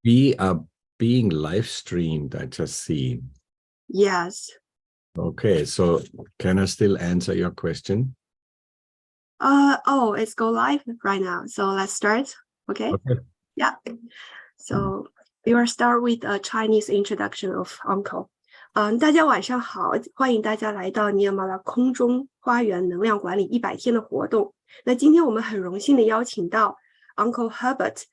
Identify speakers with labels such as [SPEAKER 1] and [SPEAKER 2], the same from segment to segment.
[SPEAKER 1] We are being live streamed, I just see.
[SPEAKER 2] Yes.
[SPEAKER 1] Okay, so can I still answer your question?
[SPEAKER 2] Oh, it's go live right now. So let's start. Okay.
[SPEAKER 1] Okay.
[SPEAKER 2] Yeah. So we will start with a Chinese introduction of Uncle. 大家晚上好，欢迎大家来到尼尔马拉空中花园能量管理100天的活动。那今天我们很荣幸的邀请到 Uncle Herbert，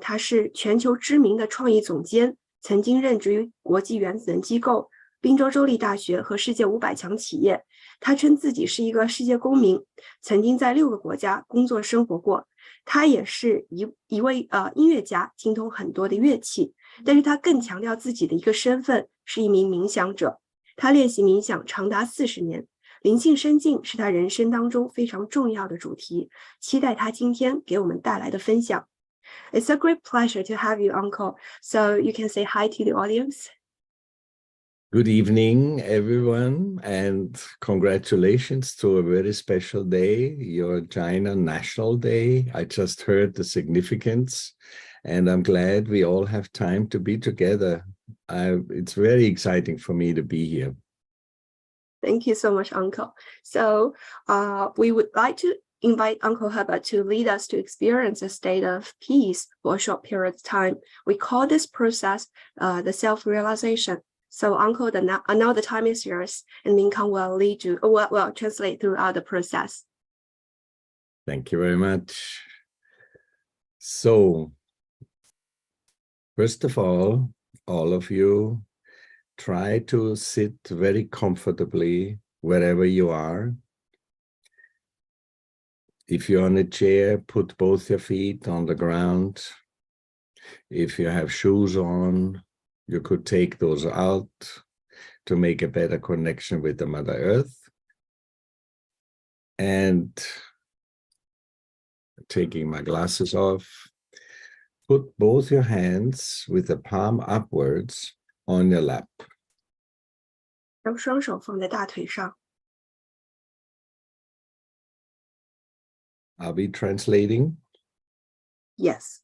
[SPEAKER 2] 他是全球知名的创意总监，曾经任职于国际原子能机构、宾州州立大学和世界500强企业。他称自己是一个世界公民，曾经在6个国家工作生活过。他也是一位音乐家，精通很多的乐器，但是他更强调自己的一个身份是一名冥想者。他练习冥想长达40年，灵性深进是他人生当中非常重要的主题。期待他今天给我们带来的分享。It's a great pleasure to have you, Uncle. So you can say hi to the audience.
[SPEAKER 1] Good evening, everyone, and congratulations to a very special day, your China National Day. I just heard the significance, and I'm glad we all have time to be together. It's very exciting for me to be here.
[SPEAKER 2] Thank you so much, Uncle. So we would like to invite Uncle Herbert to lead us to experience a state of peace for a short period of time. We call this process the self-realization. So, Uncle, now the time is yours, and Minkan will lead you, will translate throughout the process.
[SPEAKER 1] Thank you very much. So, first of all of you, try to sit very comfortably wherever you are. If you're on a chair, put both your feet on the ground. If you have shoes on, you could take those out to make a better connection with the Mother Earth. And taking my glasses off, put both your hands with the palm upwards on your lap.
[SPEAKER 2] 将双手放在大腿上。
[SPEAKER 1] Are we translating?
[SPEAKER 2] Yes.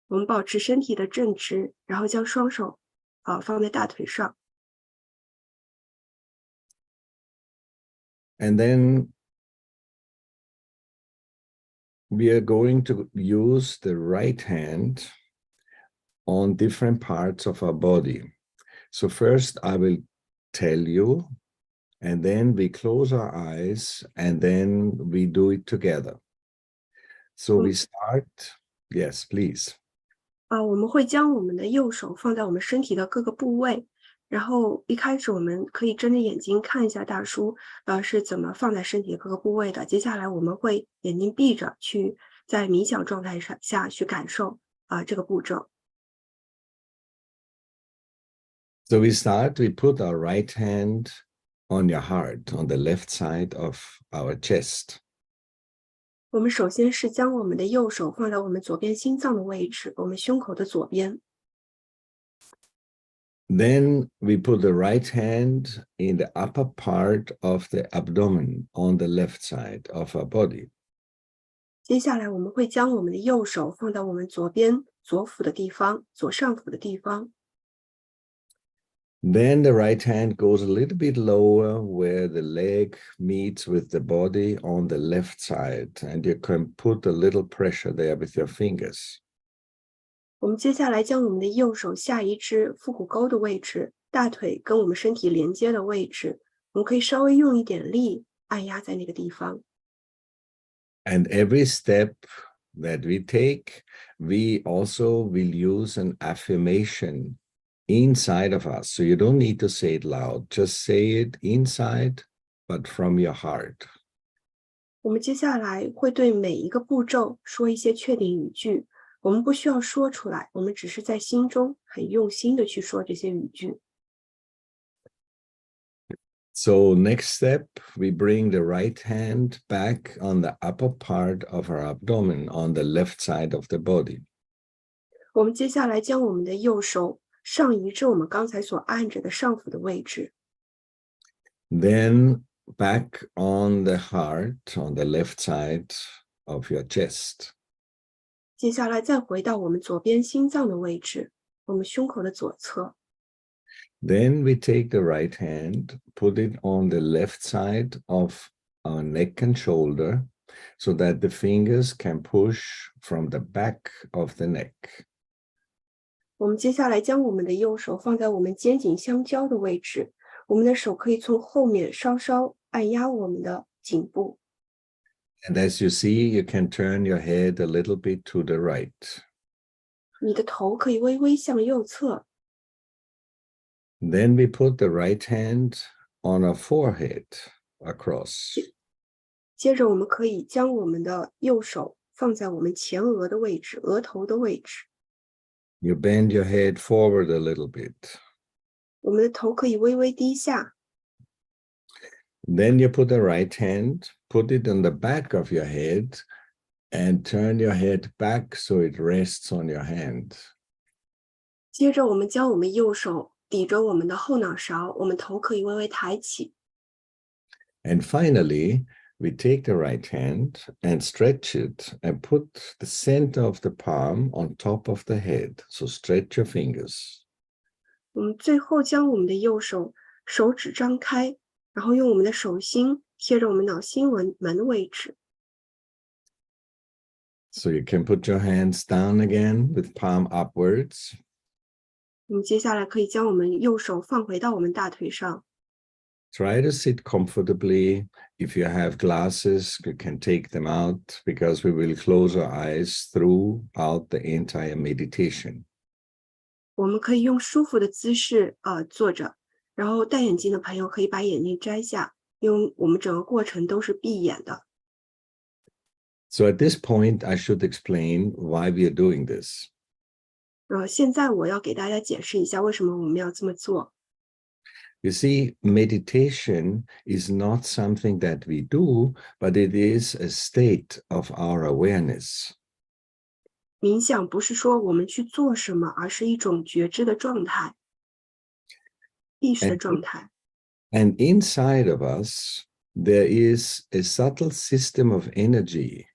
[SPEAKER 2] 我们保持身体的正直，然后将双手放在大腿上。
[SPEAKER 1] And then we are going to use the right hand on different parts of our body. So first I will tell you, and then we close our eyes, and then we do it together. So we start, yes, please.
[SPEAKER 2] 我们会将我们的右手放在我们身体的各个部位，然后一开始我们可以睁着眼睛看一下大叔是怎么放在身体的各个部位的。接下来我们会眼睛闭着去在冥想状态下去感受这个步骤。
[SPEAKER 1] So we start, we put our right hand on your heart, on the left side of our chest.
[SPEAKER 2] 我们首先是将我们的右手放在我们左边心脏的位置，我们胸口的左边。
[SPEAKER 1] Then we put the right hand in the upper part of the abdomen on the left side of our body.
[SPEAKER 2] 接下来我们会将我们的右手放在我们左边左腹的地方，左上腹的地方。
[SPEAKER 1] Then the right hand goes a little bit lower where the leg meets with the body on the left side, and you can put a little pressure there with your fingers.
[SPEAKER 2] 我们接下来将我们的右手下移至腹股沟的位置，大腿跟我们身体连接的位置，我们可以稍微用一点力按压在那个地方。
[SPEAKER 1] And every step that we take, we also will use an affirmation inside of us. So you don't need to say it loud, just say it inside, but from your heart.
[SPEAKER 2] 我们接下来会对每一个步骤说一些确定语句，我们不需要说出来，我们只是在心中很用心的去说这些语句。
[SPEAKER 1] So next step, we bring the right hand back on the upper part of our abdomen on the left side of the body.
[SPEAKER 2] 我们接下来将我们的右手上移至我们刚才所按着的上腹的位置。
[SPEAKER 1] Then back on the heart on the left side of your chest.
[SPEAKER 2] 接下来再回到我们左边心脏的位置，我们胸口的左侧。
[SPEAKER 1] Then we take the right hand, put it on the left side of our neck and shoulder so that the fingers can push from the back of the neck.
[SPEAKER 2] 我们接下来将我们的右手放在我们肩颈相交的位置，我们的手可以从后面稍稍按压我们的颈部。
[SPEAKER 1] And as you see, you can turn your head a little bit to the right.
[SPEAKER 2] 你的头可以微微向右侧。
[SPEAKER 1] Then we put the right hand on our forehead across.
[SPEAKER 2] 接着我们可以将我们的右手放在我们前额的位置，额头的位置。
[SPEAKER 1] You bend your head forward a little bit.
[SPEAKER 2] 我们的头可以微微低下。
[SPEAKER 1] Then you put the right hand, put it on the back of your head, and turn your head back so it rests on your hand.
[SPEAKER 2] 接着我们将我们右手抵着我们的后脑勺，我们头可以微微抬起。
[SPEAKER 1] And finally, we take the right hand and stretch it and put the center of the palm on top of the head. So stretch your fingers.
[SPEAKER 2] 我们最后将我们的右手手指张开，然后用我们的手心贴着我们脑心门的位置。
[SPEAKER 1] So you can put your hands down again with palm upwards.
[SPEAKER 2] 我们接下来可以将我们右手放回到我们大腿上。
[SPEAKER 1] Try to sit comfortably. If you have glasses, you can take them out because we will close our eyes throughout the entire meditation.
[SPEAKER 2] 我们可以用舒服的姿势坐着，然后戴眼镜的朋友可以把眼镜摘下，因为我们整个过程都是闭眼的。
[SPEAKER 1] So at this point, I should explain why we are doing this.
[SPEAKER 2] 现在我要给大家解释一下为什么我们要这么做。
[SPEAKER 1] You see, meditation is not something that we do, but it is a state of our awareness.
[SPEAKER 2] 冥想不是说我们去做什么，而是一种觉知的状态，意识的状态。
[SPEAKER 1] And inside of us, there is a subtle system of energy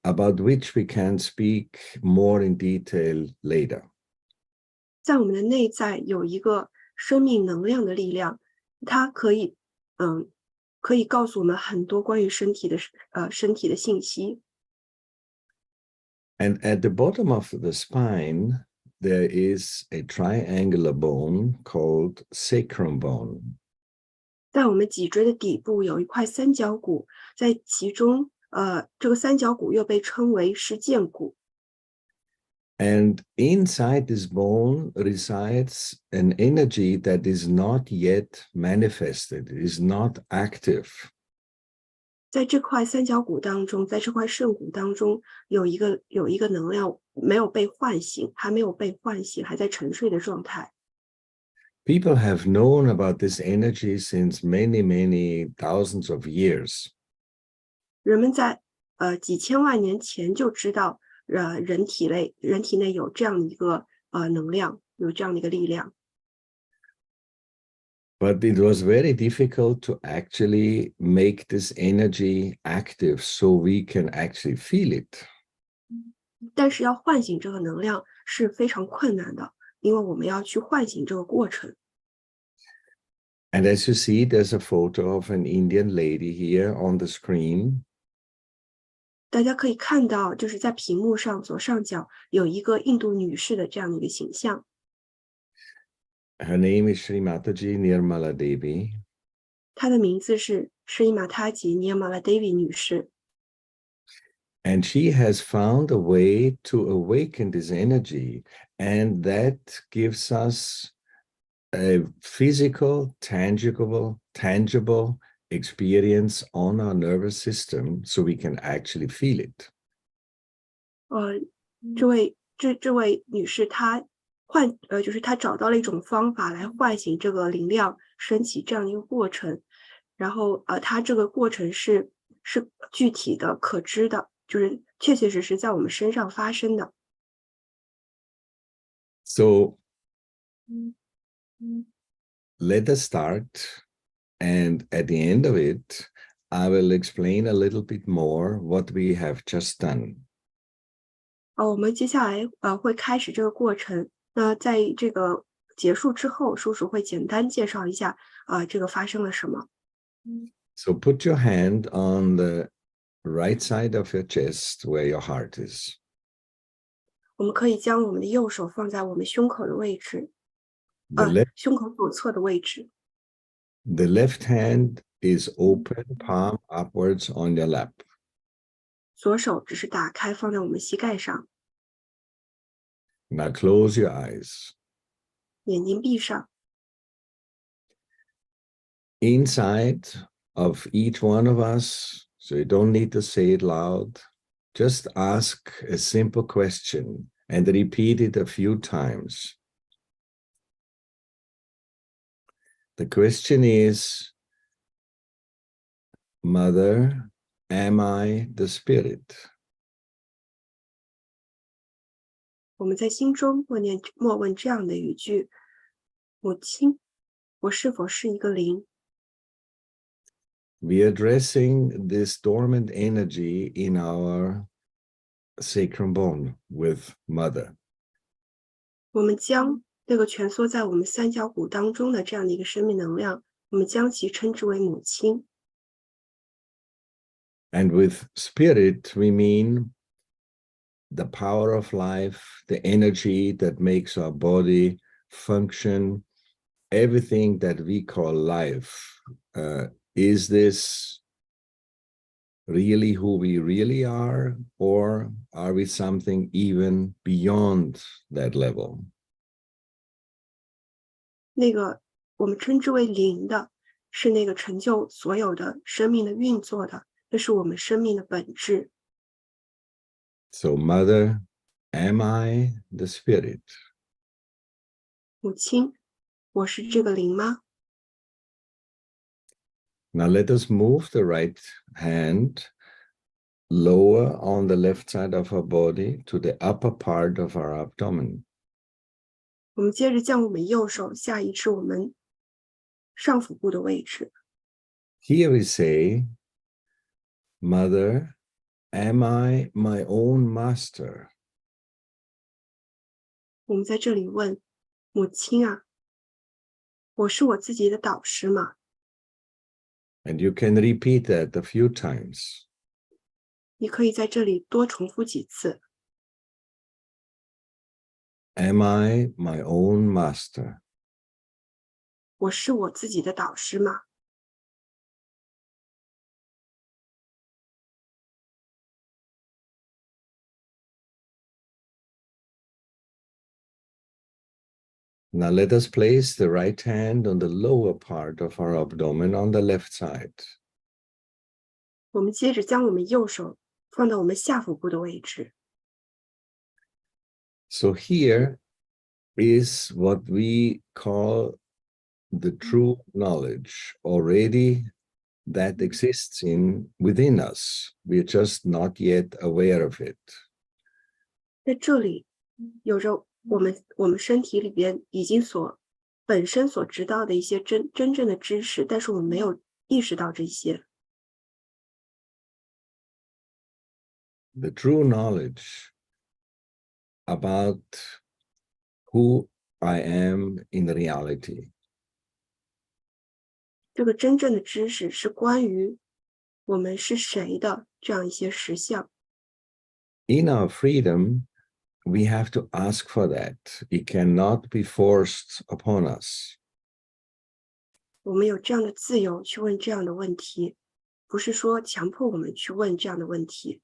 [SPEAKER 1] about which we can speak more in detail later.
[SPEAKER 2] 在我们的内在有一个生命能量的力量，它可以告诉我们很多关于身体的信息。
[SPEAKER 1] And at the bottom of the spine, there is a triangular bone called sacrum bone.
[SPEAKER 2] 在我们脊椎的底部有一块三角骨，在其中，这个三角骨又被称为实践骨。
[SPEAKER 1] And inside this bone resides an energy that is not yet manifested, is not active.
[SPEAKER 2] 在这块三角骨当中，在这块肾骨当中，有一个能量没有被唤醒，还没有被唤醒，还在沉睡的状态。
[SPEAKER 1] People have known about this energy since many, many thousands of years.
[SPEAKER 2] 人们在几千万年前就知道，人体内有这样的一个能量，有这样的一个力量。
[SPEAKER 1] But it was very difficult to actually make this energy active so we can actually feel it.
[SPEAKER 2] 但是要唤醒这个能量是非常困难的，因为我们要去唤醒这个过程。
[SPEAKER 1] And as you see, there's a photo of an Indian lady here on the screen.
[SPEAKER 2] 大家可以看到，就是在屏幕上左上角有一个印度女士的这样的一个形象。
[SPEAKER 1] Her name is Srimataji Nirmala Devi.
[SPEAKER 2] 她的名字是施伊玛塔吉尼玛拉 Devi 女士。
[SPEAKER 1] And she has found a way to awaken this energy, and that gives us a physical, tangible experience on our nervous system so we can actually feel it.
[SPEAKER 2] 这位女士她就是她找到了一种方法来唤醒这个灵量升起这样一个过程，然后她这个过程是具体的可知的，就是确确实实在我们身上发生的。
[SPEAKER 1] So let us start, and at the end of it, I will explain a little bit more what we have just done.
[SPEAKER 2] 我们接下来会开始这个过程。那在这个结束之后，叔叔会简单介绍一下这个发生了什么。
[SPEAKER 1] So put your hand on the right side of your chest where your heart is.
[SPEAKER 2] 我们可以将我们的右手放在我们胸口的位置，
[SPEAKER 1] The
[SPEAKER 2] 胸口左侧的位置。
[SPEAKER 1] left hand is open, palm upwards on your lap.
[SPEAKER 2] 左手只是打开放在我们膝盖上，
[SPEAKER 1] Now close your eyes.
[SPEAKER 2] 眼睛闭上。
[SPEAKER 1] Inside of each one of us, so you don't need to say it loud, just ask a simple question and repeat it a few times. The question is, Mother, am I the spirit?
[SPEAKER 2] 我们在心中默问这样的语句：母亲，我是否是一个灵？
[SPEAKER 1] We are addressing this dormant energy in our sacrum bone with Mother.
[SPEAKER 2] 我们将这个蜷缩在我们三角骨当中的这样的一个生命能量，我们将其称之为母亲。
[SPEAKER 1] And with spirit, we mean the power of life, the energy that makes our body function, everything that we call life. Is this really who we really are, or are we something even beyond that level?
[SPEAKER 2] 那个我们称之为灵的，是那个成就所有的生命的运作的，这是我们生命的本质。
[SPEAKER 1] So, Mother, am I the spirit?
[SPEAKER 2] 母亲，我是这个灵吗？
[SPEAKER 1] Now let us move the right hand lower on the left side of our body to the upper part of our abdomen.
[SPEAKER 2] 我们接着将我们右手下移至我们上腹部的位置。
[SPEAKER 1] Here we say, Mother, am I my own master?
[SPEAKER 2] 我们在这里问母亲啊，我是我自己的导师吗？
[SPEAKER 1] And you can repeat that a few times.
[SPEAKER 2] 你可以在这里多重复几次。
[SPEAKER 1] Am I my own master?
[SPEAKER 2] 我是我自己的导师吗？
[SPEAKER 1] Now let us place the right hand on the lower part of our abdomen on the left side.
[SPEAKER 2] 我们接着将我们右手放到我们下腹部的位置。
[SPEAKER 1] So here is what we call the true knowledge already that exists within us. We are just not yet aware of it.
[SPEAKER 2] 在这里有着我们身体里边已经本身所知道的一些真正的知识，但是我们没有意识到这些。
[SPEAKER 1] The true knowledge about who I am in reality.
[SPEAKER 2] 这个真正的知识是关于我们是谁的这样一些实相。
[SPEAKER 1] In our freedom, we have to ask for that. It cannot be forced upon us.
[SPEAKER 2] 我们有这样的自由去问这样的问题，不是说强迫我们去问这样的问题。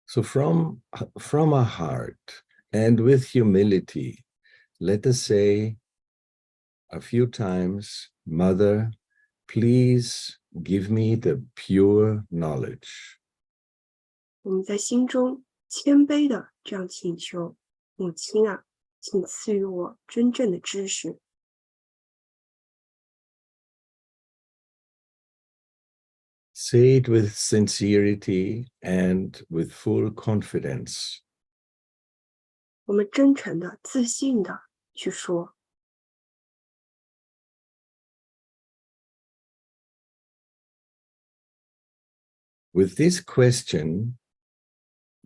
[SPEAKER 1] So from our heart and with humility, let us say a few times, Mother, please give me the pure knowledge.
[SPEAKER 2] 我们在心中谦卑的这样请求，母亲啊，请赐予我真正的知识。
[SPEAKER 1] Say it with sincerity and with full confidence.
[SPEAKER 2] 我们真诚的、自信的去说。
[SPEAKER 1] With this question,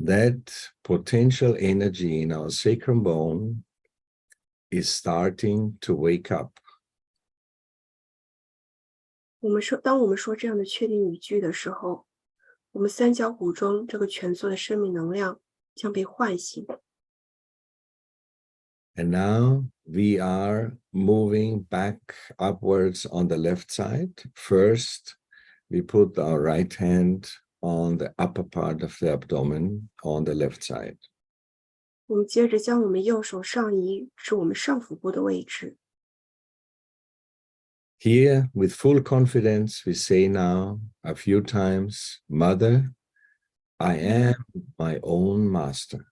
[SPEAKER 1] that potential energy in our sacrum bone is starting to wake up.
[SPEAKER 2] 当我们说这样的确定语句的时候，我们三角骨中这个蜷缩的生命能量将被唤醒。
[SPEAKER 1] And now we are moving back upwards on the left side. First, we put our right hand on the upper part of the abdomen on the left side.
[SPEAKER 2] 我们接着将我们右手上移至我们上腹部的位置。
[SPEAKER 1] Here, with full confidence, we say now a few times, Mother, I am my own master.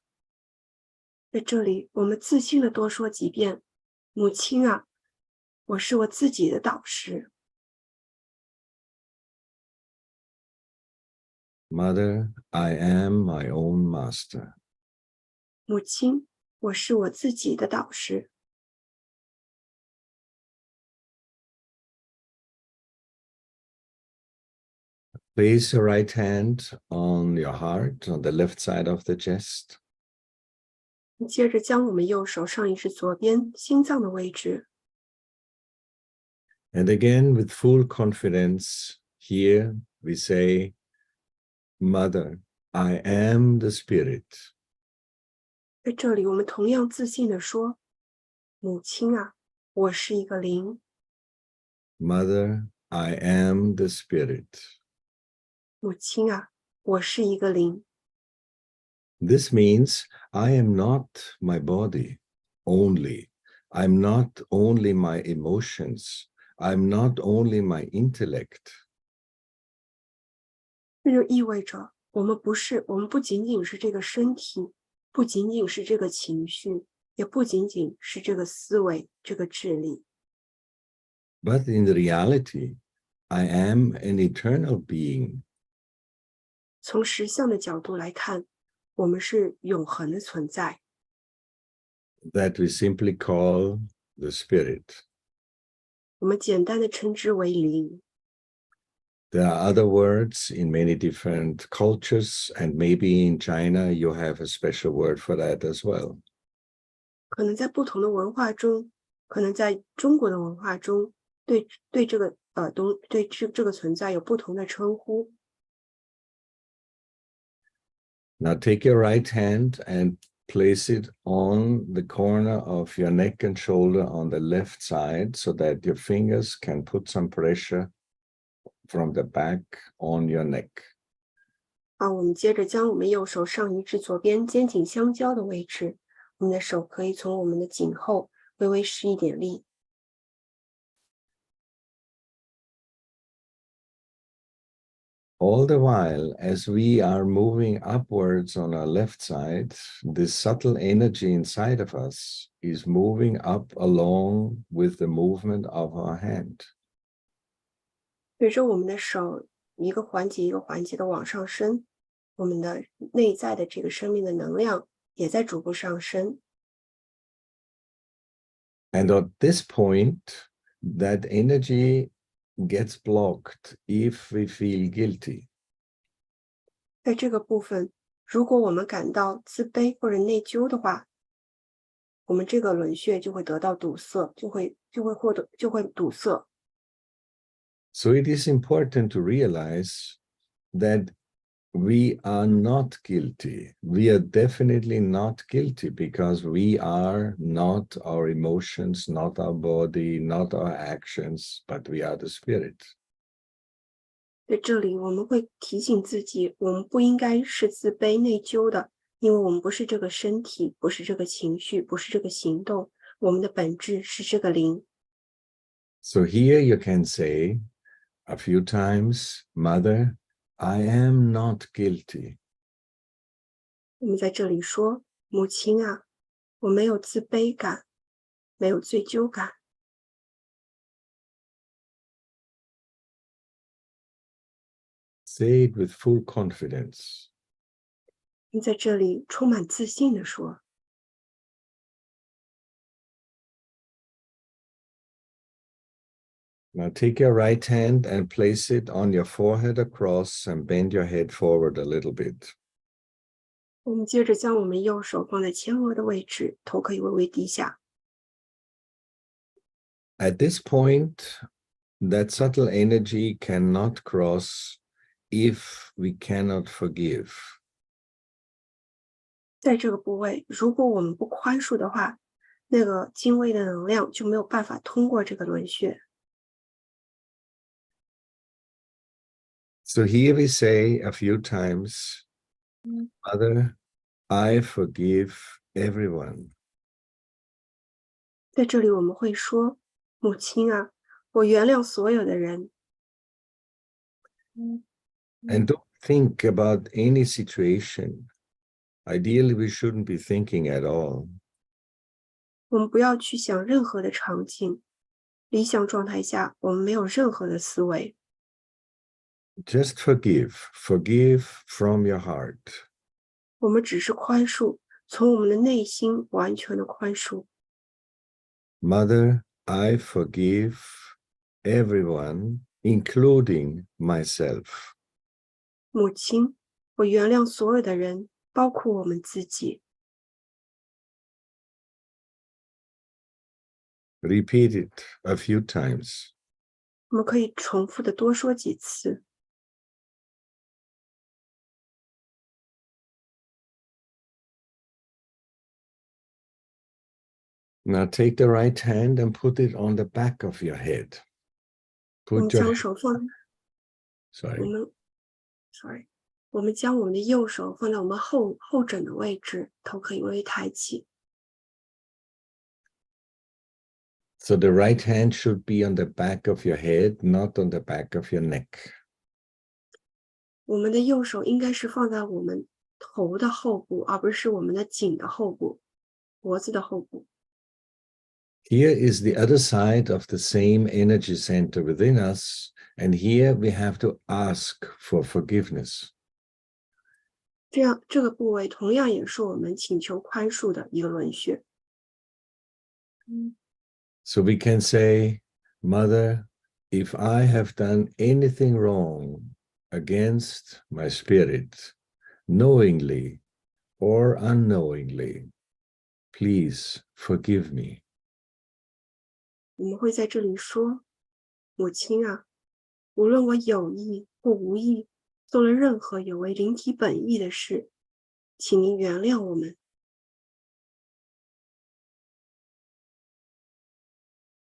[SPEAKER 2] 在这里，我们自信的多说几遍：“母亲啊，我是我自己的导师。”
[SPEAKER 1] Mother, I am my own master.
[SPEAKER 2] 母亲，我是我自己的导师。
[SPEAKER 1] Place your right hand on your heart, on the left side of the chest.
[SPEAKER 2] 接着将我们右手上移至左边心脏的位置。
[SPEAKER 1] And again, with full confidence, here we say, Mother, I am the Spirit.
[SPEAKER 2] 在这里，我们同样自信地说：“母亲啊，我是一个灵。”
[SPEAKER 1] Mother, I am the Spirit.
[SPEAKER 2] 母亲啊，我是一个灵。
[SPEAKER 1] This means I am not my body only. I'm not only my emotions. I'm not only my intellect.
[SPEAKER 2] 这就意味着我们不仅仅是这个身体，不仅仅是这个情绪，也不仅仅是这个思维、这个智力。
[SPEAKER 1] But in reality, I am an eternal being.
[SPEAKER 2] 从实相的角度来看，我们是永恒的存在，
[SPEAKER 1] that we simply call the Spirit.
[SPEAKER 2] 我们简单的称之为灵。
[SPEAKER 1] There are other words in many different cultures, and maybe in China you have a special word for that as well.
[SPEAKER 2] 可能在不同的文化中，可能在中国的文化中，对这个存在有不同的称呼。
[SPEAKER 1] Now take your right hand and place it on the corner of your neck and shoulder on the left side so that your fingers can put some pressure from the back on your neck.
[SPEAKER 2] 我们接着将我们右手上移至左边肩颈相交的位置，我们的手可以从我们的颈后微微施一点力。
[SPEAKER 1] All the while, as we are moving upwards on our left side, this subtle energy inside of us is moving up along with the movement of our hand.
[SPEAKER 2] 随着我们的手一个环节一个环节的往上升，我们的内在的这个生命的能量也在逐步上升。
[SPEAKER 1] And at this point, that energy gets blocked if we feel guilty.
[SPEAKER 2] 在这个部分，如果我们感到自卑或者内疚的话，我们这个轮穴就会得到堵塞，就会堵塞。
[SPEAKER 1] So it is important to realize that we are not guilty. We are definitely not guilty because we are not our emotions, not our body, not our actions, but we are the Spirit.
[SPEAKER 2] 在这里，我们会提醒自己，我们不应该是自卑内疚的，因为我们不是这个身体，不是这个情绪，不是这个行动，我们的本质是这个灵。
[SPEAKER 1] So here you can say a few times, Mother, I am not guilty.
[SPEAKER 2] 我们在这里说，母亲啊，我没有自卑感，没有罪疚感。
[SPEAKER 1] Say it with full confidence.
[SPEAKER 2] 你在这里充满自信地说。
[SPEAKER 1] Now take your right hand and place it on your forehead across and bend your head forward a little bit.
[SPEAKER 2] 我们接着将我们右手放在前额的位置，头可以微微低下。
[SPEAKER 1] At this point, that subtle energy cannot cross if we cannot forgive.
[SPEAKER 2] 在这个部位，如果我们不宽恕的话，那个精微的能量就没有办法通过这个轮穴。
[SPEAKER 1] So here we say a few times, Mother, I forgive everyone.
[SPEAKER 2] 在这里我们会说，母亲啊，我原谅所有的人。
[SPEAKER 1] And don't think about any situation. Ideally, we shouldn't be thinking at all.
[SPEAKER 2] 我们不要去想任何的场景，理想状态下，我们没有任何的思维。
[SPEAKER 1] Just forgive. Forgive from your heart.
[SPEAKER 2] 我们只是宽恕，从我们的内心完全的宽恕。
[SPEAKER 1] Mother, I forgive everyone, including myself.
[SPEAKER 2] 母亲，我原谅所有的人，包括我们自己。
[SPEAKER 1] Repeat it a few times.
[SPEAKER 2] 我们可以重复的多说几次。
[SPEAKER 1] Now take the right hand and put it on the back of your head.
[SPEAKER 2] 我们
[SPEAKER 1] Put your
[SPEAKER 2] 将手放，我们将我们的右手放在我们后枕的位置，头可以微微抬起。
[SPEAKER 1] So the right hand should be on the back of your head, not on the back of your neck.
[SPEAKER 2] 我们的右手应该是放在我们头的后部，而不是我们的颈的后部，脖子的后部。
[SPEAKER 1] Here is the other side of the same energy center within us, and here we have to ask for forgiveness.
[SPEAKER 2] 这个部位同样也是我们请求宽恕的一个轮穴。
[SPEAKER 1] So we can say, Mother, if I have done anything wrong against my spirit, knowingly or unknowingly, please forgive me.
[SPEAKER 2] 我们会在这里说，母亲啊，无论我有意或无意做了任何有违灵体本意的事，请您原谅我们。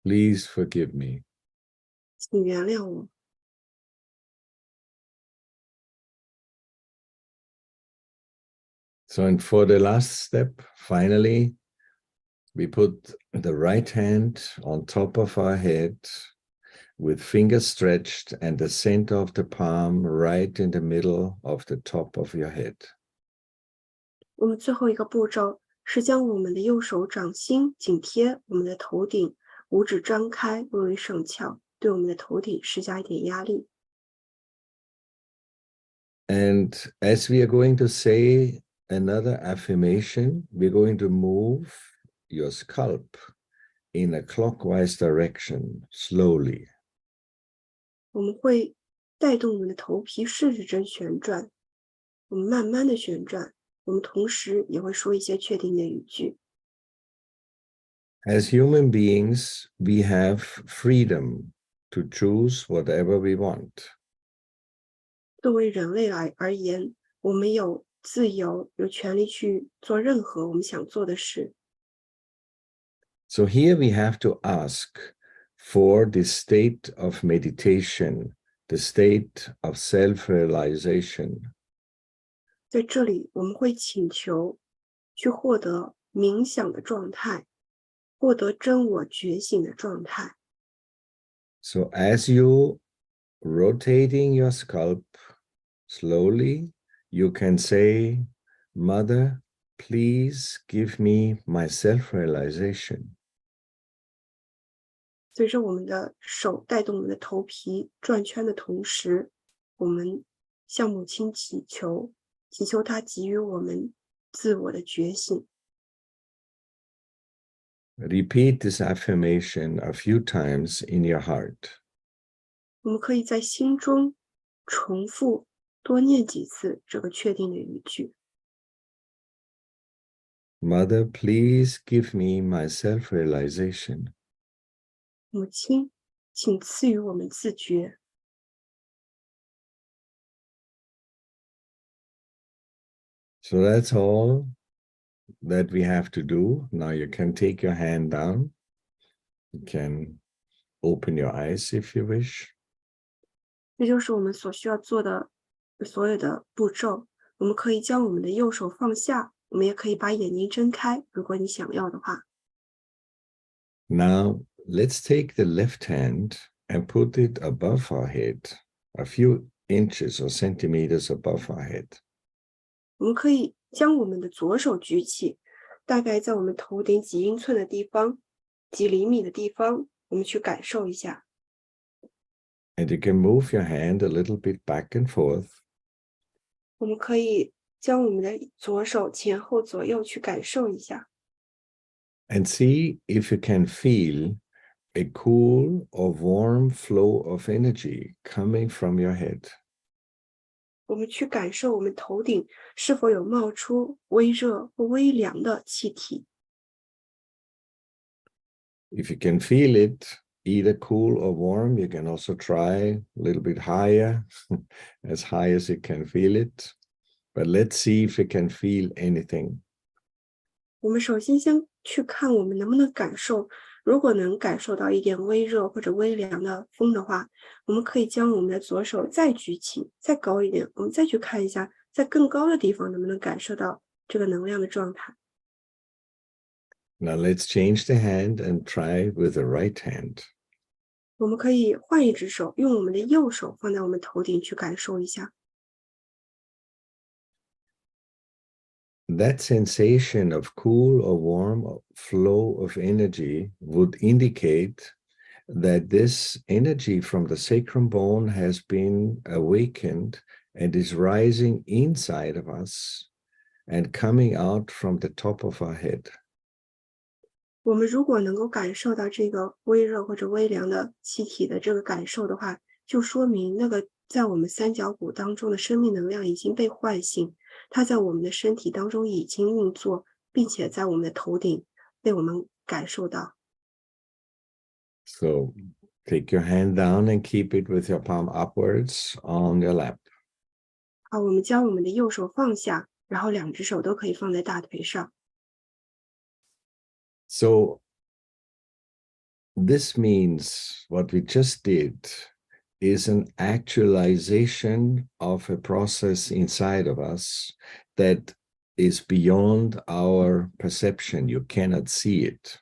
[SPEAKER 1] Please forgive me.
[SPEAKER 2] 请原谅我。
[SPEAKER 1] So, and for the last step, finally, we put the right hand on top of our head with fingers stretched and the center of the palm right in the middle of the top of your head.
[SPEAKER 2] 我们最后一个步骤是将我们的右手掌心紧贴我们的头顶，五指张开，微微上翘，对我们的头顶施加一点压力。
[SPEAKER 1] And as we are going to say another affirmation, we're going to move your scalp in a clockwise direction slowly.
[SPEAKER 2] 我们会带动我们的头皮顺时针旋转，我们慢慢的旋转，我们同时也会说一些确定的语句。
[SPEAKER 1] As human beings, we have freedom to choose whatever we want.
[SPEAKER 2] 作为人类而言，我们有自由，有权利去做任何我们想做的事。
[SPEAKER 1] So here we have to ask for the state of meditation, the state of self-realization.
[SPEAKER 2] 在这里，我们会请求去获得冥想的状态，获得真我觉醒的状态。
[SPEAKER 1] So as you rotating your scalp slowly, you can say, Mother, please give me my self-realization.
[SPEAKER 2] 随着我们的手带动我们的头皮转圈的同时，我们向母亲祈求她给予我们自我的觉醒。
[SPEAKER 1] Repeat this affirmation a few times in your heart.
[SPEAKER 2] 我们可以在心中重复多念几次这个确定的语句。
[SPEAKER 1] Mother, please give me my self-realization.
[SPEAKER 2] 母亲，请赐予我们自觉。
[SPEAKER 1] So that's all that we have to do. Now you can take your hand down. You can open your eyes if you wish.
[SPEAKER 2] 这就是我们所需要做的所有的步骤。我们可以将我们的右手放下，我们也可以把眼睛睁开，如果你想要的话。
[SPEAKER 1] Now let's take the left hand and put it above our head, a few inches or centimeters above our head.
[SPEAKER 2] 我们可以将我们的左手举起，大概在我们头顶几英寸的地方，几厘米的地方，我们去感受一下。
[SPEAKER 1] And you can move your hand a little bit back and forth.
[SPEAKER 2] 我们可以将我们的左手前后左右去感受一下。
[SPEAKER 1] And see if you can feel a cool or warm flow of energy coming from your head.
[SPEAKER 2] 我们去感受我们头顶是否有冒出微热或微凉的气体。
[SPEAKER 1] If you can feel it, either cool or warm, you can also try a little bit higher, as high as you can feel it. But let's see if you can feel anything.
[SPEAKER 2] 我们首先先去看我们能不能感受，如果能感受到一点微热或者微凉的风的话，我们可以将我们的左手再举起，再高一点，我们再去看一下，在更高的地方能不能感受到这个能量的状态。
[SPEAKER 1] Now let's change the hand and try with the right hand.
[SPEAKER 2] 我们可以换一只手，用我们的右手放在我们头顶去感受一下。
[SPEAKER 1] That sensation of cool or warm flow of energy would indicate that this energy from the sacrum bone has been awakened and is rising inside of us and coming out from the top of our head.
[SPEAKER 2] 我们如果能够感受到这个微热或者微凉的气体的这个感受的话，就说明那个在我们三角骨当中的生命能量已经被唤醒，它在我们的身体当中已经运作，并且在我们的头顶被我们感受到。
[SPEAKER 1] So take your hand down and keep it with your palm upwards on your lap.
[SPEAKER 2] 好，我们将我们的右手放下，然后两只手都可以放在大腿上。
[SPEAKER 1] So this means what we just did is an actualization of a process inside of us that is beyond our perception. You cannot see it.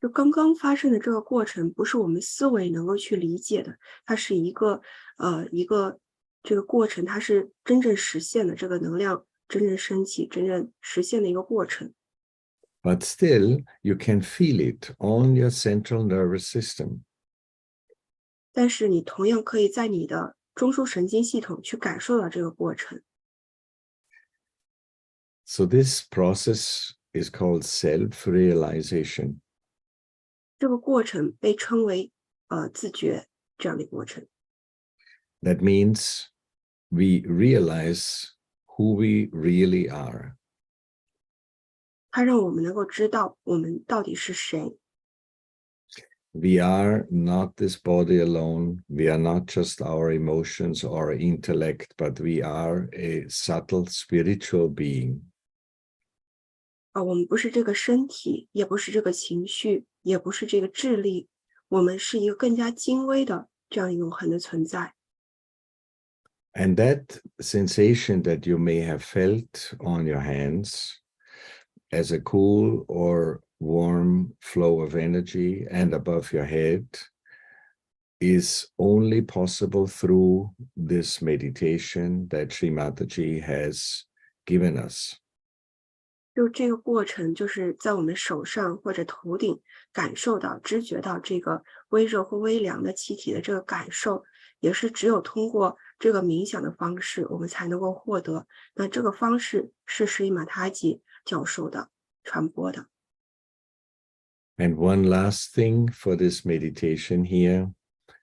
[SPEAKER 2] 就刚刚发生的这个过程，不是我们思维能够去理解的，它是一个这个过程，它是真正实现的，这个能量真正升起、真正实现的一个过程。
[SPEAKER 1] But still, you can feel it on your central nervous system.
[SPEAKER 2] 但是你同样可以在你的中枢神经系统去感受到这个过程。
[SPEAKER 1] So this process is called self-realization.
[SPEAKER 2] 这个过程被称为自觉这样的过程。
[SPEAKER 1] That means we realize who we really are.
[SPEAKER 2] 它让我们能够知道我们到底是谁。
[SPEAKER 1] We are not this body alone. We are not just our emotions or intellect, but we are a subtle spiritual being.
[SPEAKER 2] 我们不是这个身体，也不是这个情绪，也不是这个智力，我们是一个更加精微的这样永恒的存在。
[SPEAKER 1] And that sensation that you may have felt on your hands as a cool or warm flow of energy and above your head is only possible through this meditation that Sri Mataji has given us.
[SPEAKER 2] 就这个过程，就是在我们手上或者头顶感受到、知觉到这个微热或微凉的气体的这个感受，也是只有通过这个冥想的方式，我们才能够获得。那这个方式是Sri Mataji教授的、传播的。
[SPEAKER 1] And one last thing for this meditation here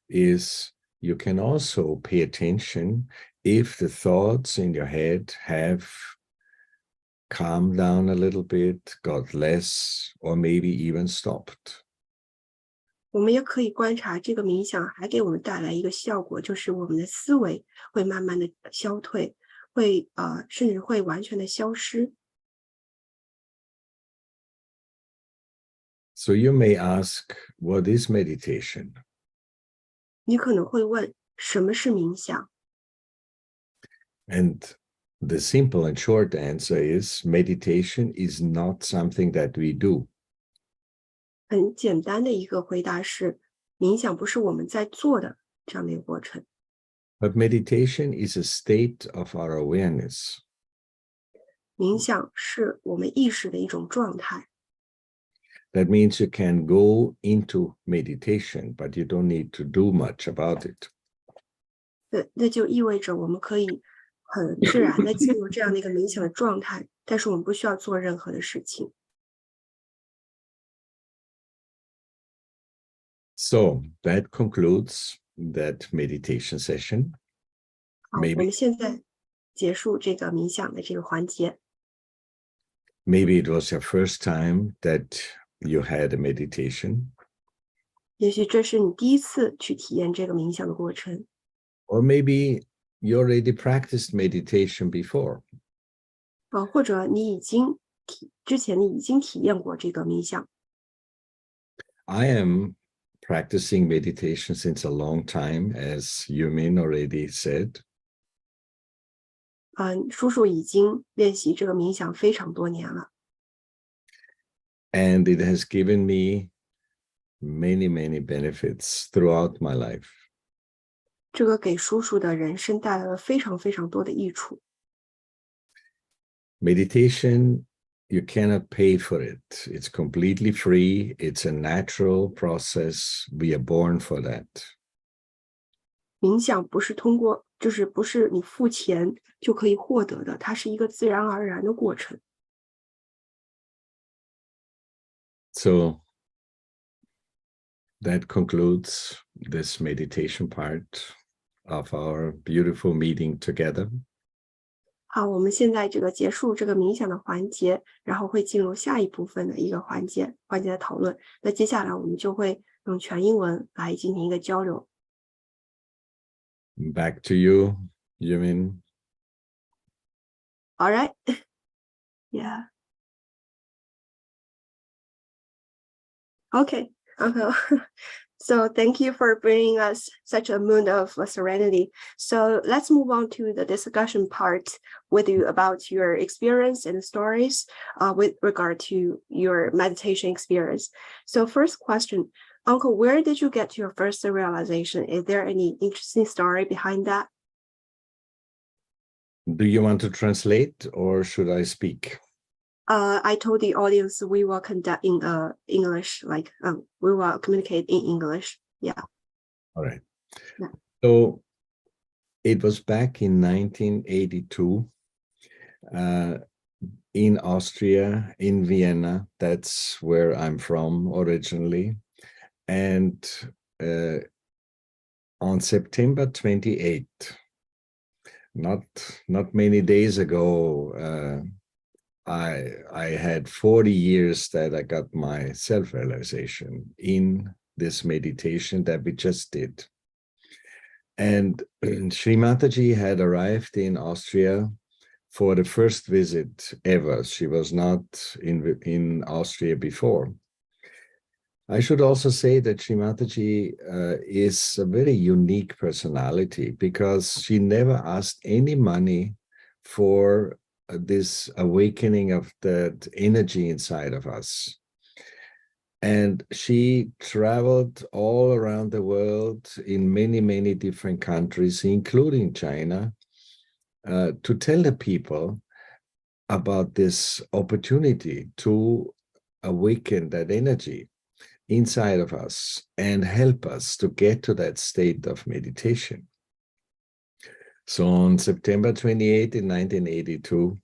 [SPEAKER 1] is you can also pay attention if the thoughts in your head have calmed down a little bit, got less, or maybe even stopped.
[SPEAKER 2] 我们也可以观察这个冥想还给我们带来一个效果，就是我们的思维会慢慢的消退，会甚至会完全的消失。
[SPEAKER 1] So you may ask, what is meditation?
[SPEAKER 2] 你可能会问，什么是冥想？
[SPEAKER 1] And the simple and short answer is meditation is not something that we do.
[SPEAKER 2] 很简单的一个回答是，冥想不是我们在做的这样的一个过程。
[SPEAKER 1] But meditation is a state of our awareness.
[SPEAKER 2] 冥想是我们意识的一种状态。
[SPEAKER 1] That means you can go into meditation, but you don't need to do much about it.
[SPEAKER 2] 那就意味着我们可以很自然的进入这样的一个冥想的状态，但是我们不需要做任何的事情。
[SPEAKER 1] So that concludes that meditation session.
[SPEAKER 2] 好，我们现在结束这个冥想的这个环节。
[SPEAKER 1] Maybe it was your first time that you had a meditation.
[SPEAKER 2] 也许这是你第一次去体验这个冥想的过程，
[SPEAKER 1] Or maybe you already practiced meditation before.
[SPEAKER 2] 或者你之前你已经体验过这个冥想。
[SPEAKER 1] I am practicing meditation since a long time, as Yumin already said.
[SPEAKER 2] 叔叔已经练习这个冥想非常多年了，
[SPEAKER 1] And it has given me many, many benefits throughout my life.
[SPEAKER 2] 这个给叔叔的人生带来了非常非常多的益处。
[SPEAKER 1] Meditation, you cannot pay for it. It's completely free. It's a natural process. We are born for that.
[SPEAKER 2] 冥想不是通过，就是不是你付钱就可以获得的，它是一个自然而然的过程。
[SPEAKER 1] So that concludes this meditation part of our beautiful meeting together.
[SPEAKER 2] 好，我们现在这个结束这个冥想的环节，然后会进入下一部分的一个环节的讨论。那接下来我们就会用全英文来进行一个交流。
[SPEAKER 1] Back to you, Yumin.
[SPEAKER 2] All right. Yeah. Okay. So thank you for bringing us such a mood of serenity. So let's move on to the discussion part with you about your experience and stories with regard to your meditation experience. So first question, Uncle, where did you get your first realization? Is there any interesting story behind that?
[SPEAKER 1] Do you want to translate or should I speak?
[SPEAKER 2] I told the audience we will conduct in English, like we will communicate in English. Yeah.
[SPEAKER 1] All right.
[SPEAKER 2] Yeah.
[SPEAKER 1] So it was back in 1982 in Austria, in Vienna. That's where I'm from originally. And on September 28th, not many days ago, I had 40 years that I got my self-realization in this meditation that we just did. And Sri Mataji had arrived in Austria for the first visit ever. She was not in Austria before. I should also say that Sri Mataji is a very unique personality because she never asked any money for this awakening of that energy inside of us. And she traveled all around the world in many, many different countries, including China, to tell the people about this opportunity to awaken that energy inside of us and help us to get to that state of meditation. So on September 28 in 1982,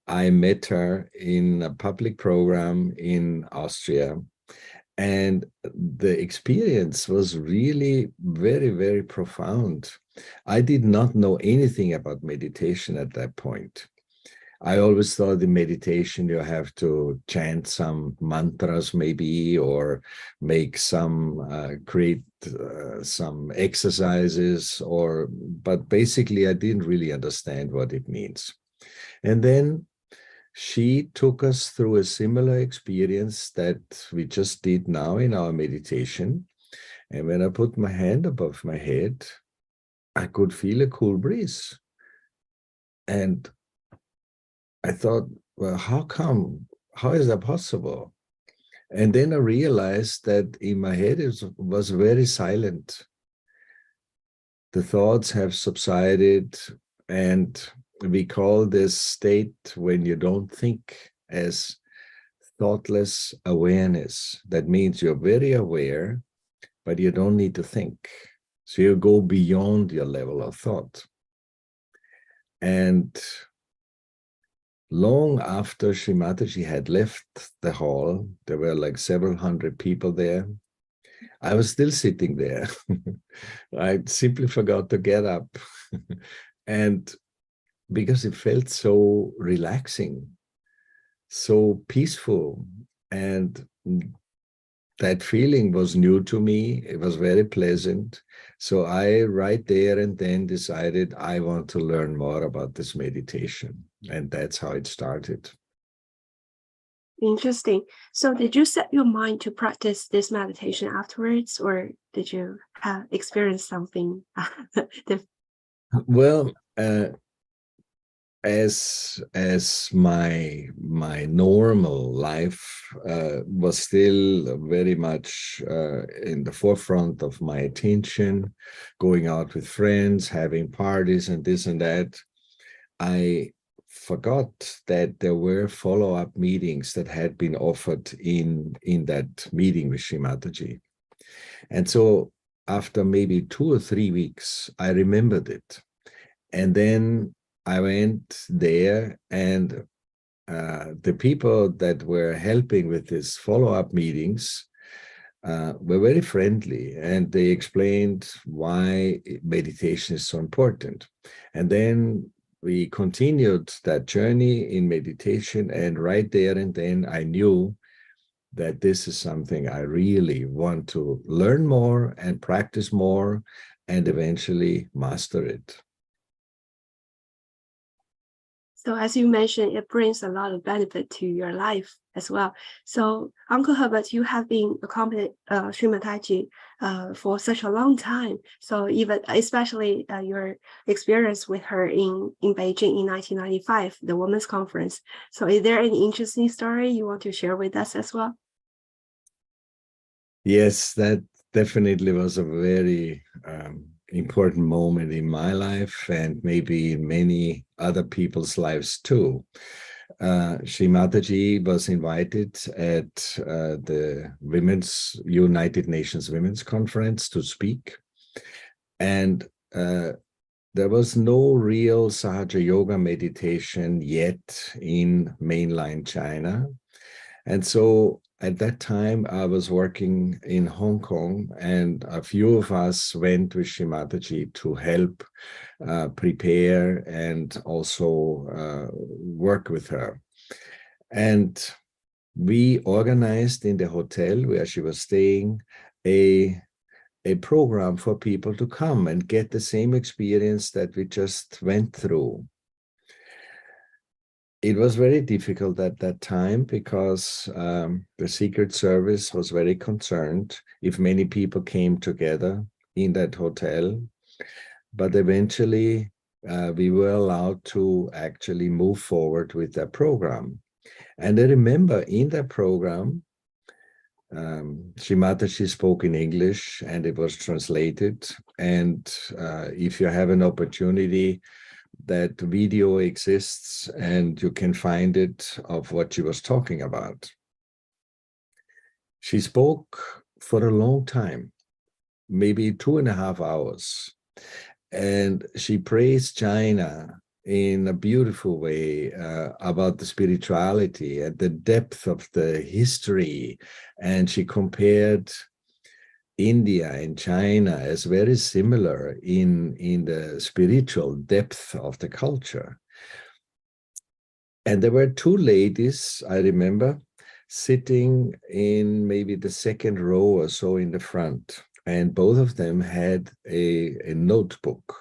[SPEAKER 1] I met her in a public program in Austria, and the experience was really very, very profound. I did not know anything about meditation at that point. I always thought in meditation you have to chant some mantras maybe, or make some, create some exercises, but basically I didn't really understand what it means. And then she took us through a similar experience that we just did now in our meditation. And when I put my hand above my head, I could feel a cool breeze. And I thought, well, how is that possible? And then I realized that in my head it was very silent. The thoughts have subsided, and we call this state when you don't think as thoughtless awareness. That means you're very aware, but you don't need to think. So you go beyond your level of thought. And long after Sri Mataji had left the hall, there were like several hundred people there. I was still sitting there. I simply forgot to get up. And because it felt so relaxing, so peaceful, and that feeling was new to me. It was very pleasant. So I right there and then decided I want to learn more about this meditation. And that's how it started.
[SPEAKER 2] Interesting. So did you set your mind to practice this meditation afterwards, or did you have experienced something?
[SPEAKER 1] Well, as my normal life was still very much in the forefront of my attention, going out with friends, having parties and this and that, I forgot that there were follow-up meetings that had been offered in that meeting with Sri Mataji. And so after maybe 2 or 3 weeks, I remembered it. And then I went there, and the people that were helping with these follow-up meetings were very friendly, and they explained why meditation is so important. And then we continued that journey in meditation, and right there and then I knew that this is something I really want to learn more and practice more and eventually master it.
[SPEAKER 2] So as you mentioned, it brings a lot of benefit to your life as well. So Uncle Herbert, you have been accompanied Sri Mataji for such a long time. So even especially your experience with her in Beijing in 1995, the Women's Conference. So is there any interesting story you want to share with us as well?
[SPEAKER 1] Yes, that definitely was a very important moment in my life, and maybe in many other people's lives too. Sri Mataji was invited at the United Nations Women's Conference to speak. And there was no real Sahaja Yoga meditation yet in mainland China. And so at that time, I was working in Hong Kong, and a few of us went with Sri Mataji to help prepare and also work with her. And we organized in the hotel where she was staying a program for people to come and get the same experience that we just went through. It was very difficult at that time because the Secret Service was very concerned if many people came together in that hotel. But eventually, we were allowed to actually move forward with that program. And I remember in that program, Sri Mataji spoke in English, and it was translated. And if you have an opportunity, that video exists and you can find it of what she was talking about. She spoke for a long time, maybe 2.5 hours, and she praised China in a beautiful way about the spirituality and the depth of the history. And she compared India and China as very similar in the spiritual depth of the culture. And there were two ladies, I remember, sitting in maybe the second row or so in the front. And both of them had a notebook.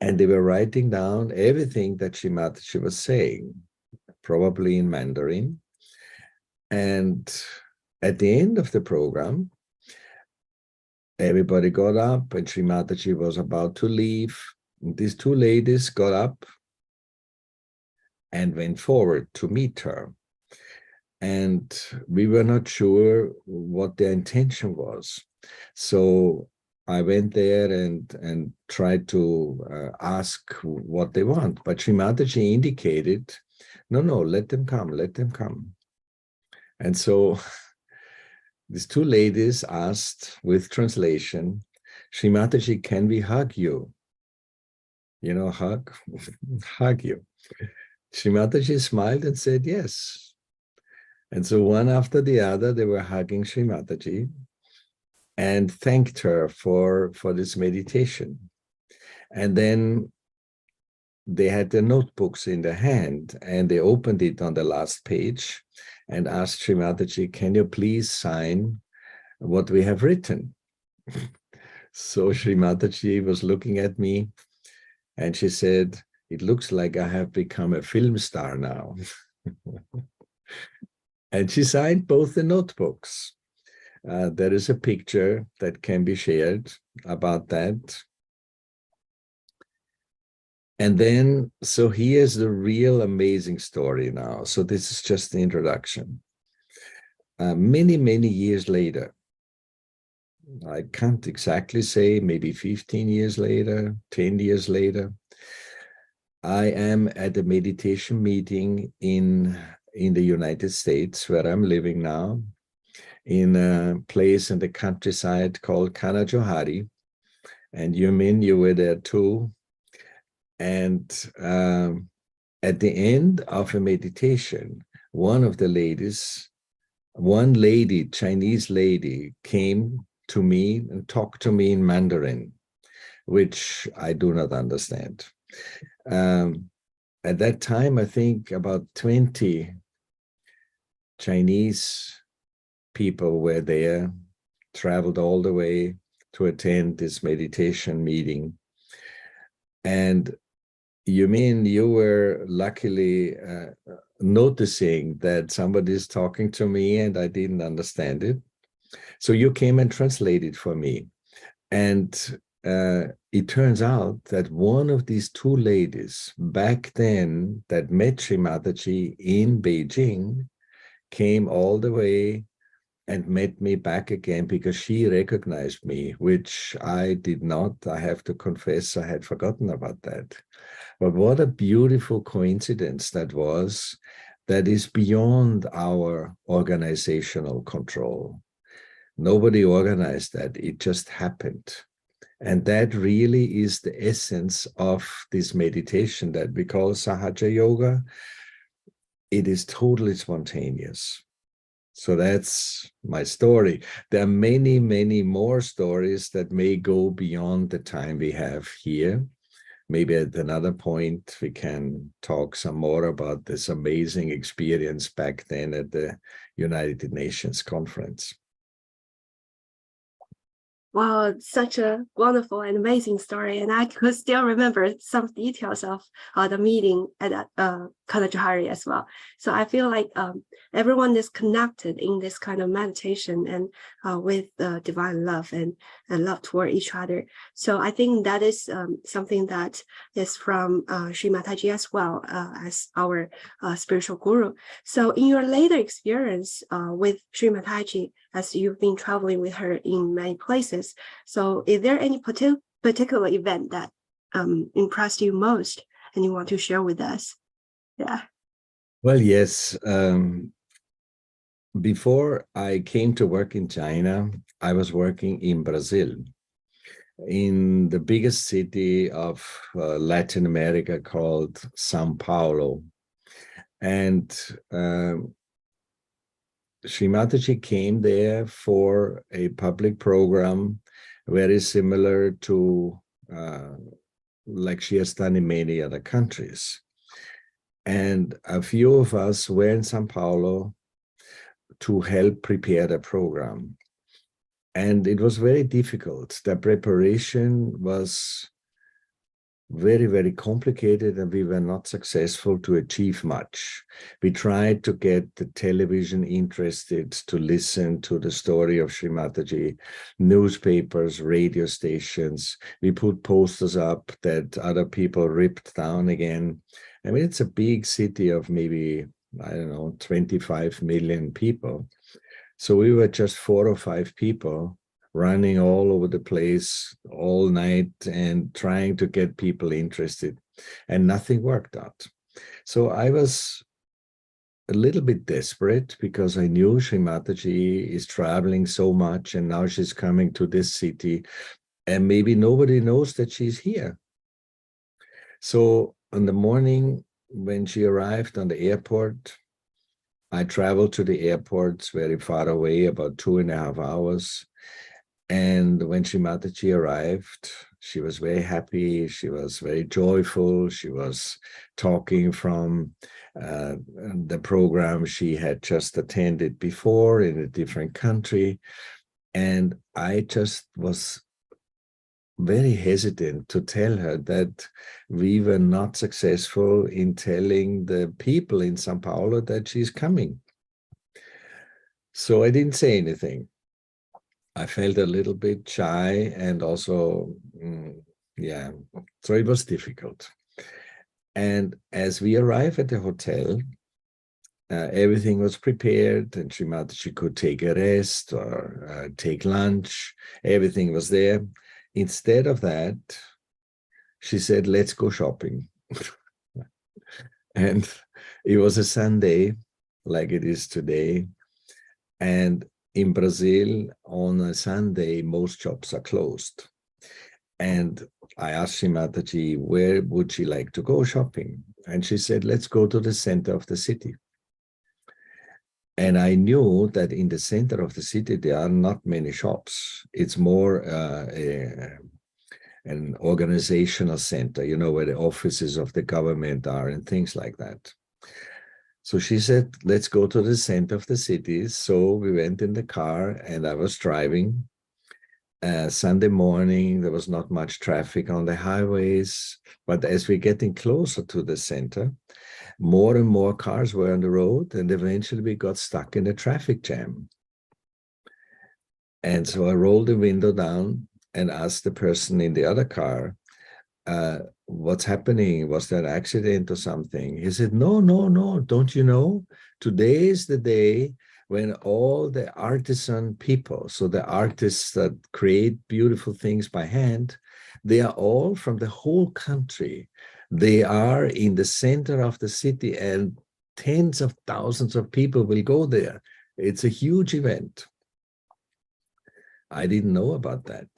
[SPEAKER 1] And they were writing down everything that she was saying, probably in Mandarin. And at the end of the program, everybody got up and Sri Mataji was about to leave. And these two ladies got up and went forward to meet her. And we were not sure what their intention was. So I went there and tried to ask what they want. But Sri Mataji indicated, no, let them come, let them come. And so these two ladies asked with translation, Sri Mataji, can we hug you? You know, hug, hug you. Sri Mataji smiled and said, yes. And so one after the other, they were hugging Sri Mataji and thanked her for this meditation. And then they had their notebooks in their hand and they opened it on the last page and asked Sri Mataji, can you please sign what we have written? So Sri Mataji was looking at me and she said, it looks like I have become a film star now. And she signed both the notebooks. There is a picture that can be shared about that. And then, so here's the real amazing story now. So this is just the introduction. Many, many years later, I can't exactly say, maybe 15 years later, 10 years later, I am at a meditation meeting in the United States, where I'm living now, in a place in the countryside called Kanajohari. And you were there too. And at the end of a meditation, one lady, Chinese lady, came to me and talked to me in Mandarin, which I do not understand. At that time, I think about 20 Chinese people were there, traveled all the way to attend this meditation meeting. And you mean you were luckily noticing that somebody is talking to me and I didn't understand it? So you came and translated for me. And it turns out that one of these two ladies back then that met Sri Mataji in Beijing came all the way and met me back again because she recognized me, which I did not. I have to confess, I had forgotten about that. But what a beautiful coincidence that was, that is beyond our organizational control. Nobody organized that, it just happened. And that really is the essence of this meditation that we call Sahaja Yoga. It is totally spontaneous. So that's my story. There are many, many more stories that may go beyond the time we have here. Maybe at another point, we can talk some more about this amazing experience back then at the United Nations conference.
[SPEAKER 2] Wow, such a wonderful and amazing story. And I could still remember some details of the meeting at Kanajohari as well. So I feel like everyone is connected in this kind of meditation and with divine love and love toward each other. So I think that is something that is from Sri Mataji as well as our spiritual guru. So in your later experience with Sri Mataji, as you've been traveling with her in many places, so is there any particular event that impressed you most and you want to share with us? Yeah.
[SPEAKER 1] Well, yes. Before I came to work in China, I was working in Brazil, in the biggest city of Latin America called Sao Paulo. And Sri Mataji came there for a public program very similar to like she has done in many other countries. And a few of us were in Sao Paulo to help prepare the program. And it was very difficult. The preparation was very, very complicated, and we were not successful to achieve much. We tried to get the television interested to listen to the story of Sri Mataji, newspapers, radio stations. We put posters up that other people ripped down again. I mean, it's a big city of maybe, I don't know, 25 million people. So we were just 4 or 5 people running all over the place all night and trying to get people interested, and nothing worked out. So I was a little bit desperate because I knew Sri Mataji is traveling so much, and now she's coming to this city, and maybe nobody knows that she's here. So on the morning when she arrived on the airport, I traveled to the airport, very far away, about 2.5 hours. And when Sri Mataji arrived, she was very happy. She was very joyful. She was talking from the program she had just attended before in a different country. And I just was very hesitant to tell her that we were not successful in telling the people in Sao Paulo that she's coming. So I didn't say anything. I felt a little bit shy, and also, yeah, so it was difficult. And as we arrived at the hotel, everything was prepared, and she could take a rest or take lunch. Everything was there. Instead of that, she said, let's go shopping. And it was a Sunday, like it is today. And in Brazil, on a Sunday, most shops are closed. And I asked Sri Mataji, where would she like to go shopping? And she said, let's go to the center of the city. And I knew that in the center of the city, there are not many shops. It's more an organizational center, you know, where the offices of the government are and things like that. So she said, let's go to the center of the city. So we went in the car, and I was driving. Sunday morning, there was not much traffic on the highways. But as we're getting closer to the center, more and more cars were on the road, and eventually we got stuck in a traffic jam. And so I rolled the window down and asked the person in the other car, what's happening? Was there an accident or something? He said, no, no, no. Don't you know? Today is the day when all the artisan people, so the artists that create beautiful things by hand, they are all from the whole country. They are in the center of the city, and tens of thousands of people will go there. It's a huge event. I didn't know about that.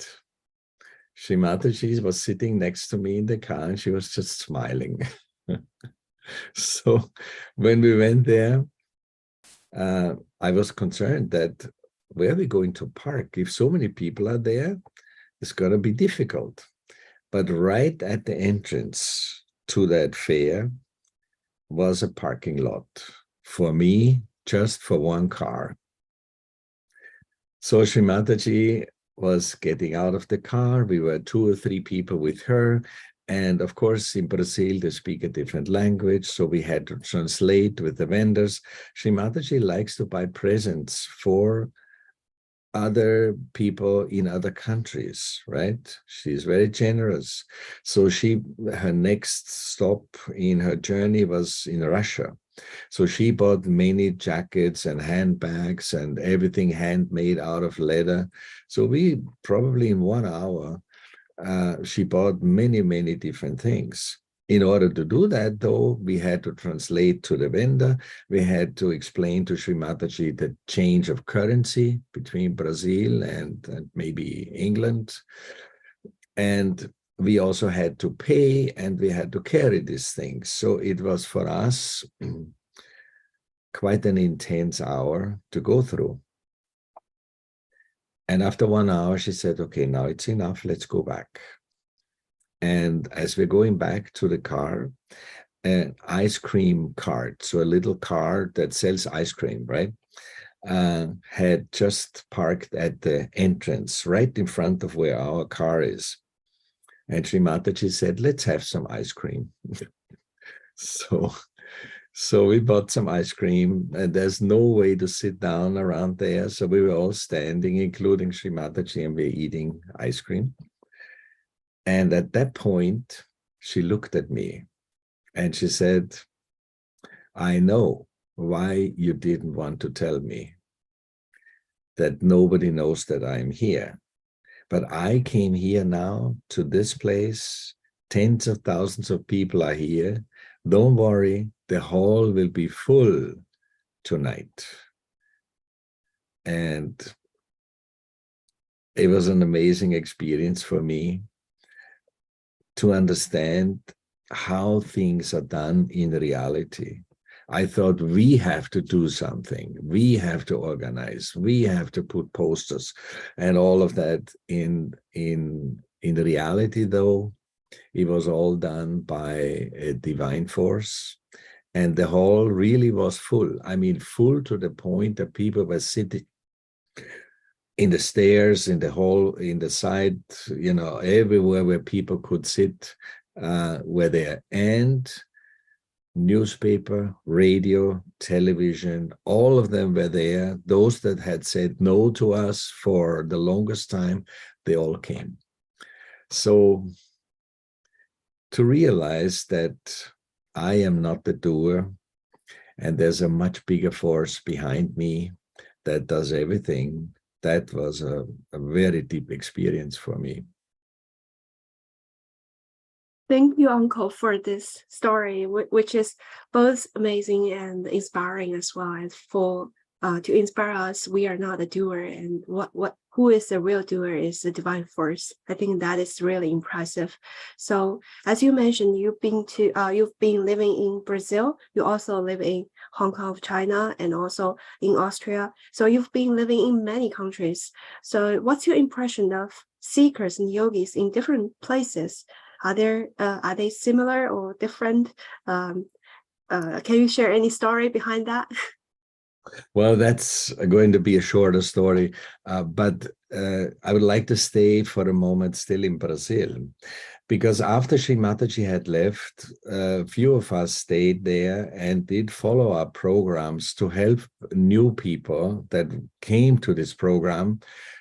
[SPEAKER 1] Sri Mataji was sitting next to me in the car, and she was just smiling. So when we went there, I was concerned that where are we going to park? If so many people are there, it's going to be difficult. But right at the entrance to that fair was a parking lot for me, just for one car. So Sri Mataji was getting out of the car. We were 2 or 3 people with her. And of course, in Brazil, they speak a different language. So we had to translate with the vendors. Sri Mataji likes to buy presents for other people in other countries, right? She's very generous. So her next stop in her journey was in Russia. So she bought many jackets and handbags and everything handmade out of leather. So we probably in 1 hour, she bought many, many different things. In order to do that, though, we had to translate to the vendor. We had to explain to Sri Mataji the change of currency between Brazil and maybe England. And we also had to pay, and we had to carry these things. So it was for us quite an intense hour to go through. And after 1 hour, she said, okay, now it's enough, let's go back. And as we're going back to the car, an ice cream cart, so a little car that sells ice cream, right? Had just parked at the entrance right in front of where our car is. And Sri Mataji said, let's have some ice cream. So, so we bought some ice cream, and there's no way to sit down around there. So we were all standing, including Sri Mataji, and we're eating ice cream. And at that point, she looked at me and she said, I know why you didn't want to tell me that nobody knows that I'm here. But I came here now to this place. Tens of thousands of people are here. Don't worry, the hall will be full tonight. And it was an amazing experience for me to understand how things are done in reality. I thought we have to do something. We have to organize. We have to put posters and all of that. In reality, though, it was all done by a divine force. And the hall really was full. I mean, full to the point that people were sitting in the stairs, in the hall, in the side, everywhere where people could sit were there. And newspaper, radio, television, all of them were there. Those that had said no to us for the longest time, they all came. So to realize that I am not the doer, and there's a much bigger force behind me that does everything, that was a very deep experience for me.
[SPEAKER 2] Thank you, Uncle, for this story, which is both amazing and inspiring as well as for to inspire us. We are not a doer, and who is the real doer is the divine force. I think that is really impressive. So, as you mentioned, you've been living in Brazil. You also live in Hong Kong, China, and also in Austria. So you've been living in many countries. So, what's your impression of seekers and yogis in different places? Are they similar or different? Can you share any story behind that?
[SPEAKER 1] Well, that's going to be a shorter story, but I would like to stay for a moment still in Brazil, because after Sri Mataji had left, a few of us stayed there and did follow-up programs to help new people that came to this program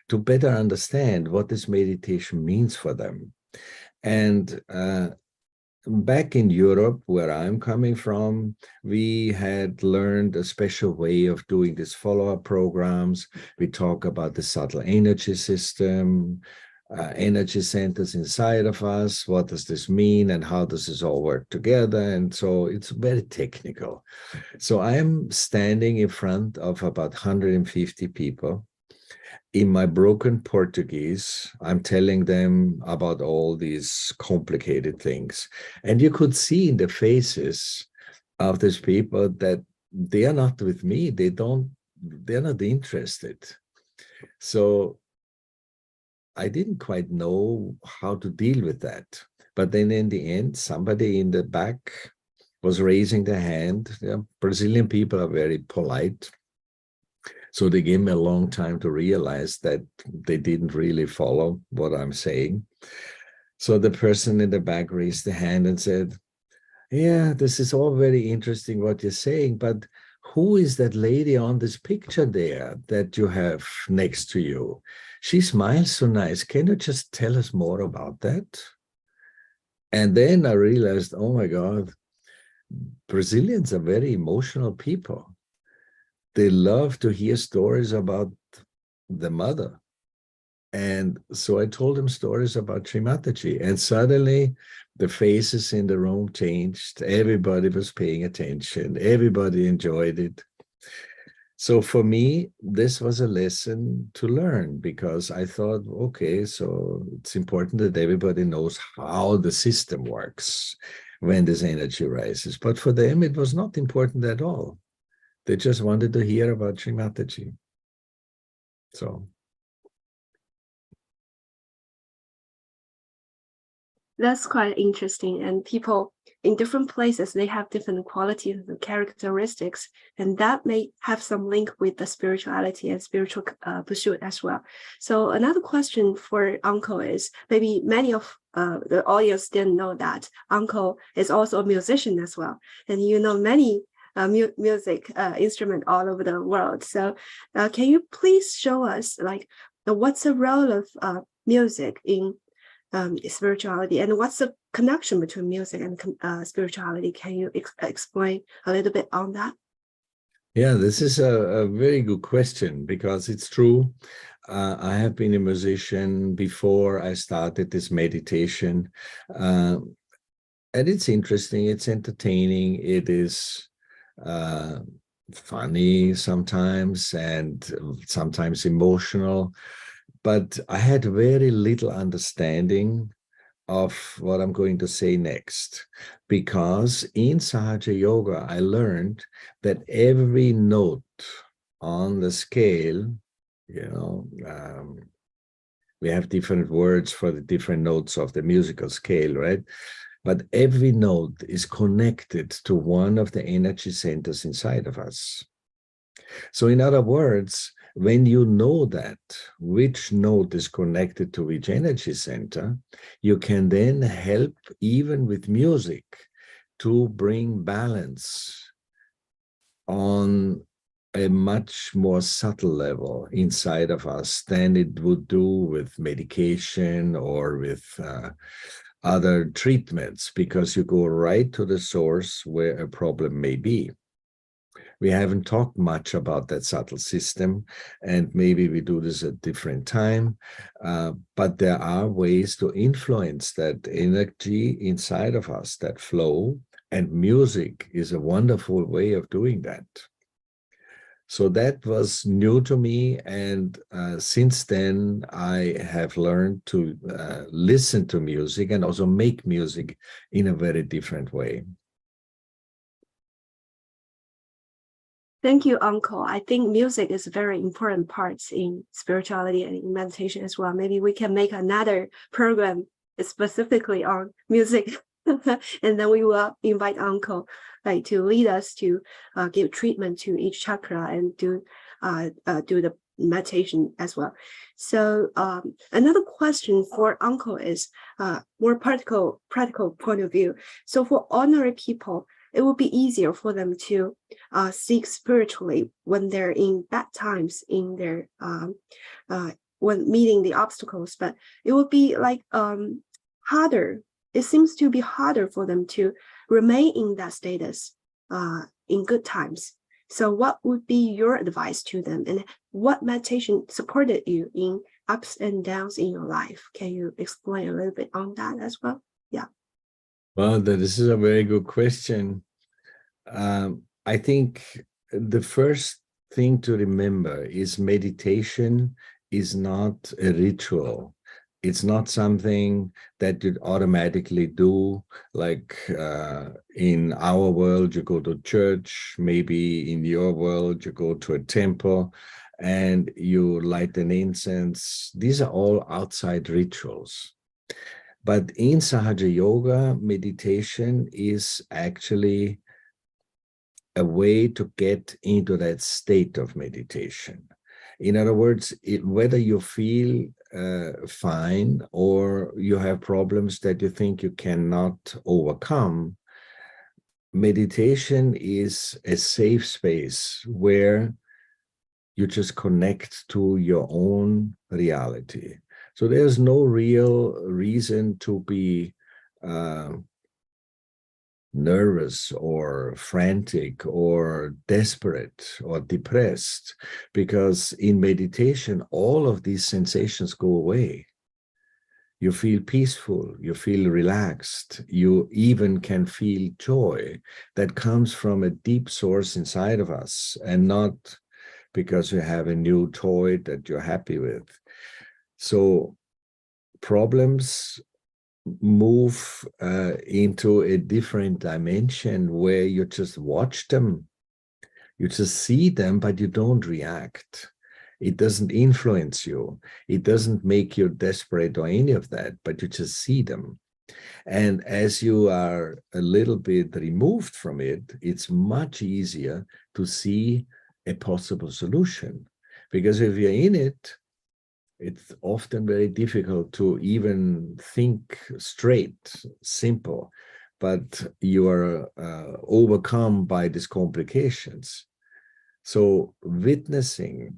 [SPEAKER 1] to better understand what this meditation means for them. And back in Europe, where I'm coming from, we had learned a special way of doing these follow-up programs. We talk about the subtle energy system, energy centers inside of us. What does this mean, and how does this all work together? And so it's very technical. So I am standing in front of about 150 people. In my broken Portuguese, I'm telling them about all these complicated things. And you could see in the faces of these people that they are not with me. They're not interested. So I didn't quite know how to deal with that. But then in the end, somebody in the back was raising their hand. Brazilian people are very polite. So they gave me a long time to realize that they didn't really follow what I'm saying. So the person in the back raised the hand and said, yeah, this is all very interesting what you're saying, but who is that lady on this picture there that you have next to you? She smiles so nice. Can you just tell us more about that? And then I realized, oh my God, Brazilians are very emotional people. They love to hear stories about the mother. And so I told him stories about Sri Mataji, and suddenly the faces in the room changed. Everybody was paying attention. Everybody enjoyed it. So for me, this was a lesson to learn, because I thought, okay, so it's important that everybody knows how the system works when this energy rises. But for them, it was not important at all. They just wanted to hear about Sri Mataji. So
[SPEAKER 2] That's quite interesting. And people in different places, they have different qualities and characteristics, and that may have some link with the spirituality and spiritual pursuit as well. So another question for Uncle is, maybe many of the audience didn't know that Uncle is also a musician as well, and you know many music instrument all over the world. So can you please show us like what's the role of music in spirituality, and what's the connection between music and spirituality? Can you explain a little bit on that?
[SPEAKER 1] Yeah, this is a very good question, because it's true. I have been a musician before I started this meditation. And it's interesting, it's entertaining, it is funny sometimes, and sometimes emotional. But I had very little understanding of what I'm going to say next, because in Sahaja Yoga, I learned that every note on the scale, we have different words for the different notes of the musical scale, right? But every note is connected to one of the energy centers inside of us. So in other words, when you know that which node is connected to which energy center, you can then help, even with music, to bring balance on a much more subtle level inside of us than it would do with medication or with other treatments, because you go right to the source where a problem may be. We haven't talked much about that subtle system, and maybe we do this at a different time, but there are ways to influence that energy inside of us, that flow, and music is a wonderful way of doing that. So that was new to me, and since then I have learned to listen to music and also make music in a very different way.
[SPEAKER 2] Thank you, Uncle. I think music is a very important part in spirituality and in meditation as well. Maybe we can make another program specifically on music, and then we will invite Uncle like to lead us to give treatment to each chakra and do the meditation as well. So another question for Uncle is more practical point of view. So for ordinary people, it would be easier for them to seek spiritually when they're in bad times in their when meeting the obstacles, but it would be like harder. It seems to be harder for them to remain in that status in good times. So what would be your advice to them, and what meditation supported you in ups and downs in your life? Can you explain a little bit on that as well? Yeah.
[SPEAKER 1] Well, this is a very good question. I think the first thing to remember is meditation is not a ritual. It's not something that you automatically do, like in our world, you go to church, maybe in your world, you go to a temple and you light an incense. These are all outside rituals. But in Sahaja Yoga, meditation is actually a way to get into that state of meditation. In other words, whether you feel fine or you have problems that you think you cannot overcome, meditation is a safe space where you just connect to your own reality. So there's no real reason to be nervous or frantic or desperate or depressed, because in meditation, all of these sensations go away. You feel peaceful, you feel relaxed, you even can feel joy that comes from a deep source inside of us, and not because you have a new toy that you're happy with. So problems move into a different dimension where you just watch them, you just see them, but you don't react. It doesn't influence you. It doesn't make you desperate or any of that, but you just see them. And as you are a little bit removed from it, it's much easier to see a possible solution. Because if you're in it, it's often very difficult to even think straight, simple, but you are overcome by these complications. So witnessing,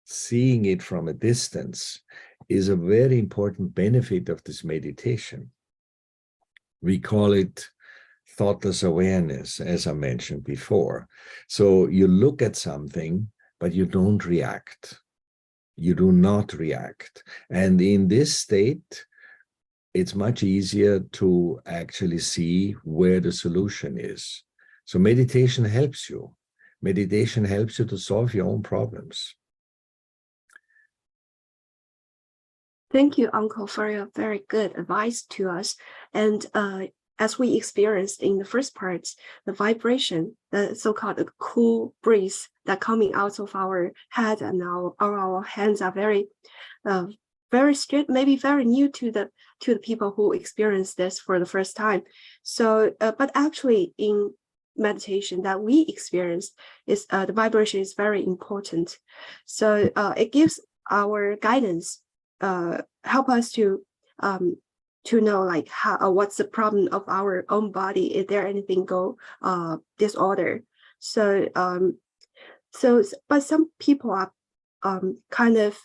[SPEAKER 1] seeing it from a distance is a very important benefit of this meditation. We call it thoughtless awareness, as I mentioned before. So you look at something, but you don't react. You do not react. And in this state, it's much easier to actually see where the solution is. So meditation helps you. Meditation helps you to solve your own problems.
[SPEAKER 2] Thank you, Uncle, for your very good advice to us. And as we experienced in the first part, the vibration, the so-called cool breeze that coming out of our head and our hands are very, very strict, maybe very new to the people who experience this for the first time. So, but actually in meditation that we experienced is the vibration is very important. So it gives our guidance, help us to know like how what's the problem of our own body. Is there anything go disorder? So but some people are kind of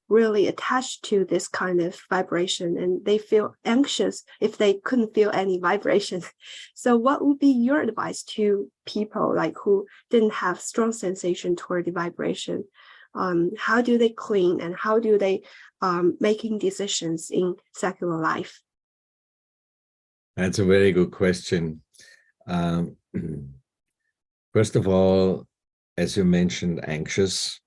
[SPEAKER 2] really attached to this kind of vibration, and they feel anxious if they couldn't feel any vibration. So what would be your advice to people like who didn't have strong sensation toward the vibration? How do they clean, and how do they making decisions in secular life?
[SPEAKER 1] That's a very good question. First of all, as you mentioned, anxious.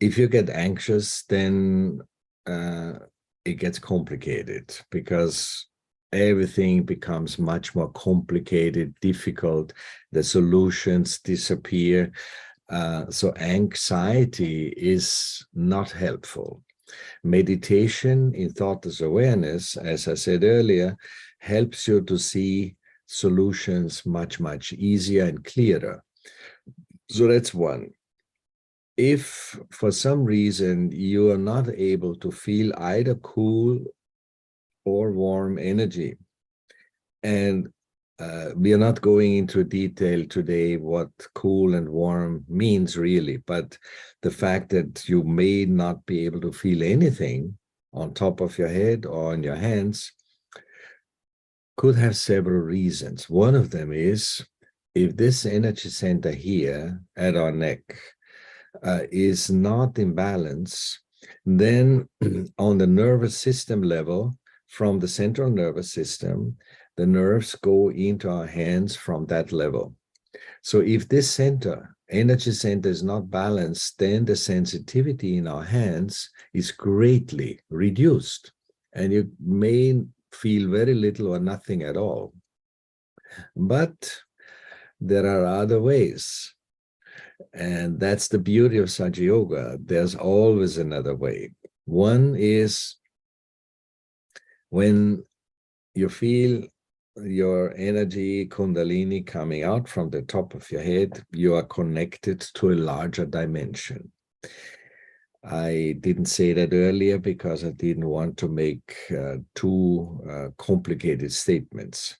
[SPEAKER 1] If you get anxious, then it gets complicated because everything becomes much more complicated, difficult. The solutions disappear. So anxiety is not helpful. Meditation in thoughtless awareness, as I said earlier, helps you to see solutions much, much easier and clearer. So that's one. If for some reason you are not able to feel either cool or warm energy, and we are not going into detail today what cool and warm means really, but the fact that you may not be able to feel anything on top of your head or on your hands could have several reasons. One of them is if this energy center here at our neck is not in balance, then on the nervous system level, from the central nervous system, the nerves go into our hands from that level. So if this center, energy center, is not balanced, then the sensitivity in our hands is greatly reduced, and you may feel very little or nothing at all. But there are other ways. And that's the beauty of Saja Yoga. There's always another way. One is when you feel your energy, Kundalini, coming out from the top of your head, you are connected to a larger dimension. I didn't say that earlier because I didn't want to make too complicated statements.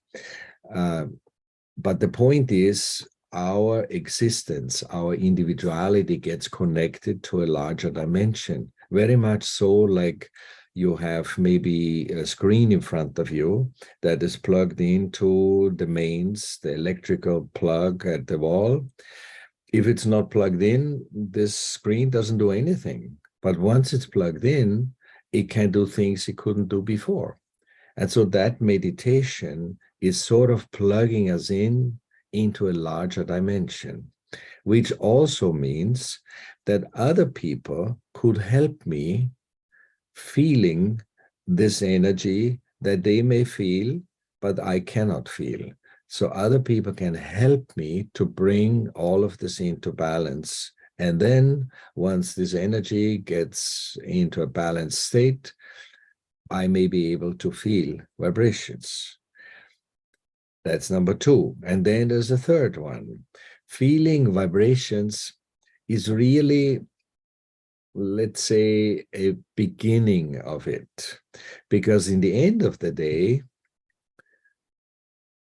[SPEAKER 1] But the point is, our existence, our individuality gets connected to a larger dimension, very much so like you have maybe a screen in front of you that is plugged into the mains, the electrical plug at the wall. If it's not plugged in, this screen doesn't do anything. But once it's plugged in, it can do things it couldn't do before. And so that meditation is sort of plugging us into a larger dimension, which also means that other people could help me feeling this energy that they may feel, but I cannot feel. So other people can help me to bring all of this into balance. And then once this energy gets into a balanced state, I may be able to feel vibrations. That's number two. And then there's a third one. Feeling vibrations is really, let's say, a beginning of it. Because in the end of the day,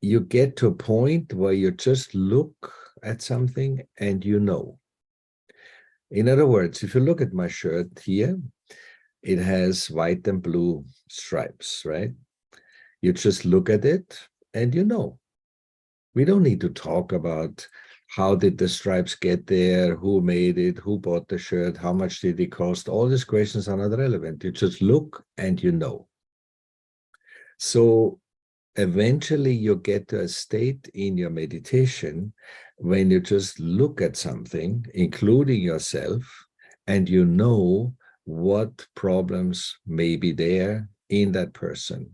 [SPEAKER 1] you get to a point where you just look at something and you know. In other words, if you look at my shirt here, it has white and blue stripes, right? You just look at it and you know. We don't need to talk about how did the stripes get there, who made it, who bought the shirt, how much did it cost. All these questions are not relevant. You just look and you know. So eventually you get to a state in your meditation when you just look at something, including yourself, and you know what problems may be there in that person.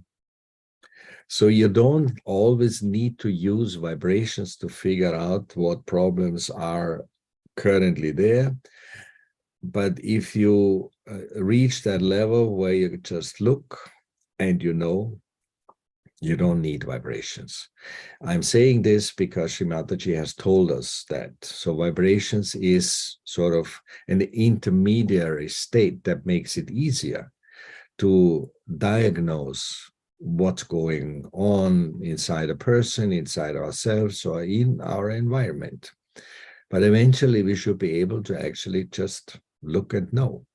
[SPEAKER 1] So you don't always need to use vibrations to figure out what problems are currently there. But if you reach that level where you just look and you know, you don't need vibrations. I'm saying this because Sri Mataji has told us that. So vibrations is sort of an intermediary state that makes it easier to diagnose what's going on inside a person, inside ourselves, or in our environment. But eventually we should be able to actually just look and know.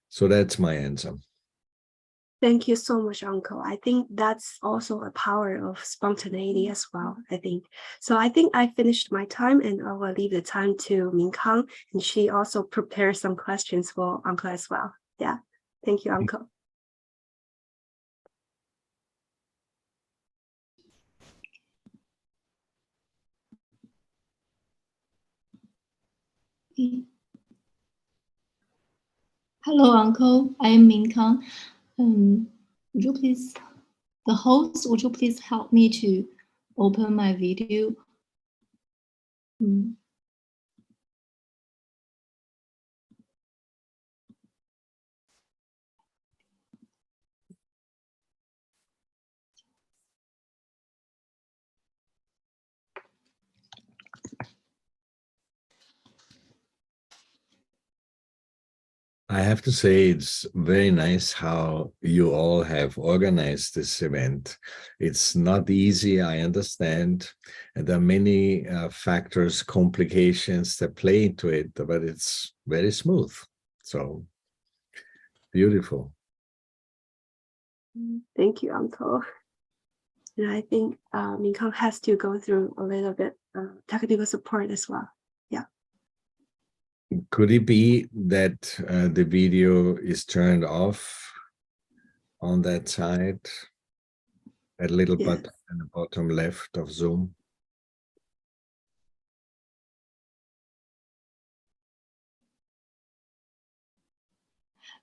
[SPEAKER 1] So that's my answer.
[SPEAKER 2] Thank you so much, Uncle. I think that's also a power of spontaneity as well, I think. So I think I finished my time and I will leave the time to Min Kang, and she also prepared some questions for Uncle as well. Yeah, thank you, Uncle.
[SPEAKER 3] Hello, Uncle. I am Min Kang. Would you please, the host, would you please help me to open my video?
[SPEAKER 1] I have to say, it's very nice how you all have organized this event. It's not easy, I understand. And there are many factors, complications that play into it, but it's very smooth. So beautiful.
[SPEAKER 2] Thank you, Uncle. And I think Min Kang has to go through a little bit technical support as well. Yeah.
[SPEAKER 1] Could it be that the video is turned off on that side? That little button in the bottom left of Zoom?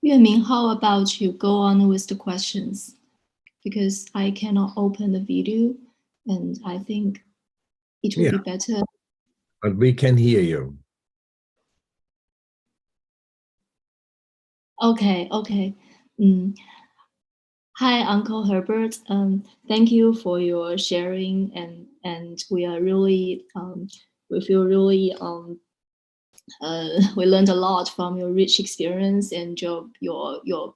[SPEAKER 3] Yuanming, how about you go on with the questions? Because I cannot open the video and I think it would be better.
[SPEAKER 1] But we can hear you.
[SPEAKER 3] Okay. Hi, Uncle Herbert. Thank you for your sharing, and we are really we feel really we learned a lot from your rich experience and your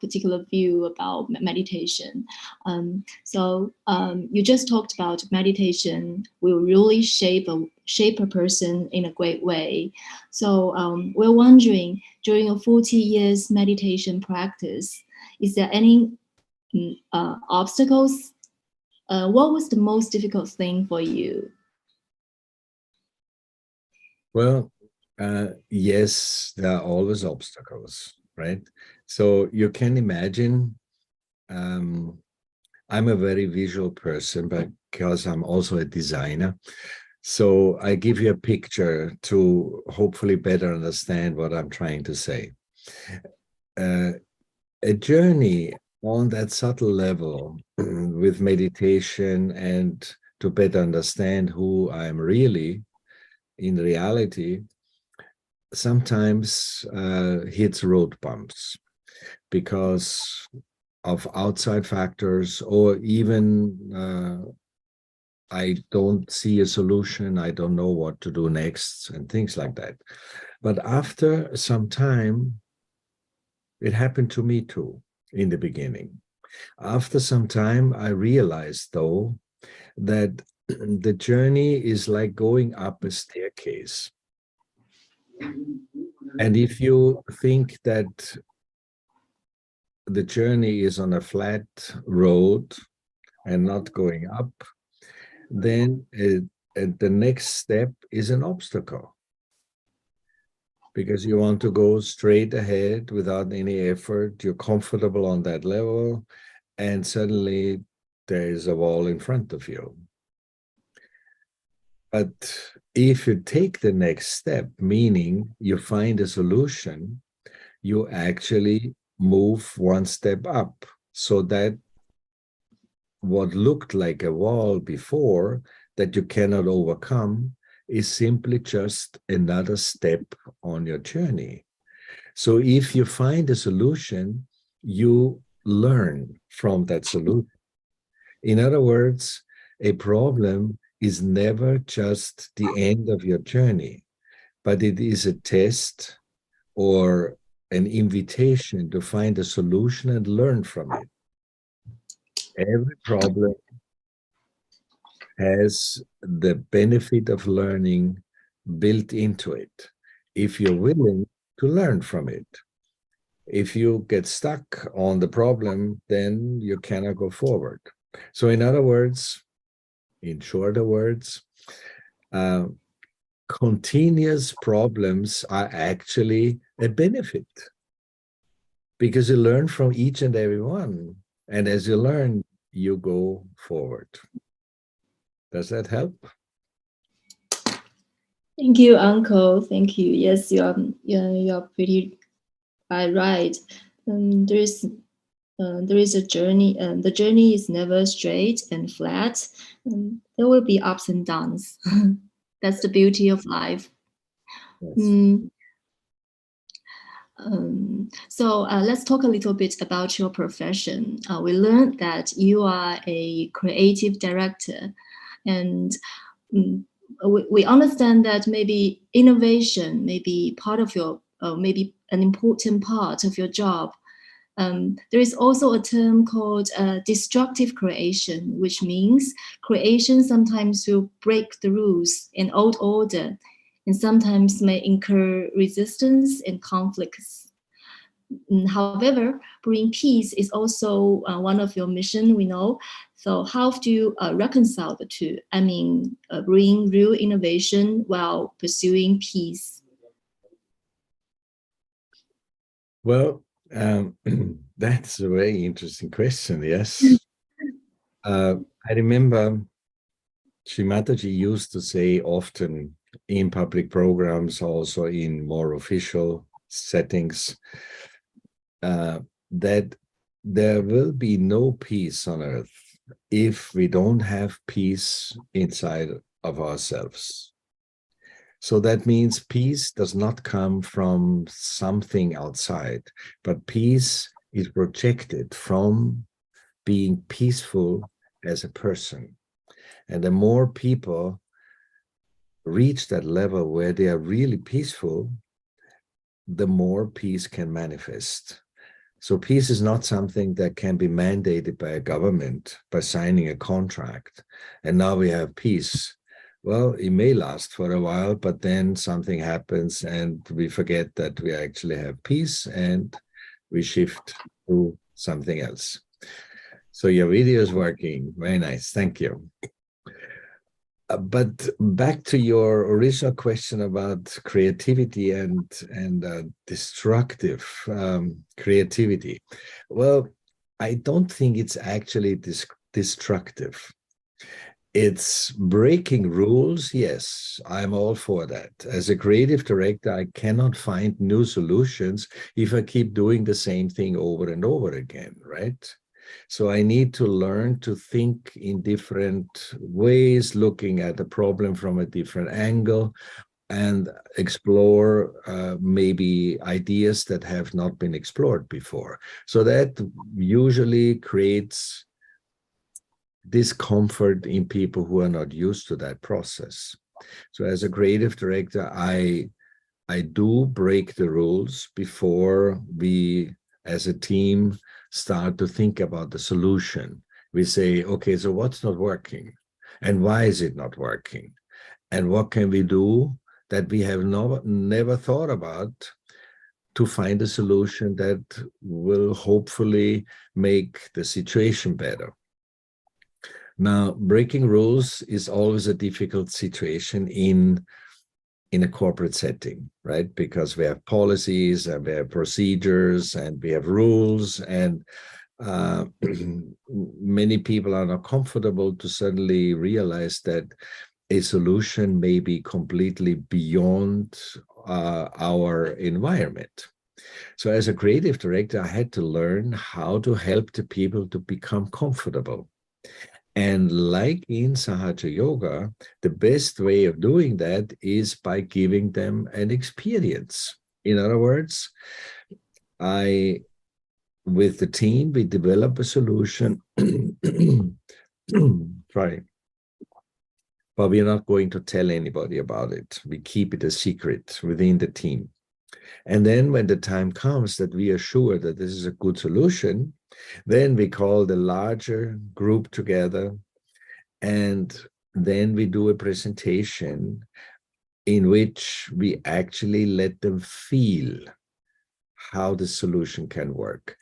[SPEAKER 3] particular view about meditation. So you just talked about meditation will really shape a person in a great way. So we're wondering, during your 40 years meditation practice, is there any obstacles? What was the most difficult thing for you?
[SPEAKER 1] Well, yes, there are always obstacles, right? So you can imagine, I'm a very visual person because I'm also a designer. So I give you a picture to hopefully better understand what I'm trying to say. A journey on that subtle level with meditation and to better understand who I'm really in reality sometimes hits road bumps. because of outside factors, or even I don't see a solution, I don't know what to do next, and things like that. But after some time, it happened to me too in the beginning. After some time, I realized, though, that the journey is like going up a staircase. And if you think that the journey is on a flat road and not going up, then the next step is an obstacle, because you want to go straight ahead without any effort. You're comfortable on that level, and suddenly there is a wall in front of you. But if you take the next step, meaning you find a solution, you actually move one step up, so that what looked like a wall before that you cannot overcome is simply just another step on your journey. So if you find a solution, you learn from that solution. In other words, a problem is never just the end of your journey, but it is a test or an invitation to find a solution and learn from it. Every problem has the benefit of learning built into it, if you're willing to learn from it. If you get stuck on the problem, then you cannot go forward. So in other words, in shorter words, continuous problems are actually a benefit, because you learn from each and every one. And as you learn, you go forward. Does that help?
[SPEAKER 3] Thank you, Uncle. Thank you. Yes, you're pretty right. There is a journey, and the journey is never straight and flat. There will be ups and downs. That's the beauty of life. Yes. So let's talk a little bit about your profession. We learned that you are a creative director, and we understand that maybe innovation may be part of your, maybe an important part of your job. There is also a term called destructive creation, which means creation sometimes will break the rules and old order, and sometimes may incur resistance and conflicts. However, bringing peace is also one of your mission, we know. So how do you reconcile the two? I mean, bring real innovation while pursuing peace?
[SPEAKER 1] Well, that's a very interesting question, yes. I remember Shimataji used to say often in public programs, also in more official settings, that there will be no peace on earth if we don't have peace inside of ourselves. So that means peace does not come from something outside, but peace is projected from being peaceful as a person. And the more people reach that level where they are really peaceful, the more peace can manifest. So peace is not something that can be mandated by a government by signing a contract. And now we have peace. Well, it may last for a while, but then something happens and we forget that we actually have peace and we shift to something else. So your video is working. Very nice. Thank you. But back to your original question about creativity and destructive creativity. Well, I don't think it's actually destructive. It's breaking rules. Yes, I'm all for that. As a creative director, I cannot find new solutions if I keep doing the same thing over and over again, right? So I need to learn to think in different ways, looking at the problem from a different angle. and explore maybe ideas that have not been explored before. So that usually creates discomfort in people who are not used to that process. So as a creative director, I do break the rules before we, as a team, start to think about the solution. We say, okay, so what's not working? And why is it not working? And what can we do that we have never thought about to find a solution that will hopefully make the situation better? Now, breaking rules is always a difficult situation in a corporate setting, right? Because we have policies and we have procedures and we have rules, and many people are not comfortable to suddenly realize that a solution may be completely beyond our environment. So as a creative director, I had to learn how to help the people to become comfortable. And like in Sahaja Yoga, the best way of doing that is by giving them an experience. In other words, with the team, we develop a solution. Sorry. But we are not going to tell anybody about it. We keep it a secret within the team. And then when the time comes that we are sure that this is a good solution, then we call the larger group together, and then we do a presentation in which we actually let them feel how the solution can work.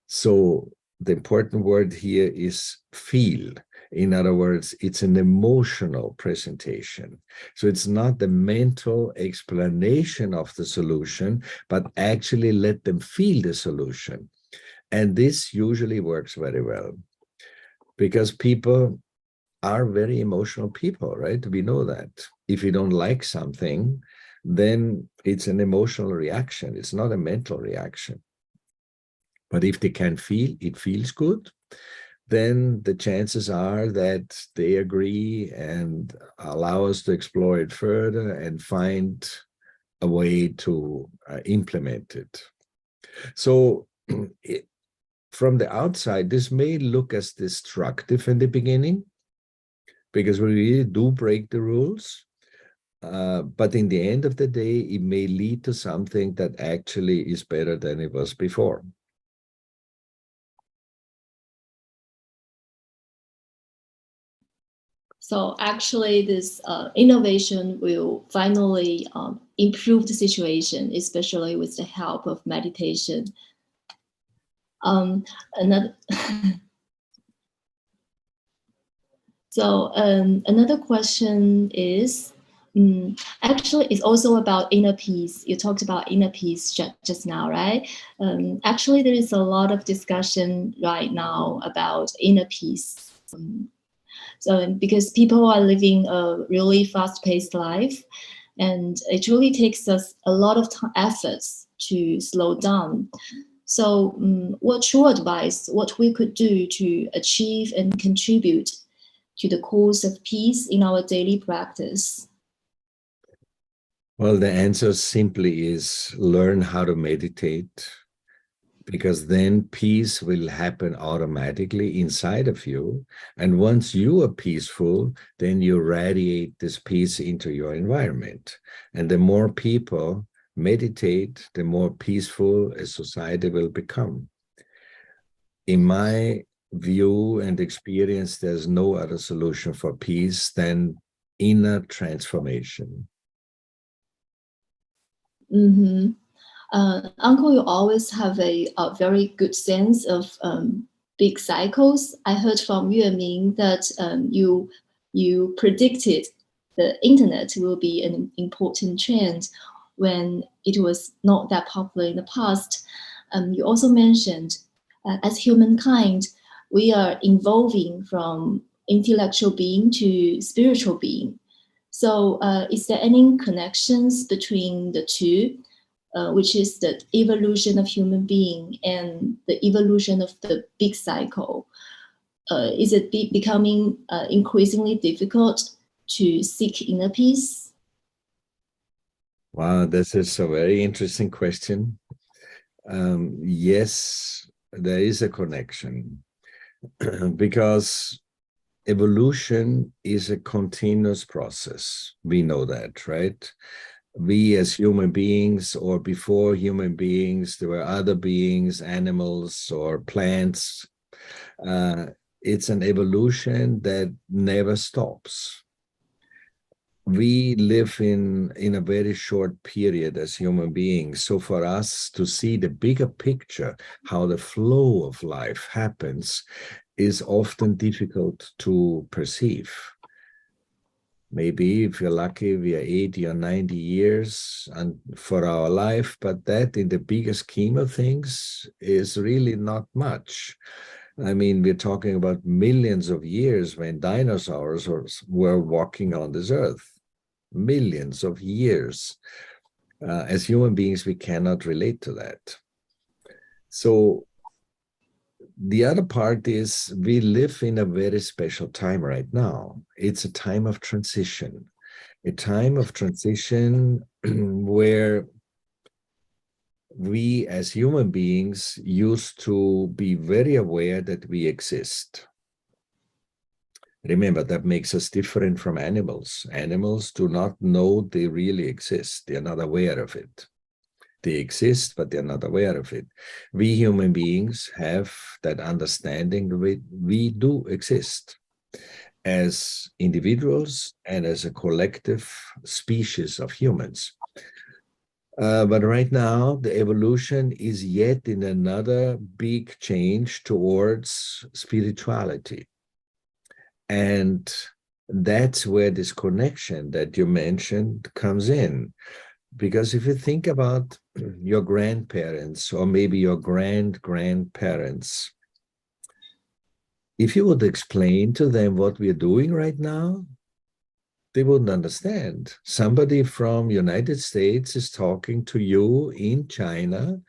[SPEAKER 1] So the important word here is feel. In other words, it's an emotional presentation. So it's not the mental explanation of the solution, but actually let them feel the solution. And this usually works very well because people are very emotional people, right? We know that. If you don't like something, then it's an emotional reaction. It's not a mental reaction. But if they can feel, it feels good, then the chances are that they agree and allow us to explore it further and find a way to implement it. So from the outside, this may look as destructive in the beginning, because we really do break the rules. But in the end of the day, it may lead to something that actually is better than it was before.
[SPEAKER 3] So actually, this innovation will finally improve the situation, especially with the help of meditation. Another another question is, actually, it's also about inner peace. You talked about inner peace just now, right? Actually, there is a lot of discussion right now about inner peace. So because people are living a really fast-paced life, and it really takes us a lot of efforts to slow down. So what's your advice, what we could do to achieve and contribute to the cause of peace in our daily practice?
[SPEAKER 1] Well, the answer simply is learn how to meditate, because then peace will happen automatically inside of you. And once you are peaceful, then you radiate this peace into your environment. And the more people meditate, the more peaceful a society will become. In my view and experience, there's no other solution for peace than inner transformation.
[SPEAKER 3] Mm-hmm. Uncle, you always have a very good sense of big cycles. I heard from Yueming that you predicted the internet will be an important trend when it was not that popular in the past. You also mentioned, as humankind, we are evolving from intellectual being to spiritual being. So is there any connections between the two? Which is the evolution of human being and the evolution of the big cycle. Is it becoming increasingly difficult to seek inner peace?
[SPEAKER 1] Wow, this is a very interesting question. Yes, there is a connection because evolution is a continuous process. We know that, right? We as human beings, or before human beings, there were other beings, animals or plants. It's an evolution that never stops. We live in a very short period as human beings. So for us to see the bigger picture, how the flow of life happens, is often difficult to perceive. Maybe if you're lucky, we are 80 or 90 years and for our life, but that in the bigger scheme of things is really not much. I mean, we're talking about millions of years when dinosaurs were walking on this earth. Millions of years. As human beings, we cannot relate to that. So the other part is we live in a very special time right now. It's a time of transition, where we as human beings used to be very aware that we exist. Remember, that makes us different from animals. Animals do not know they really exist. They're not aware of it. They exist, but they're not aware of it. We human beings have that understanding that we do exist as individuals and as a collective species of humans. But right now, the evolution is yet in another big change towards spirituality. And that's where this connection that you mentioned comes in. Because if you think about your grandparents or maybe your grandparents, if you would explain to them what we're doing right now, they wouldn't understand. Somebody from United States is talking to you in China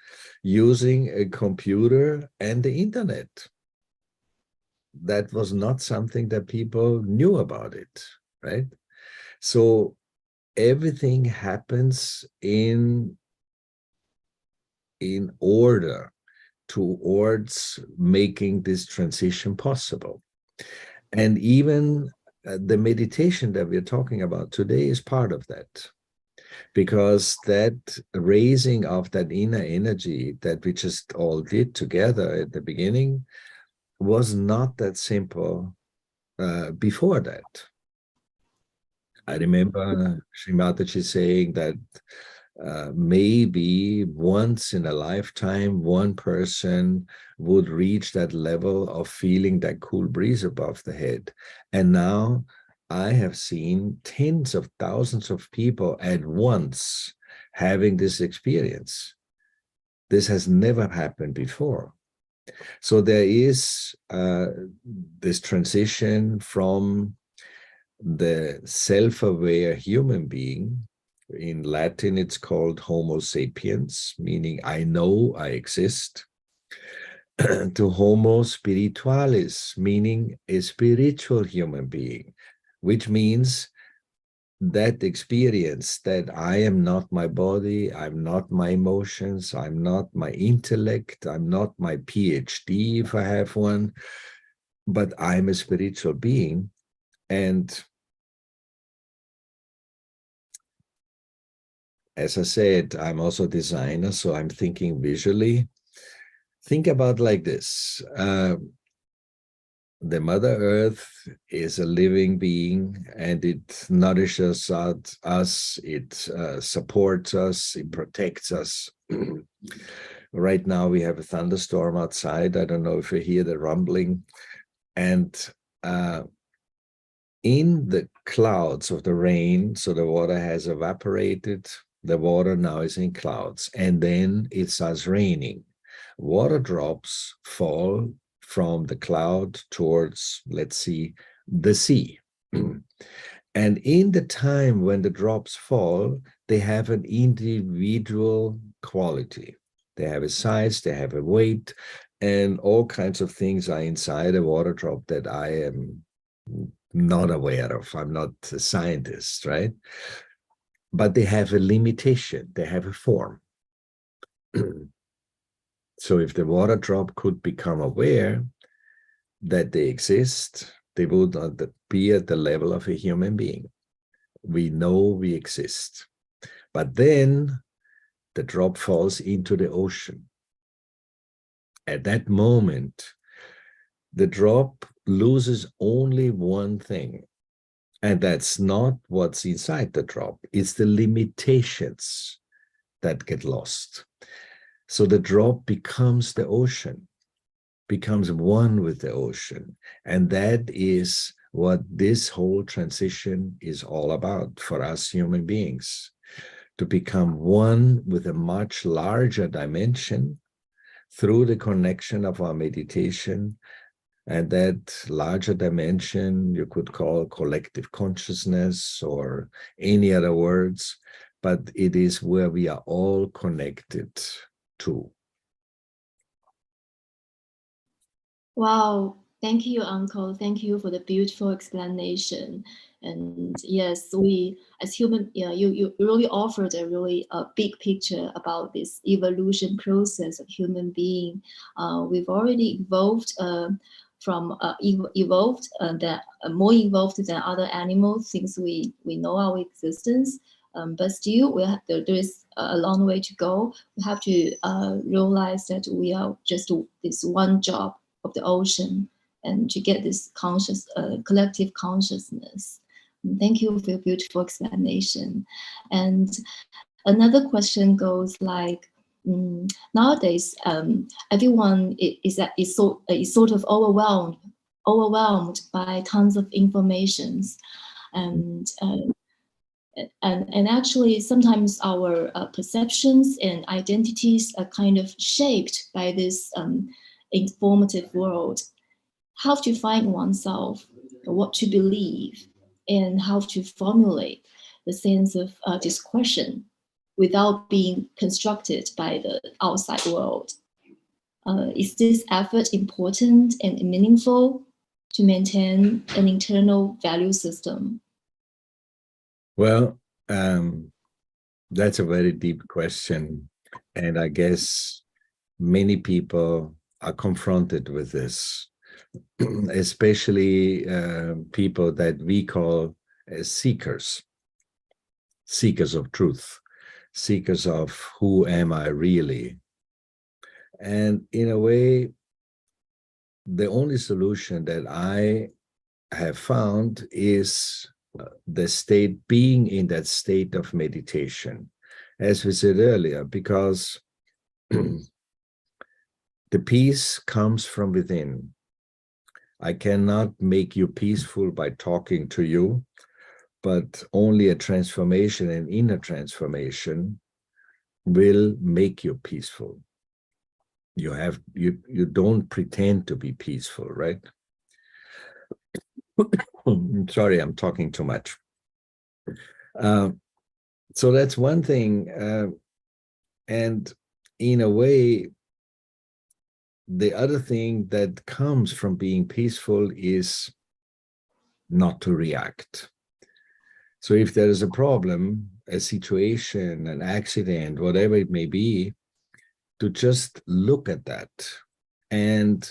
[SPEAKER 1] using a computer and the internet. That was not something that people knew about it, right? So everything happens in order towards making this transition possible. And even the meditation that we're talking about today is part of that, because that raising of that inner energy that we just all did together at the beginning was not that simple before that. I remember Sri Mataji saying that maybe once in a lifetime, one person would reach that level of feeling that cool breeze above the head. And now I have seen tens of thousands of people at once having this experience. This has never happened before. So there is this transition from the self-aware human being. In Latin, it's called Homo sapiens, meaning I know I exist, to Homo spiritualis, meaning a spiritual human being, which means that experience that I am not my body, I'm not my emotions, I'm not my intellect, I'm not my PhD if I have one, but I'm a spiritual being. And as I said, I'm also a designer, so I'm thinking visually. Think about like this. The Mother Earth is a living being, and it nourishes us, it supports us, it protects us. Right now we have a thunderstorm outside. I don't know if you hear the rumbling. And in the clouds of the rain, so the water has evaporated, the water now is in clouds, and then it starts raining. Water drops fall from the cloud towards, let's see, the sea. And in the time when the drops fall, they have an individual quality. They have a size, they have a weight, and all kinds of things are inside a water drop that I am not aware of. I'm not a scientist, right? but they have a limitation, they have a form. So if the water drop could become aware that they exist, they would not be at the level of a human being. We know we exist. But then the drop falls into the ocean. At that moment, the drop loses only one thing, and that's not what's inside the drop. It's the limitations that get lost. So the drop becomes the ocean, becomes one with the ocean. And that is what this whole transition is all about for us human beings, to become one with a much larger dimension through the connection of our meditation. And that larger dimension you could call collective consciousness or any other words, but it is where we are all connected to.
[SPEAKER 3] Wow, thank you, Uncle. Thank you for the beautiful explanation. And yes, we as human, you really offered a really big picture about this evolution process of human being. We've already evolved from evolved that more evolved than other animals since we know our existence. But still, there is a long way to go. We have to realize that we are just this one job of the ocean, and to get this conscious, collective consciousness. Thank you for your beautiful explanation. And another question goes like, nowadays, everyone is sort of overwhelmed by tons of informations, and actually sometimes our perceptions and identities are kind of shaped by this informative world. How to find oneself, what to believe, and how to formulate the sense of discretion without being constructed by the outside world. Is this effort important and meaningful to maintain an internal value system?
[SPEAKER 1] Well, that's a very deep question. And I guess many people are confronted with this, especially people that we call seekers of truth, seekers of who am I really. And in a way, the only solution that I have found is the state, being in that state of meditation, as we said earlier, because the peace comes from within. I cannot make you peaceful by talking to you, but only a transformation, an inner transformation, will make you peaceful. You don't pretend to be peaceful, right? Sorry, I'm talking too much. So that's one thing. And in a way, the other thing that comes from being peaceful is not to react. So if there is a problem, a situation, an accident, whatever it may be, to just look at that and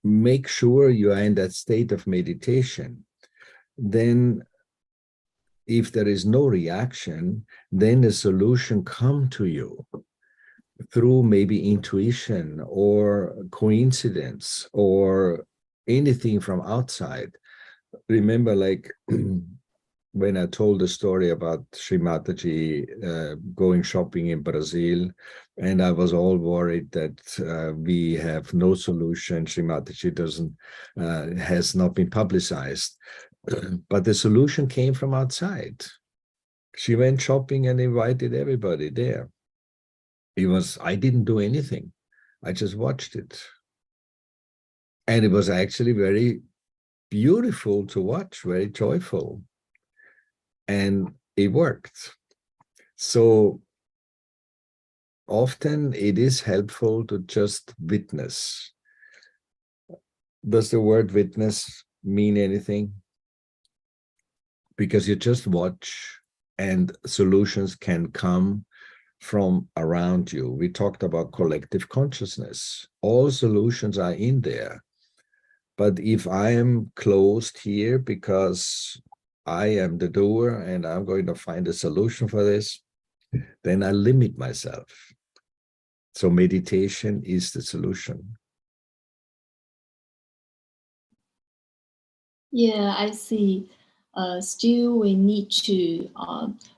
[SPEAKER 1] make sure you are in that state of meditation. Then if there is no reaction, then the solution comes to you through maybe intuition or coincidence or anything from outside. Remember, like when I told the story about Sri Mataji going shopping in Brazil, and I was all worried that we have no solution. Sri Mataji has not been publicized, but the solution came from outside. She went shopping and invited everybody there. I didn't do anything. I just watched it. And it was actually very beautiful to watch, very joyful. And it worked. So often it is helpful to just witness. Does the word witness mean anything? Because you just watch and solutions can come from around you. We talked about collective consciousness. All solutions are in there. But if I am closed here because I am the doer and I'm going to find a solution for this, then I limit myself. So meditation is the solution.
[SPEAKER 3] Yeah, I see. Still, we need to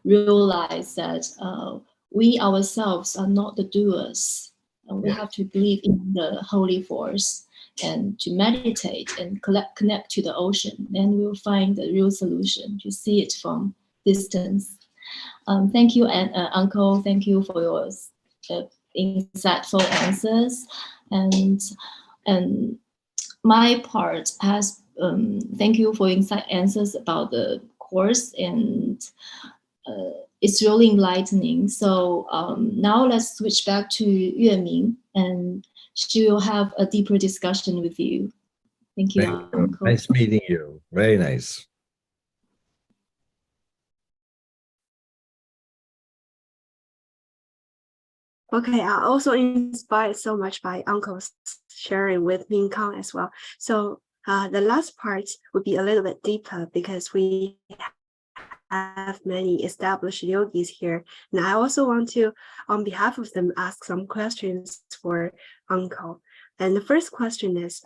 [SPEAKER 3] realize that we ourselves are not the doers. We have to believe in the holy force and to meditate and connect to the ocean. Then we'll find the real solution to see it from distance. Thank you, Uncle. Thank you for your insightful answers. And my part has thank you for insight answers about the course, and it's really enlightening. So now let's switch back to Yueming, and she will have a deeper discussion with you. Thank you,
[SPEAKER 1] Thank you.
[SPEAKER 3] Uncle.
[SPEAKER 1] Nice meeting you. Very nice.
[SPEAKER 2] Okay, I also inspired so much by Uncle's sharing with Ming Kang as well. So the last part would be a little bit deeper because we have many established yogis here. And I also want to, on behalf of them, ask some questions for Uncle. And the first question is,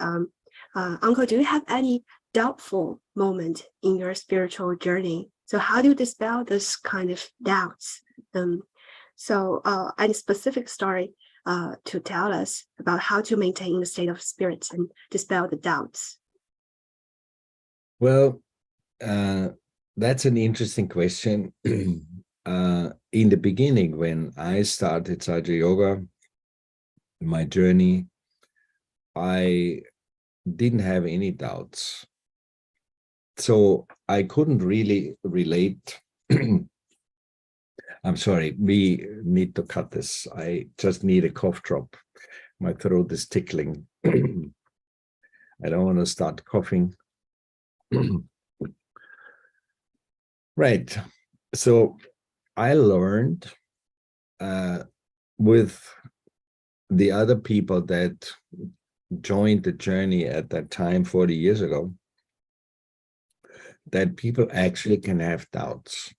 [SPEAKER 2] Uncle, do you have any doubtful moment in your spiritual journey? So how do you dispel this kind of doubts? So any specific story to tell us about how to maintain the state of spirits and dispel the doubts?
[SPEAKER 1] Well, that's an interesting question. In the beginning, when I started Saja Yoga, my journey, I didn't have any doubts. So I couldn't really relate. I'm sorry, we need to cut this. I just need a cough drop. My throat is tickling. I don't want to start coughing. Right. So I learned with the other people that joined the journey at that time 40 years ago that people actually can have doubts.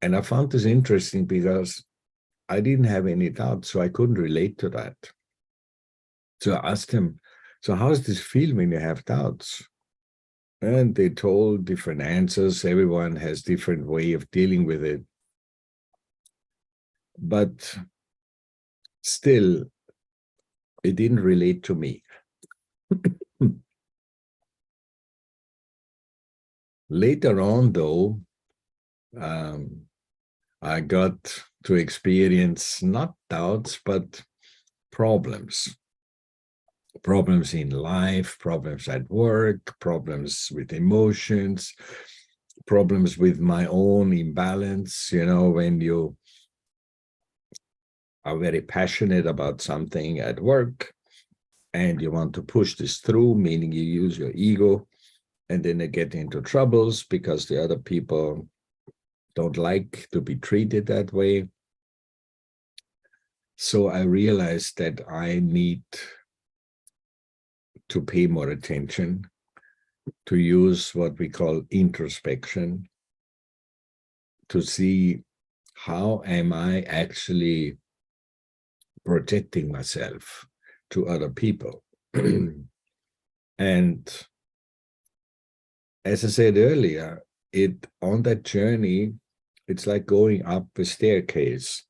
[SPEAKER 1] And I found this interesting because I didn't have any doubts, so I couldn't relate to that. So I asked him, so how does this feel when you have doubts? And they told different answers. Everyone has different way of dealing with it. But still, it didn't relate to me. Later on, though, I got to experience not doubts, but problems. Problems in life, problems at work, problems with emotions, problems with my own imbalance. You know, when you are very passionate about something at work and you want to push this through, meaning you use your ego, and then they get into troubles because the other people don't like to be treated that way. So I realized that I need to pay more attention, to use what we call introspection, to see how am I actually projecting myself to other people. And as I said earlier, on that journey, it's like going up a staircase.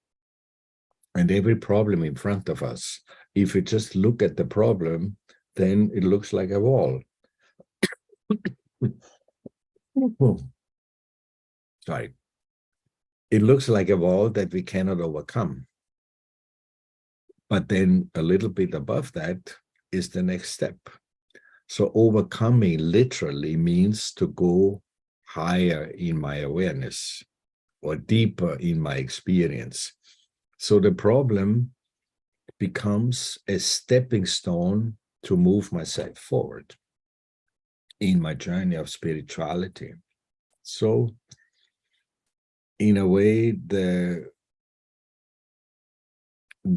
[SPEAKER 1] And every problem in front of us, if we just look at the problem, then it looks like a wall. Sorry. It looks like a wall that we cannot overcome. But then a little bit above that is the next step. So overcoming literally means to go higher in my awareness or deeper in my experience. So the problem becomes a stepping stone to move myself forward in my journey of spirituality. So in a way, the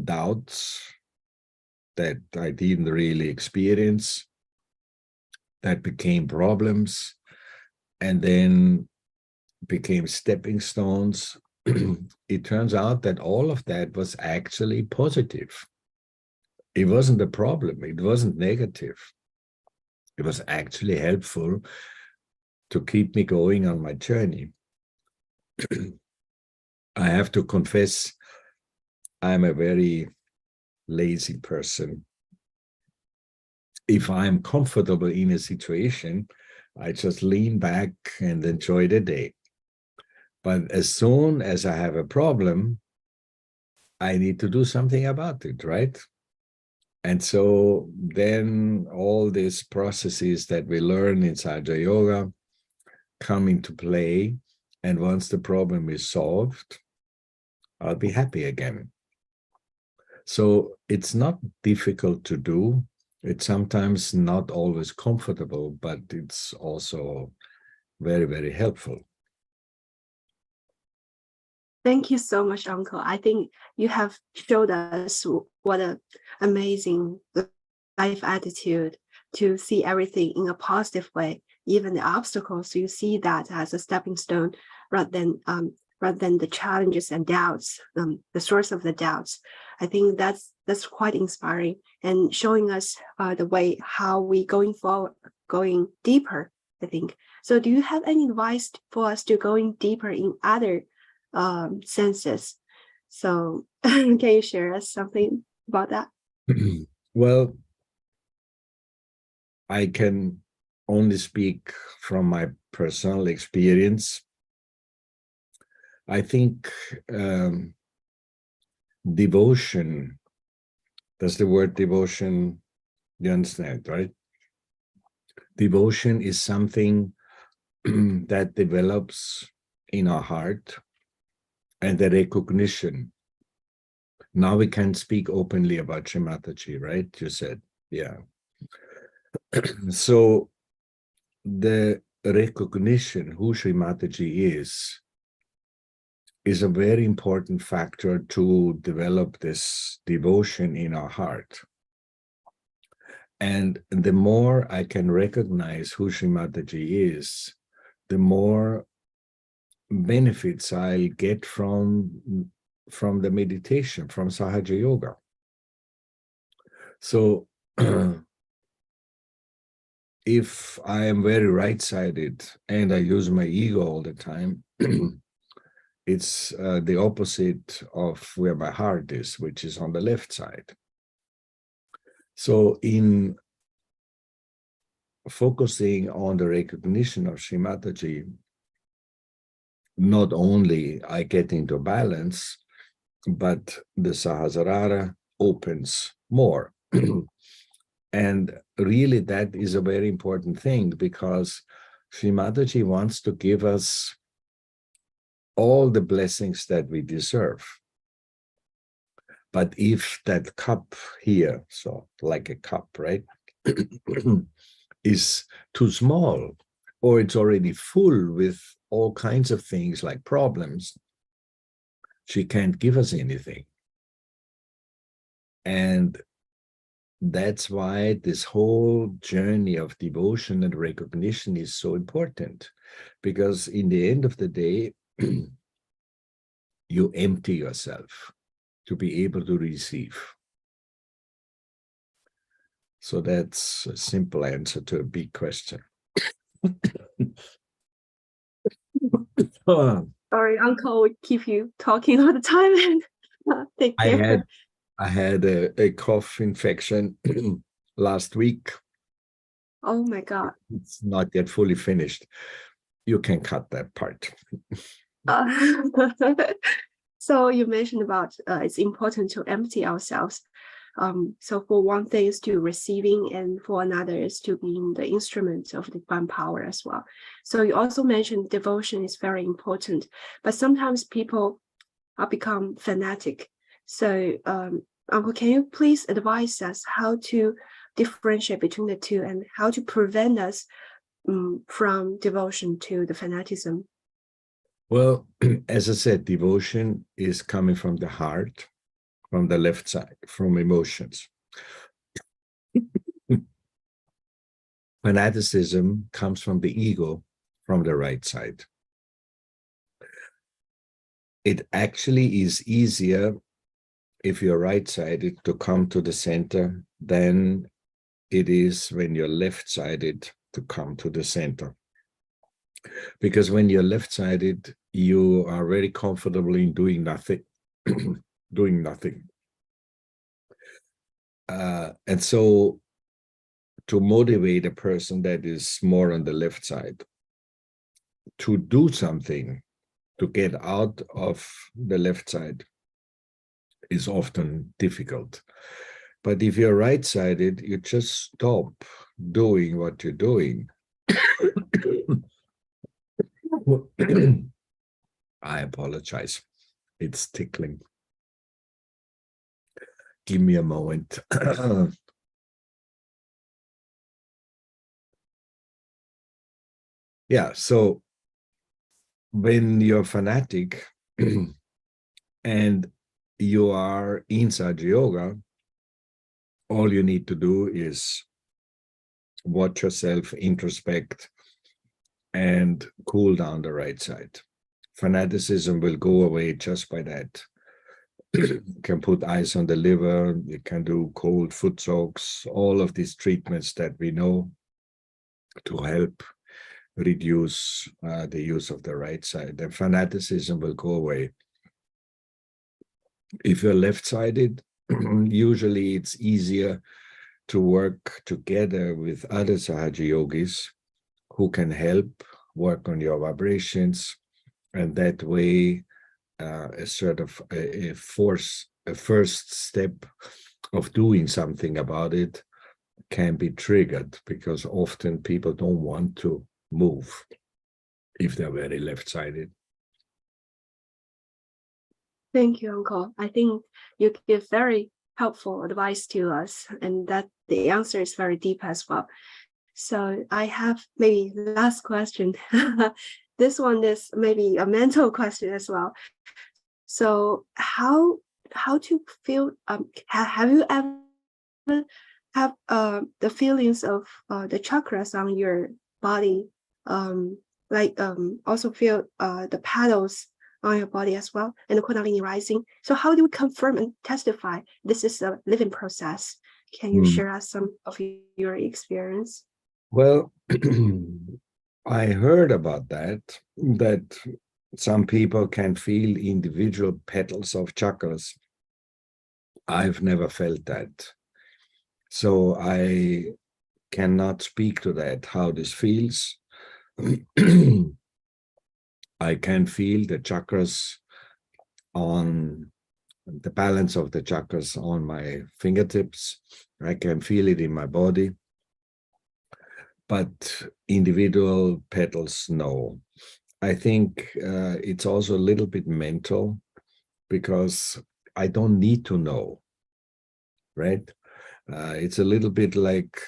[SPEAKER 1] doubts that I didn't really experience, that became problems, and then became stepping stones. It turns out that all of that was actually positive. It wasn't a problem. It wasn't negative. It was actually helpful to keep me going on my journey. I have to confess, I'm a very lazy person. If I'm comfortable in a situation, I just lean back and enjoy the day. But as soon as I have a problem, I need to do something about it, right? And so then all these processes that we learn in Sahaja Yoga come into play. And once the problem is solved, I'll be happy again. So it's not difficult to do. It's sometimes not always comfortable, but it's also very, very helpful.
[SPEAKER 2] Thank you so much, Uncle. I think you have showed us what an amazing life attitude to see everything in a positive way. Even the obstacles, you see that as a stepping stone rather than the challenges and doubts, the source of the doubts. I think that's quite inspiring and showing us the way how we going forward, going deeper, I think. So do you have any advice for us to going deeper in other senses? So can you share us something about that?
[SPEAKER 1] Well, I can only speak from my personal experience. I think devotion, does the word devotion, you understand, right? Devotion is something that develops in our heart, and the recognition. Now we can speak openly about Shri Mataji, right? You said, yeah. So the recognition who Shri Mataji is a very important factor to develop this devotion in our heart. And the more I can recognize who Shri Mataji is, the more benefits I'll get from the meditation, from Sahaja Yoga. So if I am very right-sided and I use my ego all the time, it's the opposite of where my heart is, which is on the left side. So in focusing on the recognition of Shri Mataji, not only I get into balance, but the Sahasrara opens more. And really that is a very important thing, because Shri Mataji wants to give us all the blessings that we deserve. But if that cup here, so like a cup, right, is too small, or it's already full with all kinds of things like problems, she can't give us anything. And that's why this whole journey of devotion and recognition is so important, because in the end of the day, you empty yourself to be able to receive. So that's a simple answer to a big question.
[SPEAKER 2] Sorry, Uncle, we keep you talking all the time. And take care.
[SPEAKER 1] I had a cough infection last week.
[SPEAKER 2] Oh my God.
[SPEAKER 1] It's not yet fully finished. You can cut that part.
[SPEAKER 2] So you mentioned about it's important to empty ourselves. So for one thing is to receiving, and for another is to being the instrument of divine power as well. So you also mentioned devotion is very important, but sometimes people become fanatic. So Uncle, can you please advise us how to differentiate between the two and how to prevent us from devotion to the fanatism?
[SPEAKER 1] Well, as I said, devotion is coming from the heart, from the left side, from emotions. Fanaticism comes from the ego, from the right side. It actually is easier if you're right-sided to come to the center than it is when you're left-sided to come to the center. Because when you're left-sided, you are very comfortable in doing nothing, doing nothing. And so to motivate a person that is more on the left side to do something, to get out of the left side, is often difficult. But if you're right-sided, you just stop doing what you're doing. I apologize. It's tickling. Give me a moment. Yeah, so when you're fanatic and you are inside yoga, all you need to do is watch yourself, introspect, and cool down the right side. Fanaticism will go away just by that. You can put ice on the liver, you can do cold foot soaks, all of these treatments that we know to help reduce the use of the right side. And fanaticism will go away. If you're left-sided, usually it's easier to work together with other Sahaja yogis who can help work on your vibrations, and that way a sort of a first step of doing something about it can be triggered, because often people don't want to move if they're very left-sided.
[SPEAKER 2] Thank you, Uncle. I think you give very helpful advice to us, and that the answer is very deep as well. So I have maybe last question. This one is maybe a mental question as well. So how to feel? Have you ever have the feelings of the chakras on your body? Also feel the paddles on your body as well, and the Kundalini rising. So how do you confirm and testify this is a living process? Can you share us some of your experience?
[SPEAKER 1] Well, I heard about that some people can feel individual petals of chakras. I've never felt that. So I cannot speak to that, how this feels. I can feel the chakras on the balance of the chakras on my fingertips. I can feel it in my body. But individual petals, no. I think it's also a little bit mental, because I don't need to know, right? It's a little bit like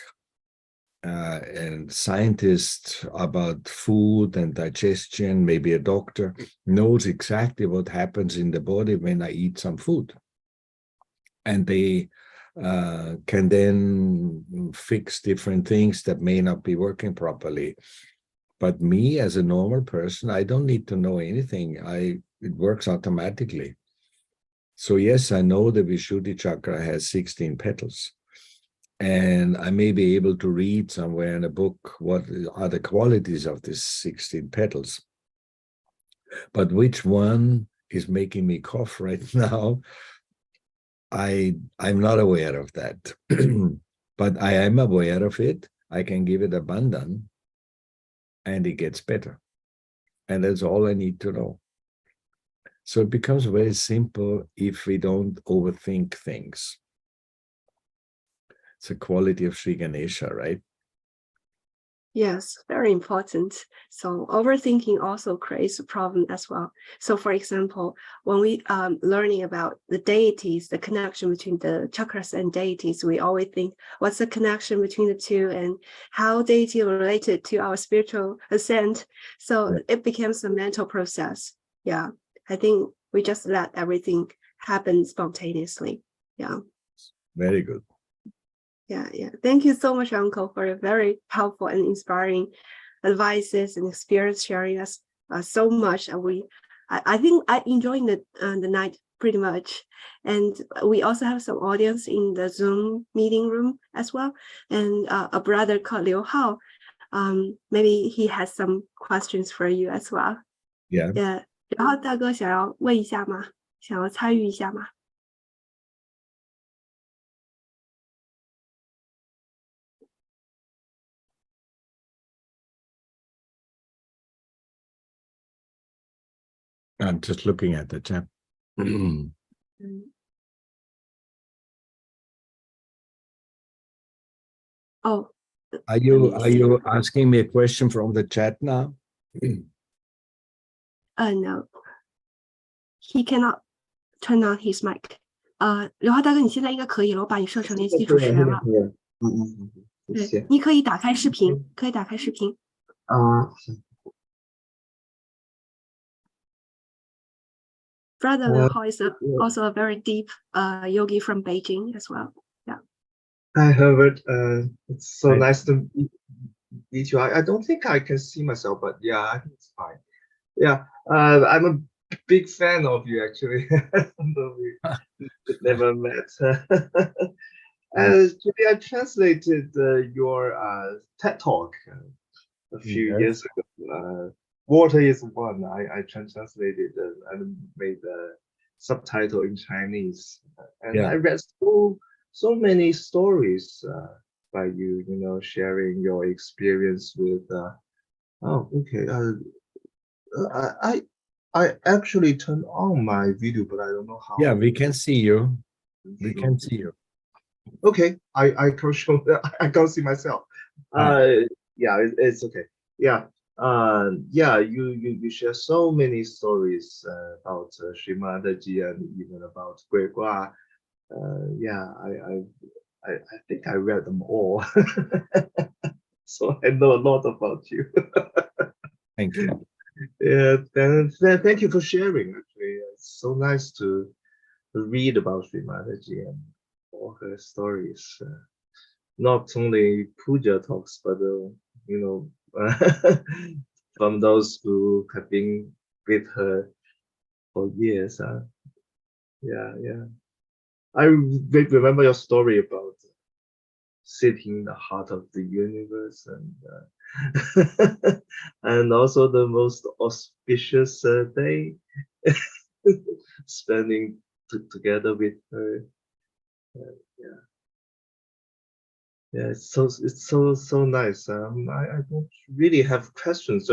[SPEAKER 1] a scientist about food and digestion, maybe a doctor, knows exactly what happens in the body when I eat some food. And they can then fix different things that may not be working properly. But me, as a normal person, I don't need to know anything. It works automatically. So yes, I know the Vishuddhi chakra has 16 petals. And I may be able to read somewhere in a book what are the qualities of these 16 petals. But which one is making me cough right now, I'm not aware of that. But I am aware of it. I can give it a bandhan, and it gets better. And that's all I need to know. So it becomes very simple if we don't overthink things. It's a quality of Sri Ganesha, right?
[SPEAKER 2] Yes, very important. So overthinking also creates a problem as well. So for example, when we learning about the deities, the connection between the chakras and deities, we always think what's the connection between the two and how deity related to our spiritual ascent. So it becomes a mental process. Yeah, I think we just let everything happen spontaneously. Yeah.
[SPEAKER 1] Very good.
[SPEAKER 2] Yeah. Thank you so much, Uncle, for your very helpful and inspiring advices and experience sharing us so much. And I think I enjoyed the night pretty much. And we also have some audience in the Zoom meeting room as well. And a brother called Liu Hao. Maybe he has some questions for you as well.
[SPEAKER 1] Yeah.
[SPEAKER 2] Yeah. 然后大哥想要问一下吗？想要参与一下吗？
[SPEAKER 1] I'm just looking at the chat.
[SPEAKER 2] Oh,
[SPEAKER 1] Are you asking me a question from the chat now?
[SPEAKER 2] No. He cannot turn on his mic. 刘浩大哥，你现在应该可以了，我把你设成联系主持人了。对，你可以打开视频，可以打开视频。Brother Liu Hao is also a very deep yogi from Beijing as well. Yeah.
[SPEAKER 4] Hi, Herbert. It's so nice to meet you. I don't think I can see myself, but yeah, I think it's fine. Yeah, I'm a big fan of you, actually. We never met. Today I translated your TED Talk a few years ago. Water is one. I translated and made the subtitle in Chinese, and I read so many stories by you. You know, sharing your experience with. Oh, okay. I actually turned on my video, but I don't know how.
[SPEAKER 1] Yeah, we can see you. We can see you.
[SPEAKER 4] Okay, I can't show. I can't see myself. Yeah, it's okay. Yeah. Yeah, you share so many stories about Srimadaji and even about Gregua. Yeah, I think I read them all, so I know a lot about you.
[SPEAKER 1] Thank you.
[SPEAKER 4] Yeah, and thank you for sharing. Actually, it's so nice to read about Srimadaji and all her stories. Not only puja talks, but you know, from those who have been with her for years. Yeah. I remember your story about sitting in the heart of the universe and and also the most auspicious day spending together with her. Yeah, it's so nice. I don't really have questions.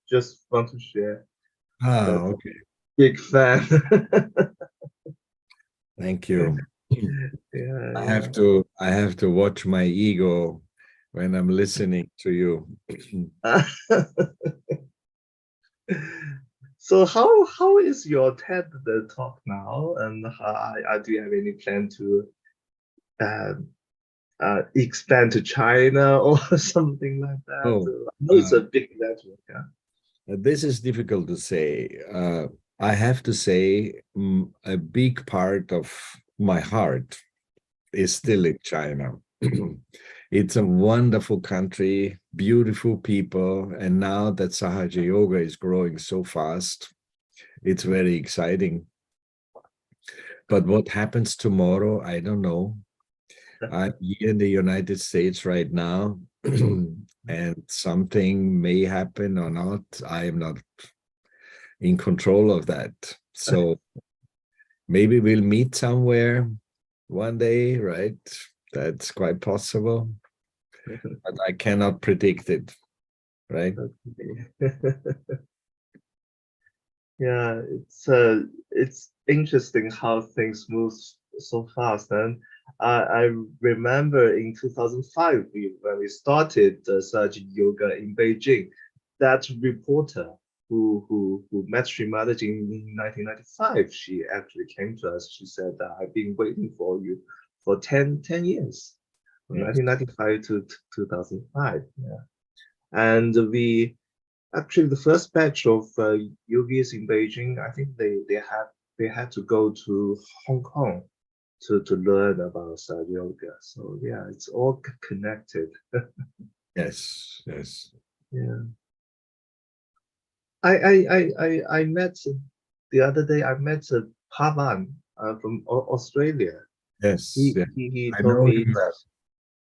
[SPEAKER 4] Just want to share.
[SPEAKER 1] Okay.
[SPEAKER 4] Big fan.
[SPEAKER 1] Thank you.
[SPEAKER 4] Yeah,
[SPEAKER 1] I have to watch my ego when I'm listening to you.
[SPEAKER 4] So how is your TED Talk now, and do you have any plan to expand to China or something like that? I know it's a big network. Yeah.
[SPEAKER 1] This is difficult to say. I have to say a big part of my heart is still in China. It's a wonderful country, beautiful people, and now that Sahaja Yoga is growing so fast, it's very exciting. But what happens tomorrow, I don't know. I'm here in the United States right now, and something may happen or not. I am not in control of that. So maybe we'll meet somewhere one day, right? That's quite possible. But I cannot predict it, right?
[SPEAKER 4] Yeah, it's interesting how things move so fast, and I remember in 2005 when we started Saji Yoga in Beijing, that reporter who met Srimadaji in 1995, she actually came to us. She said, I've been waiting for you for 10 years, from
[SPEAKER 1] Yes.
[SPEAKER 4] 1995 to 2005. Yeah. And we actually, the first batch of yogis in Beijing, I think they had to go to Hong Kong to learn about Saji Yoga. So yeah, it's all connected.
[SPEAKER 1] Yes, yes.
[SPEAKER 4] Yeah. I met the other day. I met Pavan from Australia.
[SPEAKER 1] Yes, yes.
[SPEAKER 4] He
[SPEAKER 1] I
[SPEAKER 4] told
[SPEAKER 1] know
[SPEAKER 4] me
[SPEAKER 1] him well.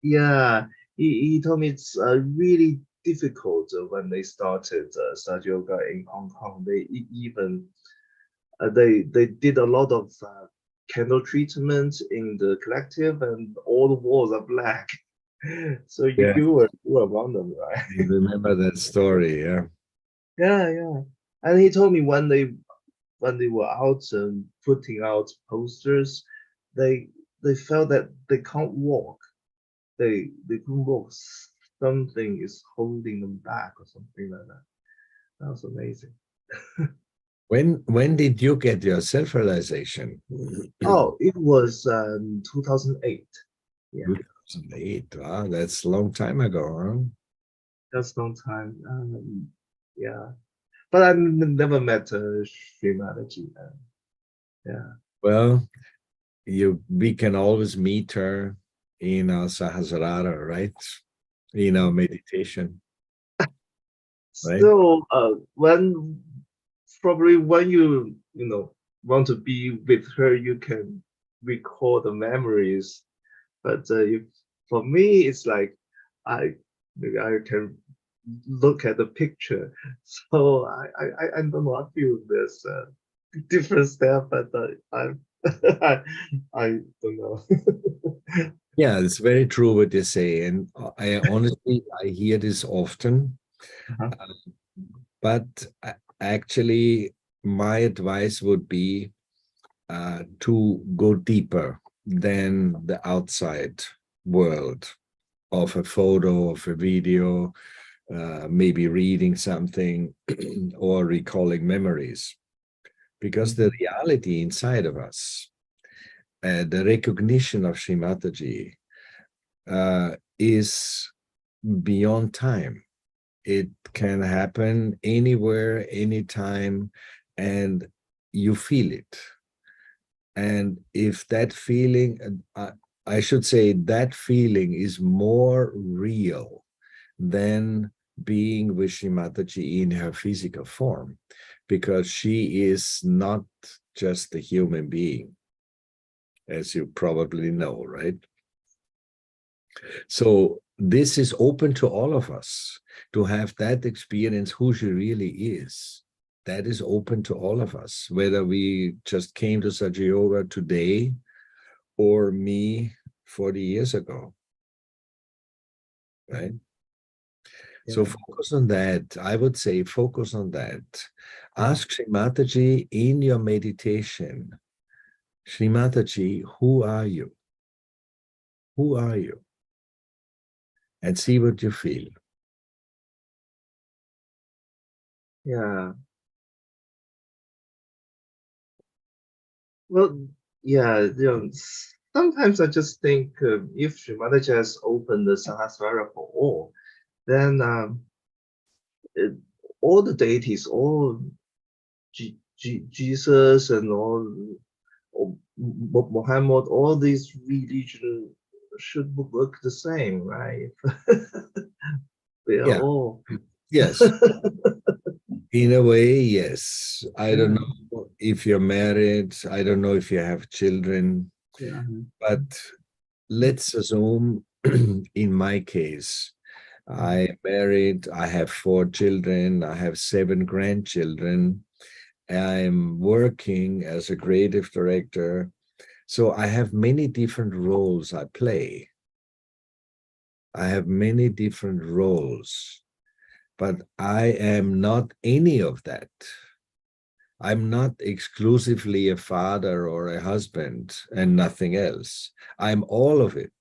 [SPEAKER 4] yeah, he told me it's really difficult when they started Saji Yoga in Hong Kong. They even they did a lot of candle treatments in the collective, and all the walls are black. So
[SPEAKER 1] Yeah,
[SPEAKER 4] you were among them, right?
[SPEAKER 1] I remember that story. Yeah.
[SPEAKER 4] Yeah, yeah. And he told me when they were out putting out posters, they felt that they can't walk. They couldn't walk. Something is holding them back or something like that. That was amazing.
[SPEAKER 1] When did you get your self-realization?
[SPEAKER 4] Oh, it was 2008. Yeah,
[SPEAKER 1] 2008. Wow, that's a long time ago, huh?
[SPEAKER 4] that's a long time. Yeah, but I never met Srimadaji. Yeah.
[SPEAKER 1] Well, we can always meet her in our Sahasrara, right? In our meditation, right?
[SPEAKER 4] Still, when probably when you know want to be with her, you can recall the memories. But if for me, it's like I I can look at the picture. So I don't know. I feel there's a difference there, but I I I don't know.
[SPEAKER 1] Yeah, it's very true what you say. And I honestly, I hear this often.
[SPEAKER 4] Uh-huh.
[SPEAKER 1] But actually, my advice would be to go deeper than the outside world of a photo, of a video, maybe reading something or recalling memories. Because the reality inside of us, the recognition of Sri Mataji is beyond time. It can happen anywhere, anytime, and you feel it. And if that feeling, I should say that feeling is more real than being with Sri Mataji in her physical form, because she is not just a human being, as you probably know, right? So this is open to all of us to have that experience, who she really is. That is open to all of us, whether we just came to Saji Yoga today or me 40 years ago, right?
[SPEAKER 4] Yeah.
[SPEAKER 1] So focus on that. I would say focus on that. Ask Sri Mataji in your meditation, Sri Mataji, who are you? Who are you? And see what you feel.
[SPEAKER 4] Yeah. Well, yeah, sometimes I just think if Srimadaji has opened the Sahasrara for all, then it, all the deities, all Jesus and all Muhammad, all these religions should work the same, right? They are
[SPEAKER 1] Yeah,
[SPEAKER 4] all.
[SPEAKER 1] yes. In a way, yes. I don't
[SPEAKER 4] Yeah,
[SPEAKER 1] know if you're married. I don't know if you have children,
[SPEAKER 4] yeah,
[SPEAKER 1] but let's assume in my case, I am married, I have 4 children, I have 7 grandchildren. I'm working as a creative director. So I have many different roles I play. I have many different roles, but I am not any of that. I'm not exclusively a father or a husband and nothing else. I'm all of it.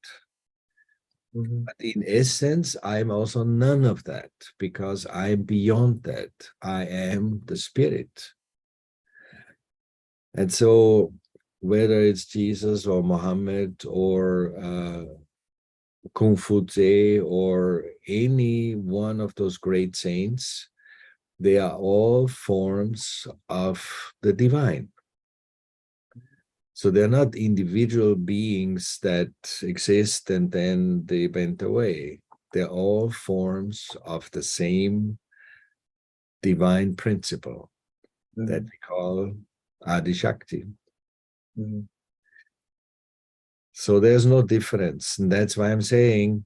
[SPEAKER 1] But in essence, I'm also none of that because I'm beyond that. I am the spirit. And so whether it's Jesus or Muhammad or Kung Fu Tse or any one of those great saints, they are all forms of the divine. So they're not individual beings that exist and then they went away. They're all forms of the same divine principle that we call Adi Shakti. So there's no difference. And that's why I'm saying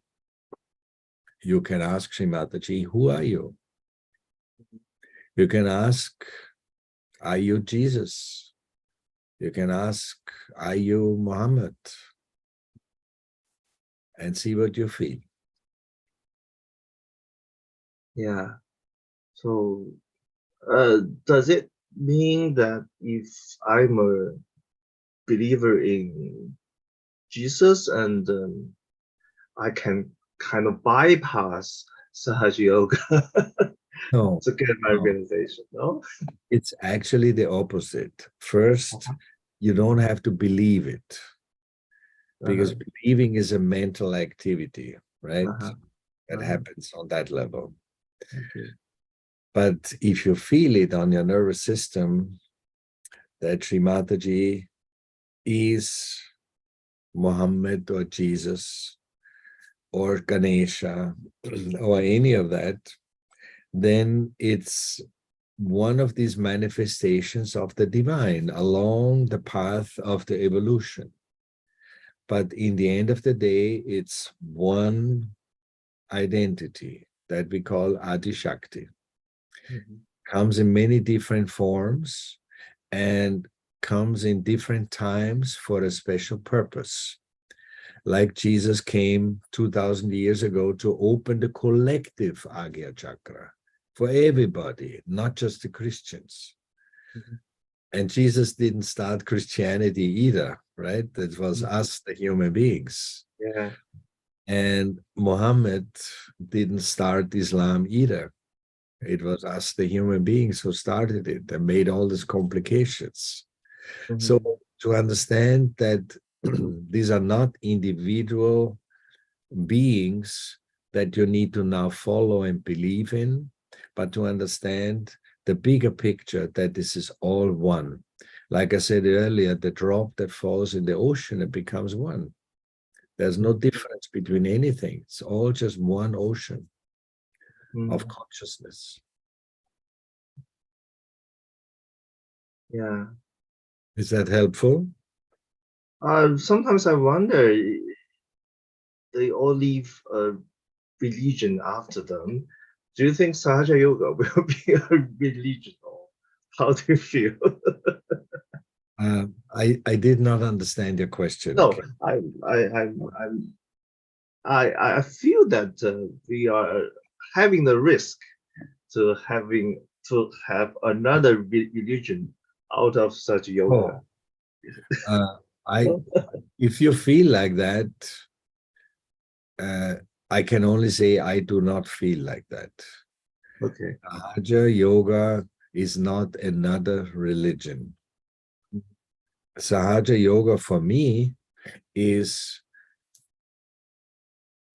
[SPEAKER 1] you can ask Sri Mataji, who are you? You can ask, are you Jesus? You can ask, are you Muhammad? And see what you feel.
[SPEAKER 4] Yeah. So does it mean that if I'm a believer in Jesus and I can kind of bypass Sahaja Yoga
[SPEAKER 1] No,
[SPEAKER 4] to get my
[SPEAKER 1] no.
[SPEAKER 4] realization? No?
[SPEAKER 1] It's actually the opposite. First, you don't have to believe it because believing is a mental activity, right? That happens on that level.
[SPEAKER 4] Okay.
[SPEAKER 1] But if you feel it on your nervous system, that Sri Mataji is Muhammad or Jesus or Ganesha or any of that, then it's one of these manifestations of the divine along the path of the evolution. But in the end of the day, it's one identity that we call Adi Shakti. Comes in many different forms and comes in different times for a special purpose. Like Jesus came 2000 years ago to open the collective Agya Chakra for everybody, not just the Christians. And Jesus didn't start Christianity either, right? That was us, the human beings.
[SPEAKER 4] Yeah.
[SPEAKER 1] And Muhammad didn't start Islam either. It was us, the human beings, who started it and made all these complications. So to understand that these are not individual beings that you need to now follow and believe in, but to understand the bigger picture that this is all one. Like I said earlier, the drop that falls in the ocean, it becomes one. There's no difference between anything. It's all just one ocean of consciousness.
[SPEAKER 4] Yeah.
[SPEAKER 1] Is that helpful?
[SPEAKER 4] Sometimes I wonder, they all leave a religion after them. Do you think Sahaja Yoga will be a religion, or how do you feel?
[SPEAKER 1] I did not understand your question.
[SPEAKER 4] No, I feel that we are having the risk to have another religion out of such yoga.
[SPEAKER 1] If you feel like that, I can only say I do not feel like that.
[SPEAKER 4] Okay.
[SPEAKER 1] Sahaja Yoga is not another religion. Sahaja Yoga for me is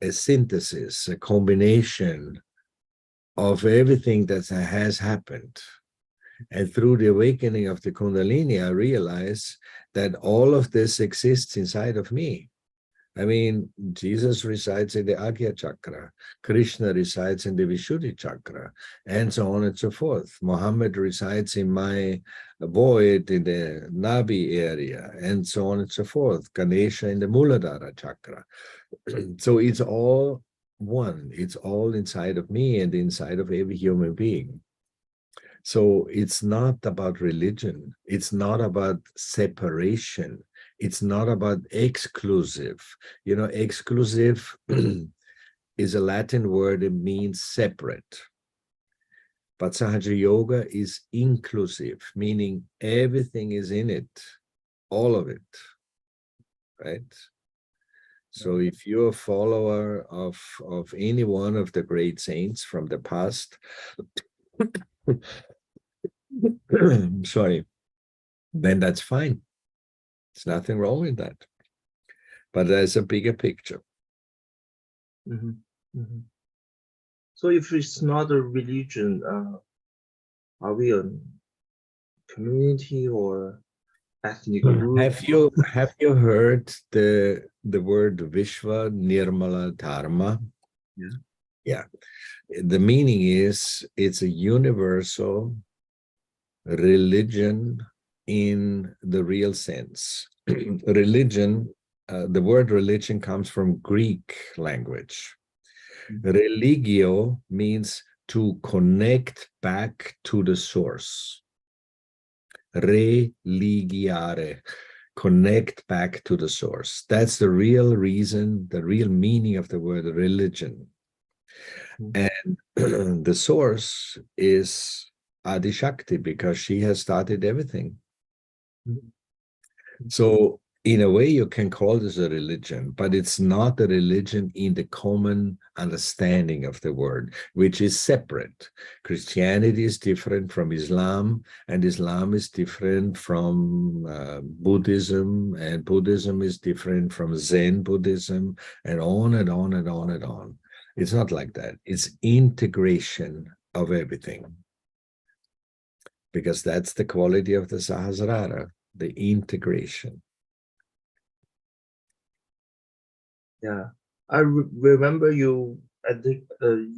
[SPEAKER 1] a synthesis, a combination of everything that has happened. And through the awakening of the Kundalini, I realized that all of this exists inside of me. I mean, Jesus resides in the Agya Chakra, Krishna resides in the Vishuddhi Chakra, and so on and so forth. Muhammad resides in my void in the Nabi area, and so on and so forth. Ganesha in the Muladhara Chakra. So it's all one. It's all inside of me and inside of every human being. So it's not about religion. It's not about separation. It's not about exclusive. You know, exclusive is a Latin word. It means separate. But Sahaja Yoga is inclusive, meaning everything is in it, all of it, right? So if you're a follower of any one of the great saints from the past, sorry, then that's fine. There's nothing wrong with that. But there's a bigger picture.
[SPEAKER 4] So if it's not a religion, are we a community or ethnic group?
[SPEAKER 1] Have you heard the word Vishwa Nirmala Dharma?
[SPEAKER 4] Yeah.
[SPEAKER 1] Yeah. The meaning is it's a universal religion in the real sense. Religion, the word religion comes from Greek language. Religio means to connect back to the source. Religiare, connect back to the source. That's the real reason, the real meaning of the word religion. And the source is Adi Shakti, because she has started everything. So in a way, you can call this a religion, but it's not a religion in the common understanding of the word, which is separate. Christianity is different from Islam, and Islam is different from Buddhism, and Buddhism is different from Zen Buddhism, and on and on and on and on. It's not like that. It's integration of everything, because that's the quality of the Sahasrara, the integration.
[SPEAKER 4] Yeah, I remember you at the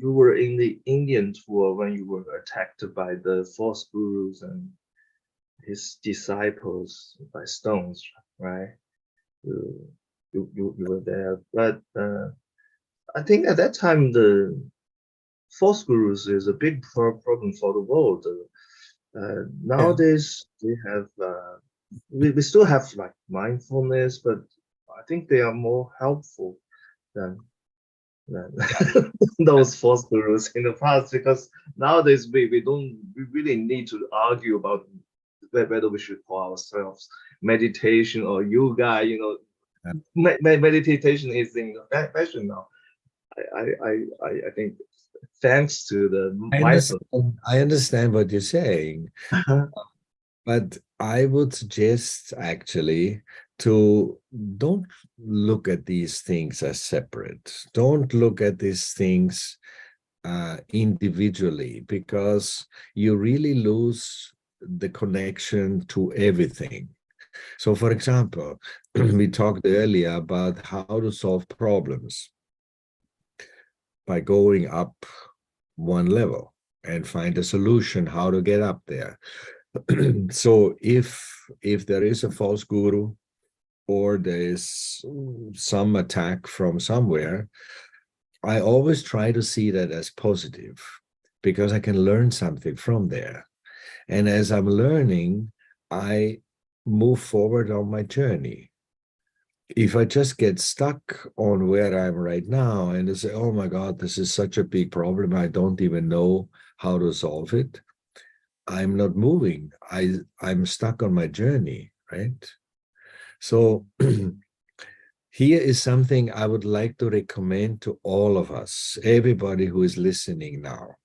[SPEAKER 4] you were in the Indian tour when you were attacked by the false gurus and his disciples by stones, right? You were there, but I think at that time the false gurus is a big problem for the world. Nowadays we have we still have like mindfulness, but I think they are more helpful than those false gurus in the past, because nowadays we really need to argue about whether we should call ourselves meditation or yoga. You know, meditation is in fashion now. I think thanks to the mindfulness.
[SPEAKER 1] I understand what you're saying, but I would suggest actually to don't look at these things as separate. Don't look at these things individually, because you really lose the connection to everything. So, for example, we talked earlier about how to solve problems by going up one level and find a solution how to get up there. So if there is a false guru, or there is some attack from somewhere, I always try to see that as positive, because I can learn something from there. And as I'm learning, I move forward on my journey. If I just get stuck on where I'm right now and I say, oh my God, this is such a big problem, I don't even know how to solve it, I'm not moving. I'm stuck on my journey, right? So here is something I would like to recommend to all of us, everybody who is listening now.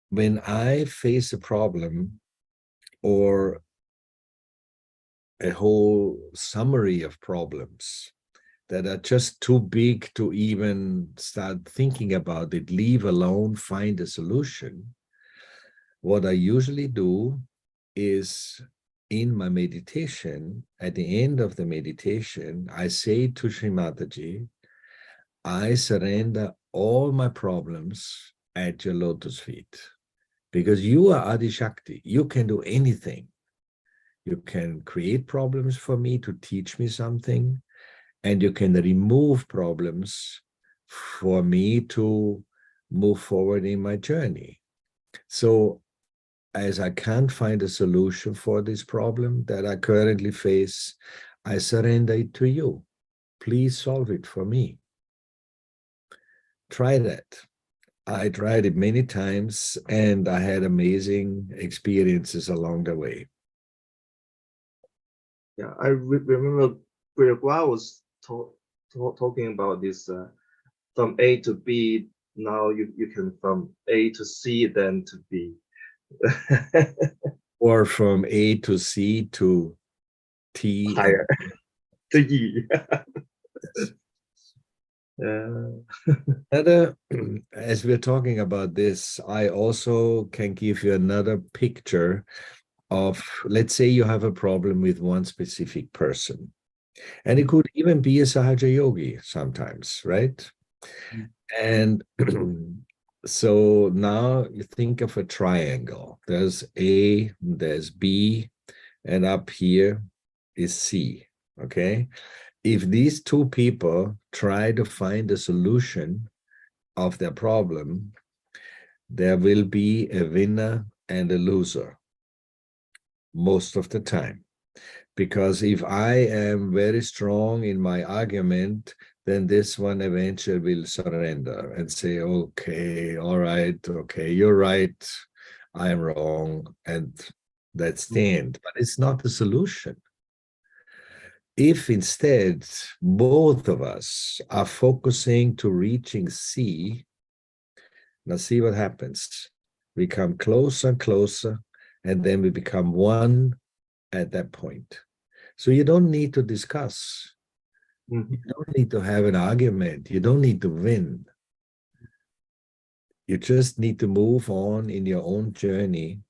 [SPEAKER 1] When I face a problem or a whole summary of problems that are just too big to even start thinking about it, leave alone, find a solution, what I usually do is, in my meditation, at the end of the meditation, I say to Sri Mataji, I surrender all my problems at your lotus feet, because you are Adi Shakti. You can do anything. You can create problems for me to teach me something, and you can remove problems for me to move forward in my journey. So as I can't find a solution for this problem that I currently face, I surrender it to you. Please solve it for me. Try that. I tried it many times and I had amazing experiences along the way.
[SPEAKER 4] Yeah, I remember Gregoire was talking about this from A to B. Now you can from A to C, then to B.
[SPEAKER 1] Or from A to C to T.
[SPEAKER 4] Higher to E.
[SPEAKER 1] Another, as we're talking about this, I also can give you another picture of, let's say you have a problem with one specific person. And it could even be a Sahaja Yogi sometimes, right? And so now you think of a triangle. There's A, there's B, and up here is C, okay? If these two people try to find a solution of their problem, there will be a winner and a loser most of the time. Because if I am very strong in my argument, then this one eventually will surrender and say, okay, all right, okay, you're right, I'm wrong, and that's the end. But it's not the solution. If instead both of us are focusing to reaching C, now see what happens. We come closer and closer, and then we become one at that point. So you don't need to discuss. You don't need to have an argument. You don't need to win. You just need to move on in your own journey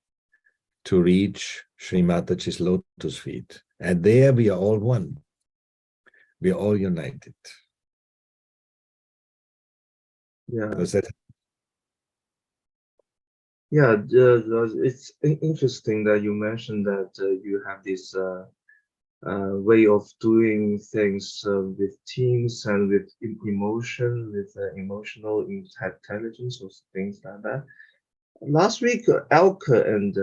[SPEAKER 1] to reach Sri Mataji's lotus feet. And there we are all one. We are all united.
[SPEAKER 4] Yeah.
[SPEAKER 1] Does that?
[SPEAKER 4] Yeah, it's interesting that you mentioned that you have this way of doing things with teams and with emotion, with emotional intelligence or things like that. Last week, Elke and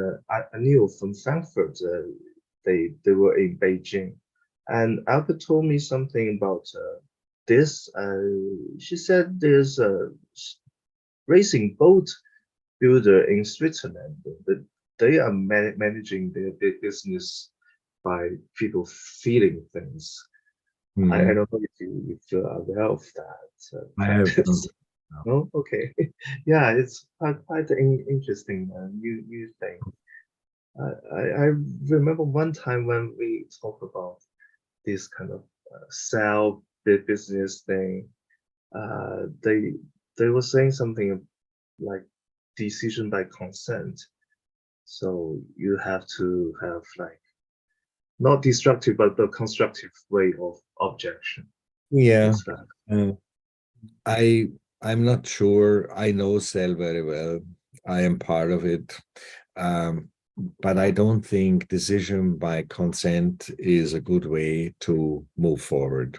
[SPEAKER 4] Anil from Frankfurt, they were in Beijing, and Elke told me something about this. She said there's a racing boat builder in Switzerland, but they are managing their business by people feeling things. I don't know if you're aware of that.
[SPEAKER 1] I have
[SPEAKER 4] No, okay. Yeah, it's quite an interesting new thing. I remember one time when we talk about this kind of business thing. They were saying something like decision by consent. So you have to have like not destructive but the constructive way of objection.
[SPEAKER 1] Yeah.
[SPEAKER 4] It's like,
[SPEAKER 1] I'm not sure. I know Cell very well. I am part of it. But I don't think decision by consent is a good way to move forward,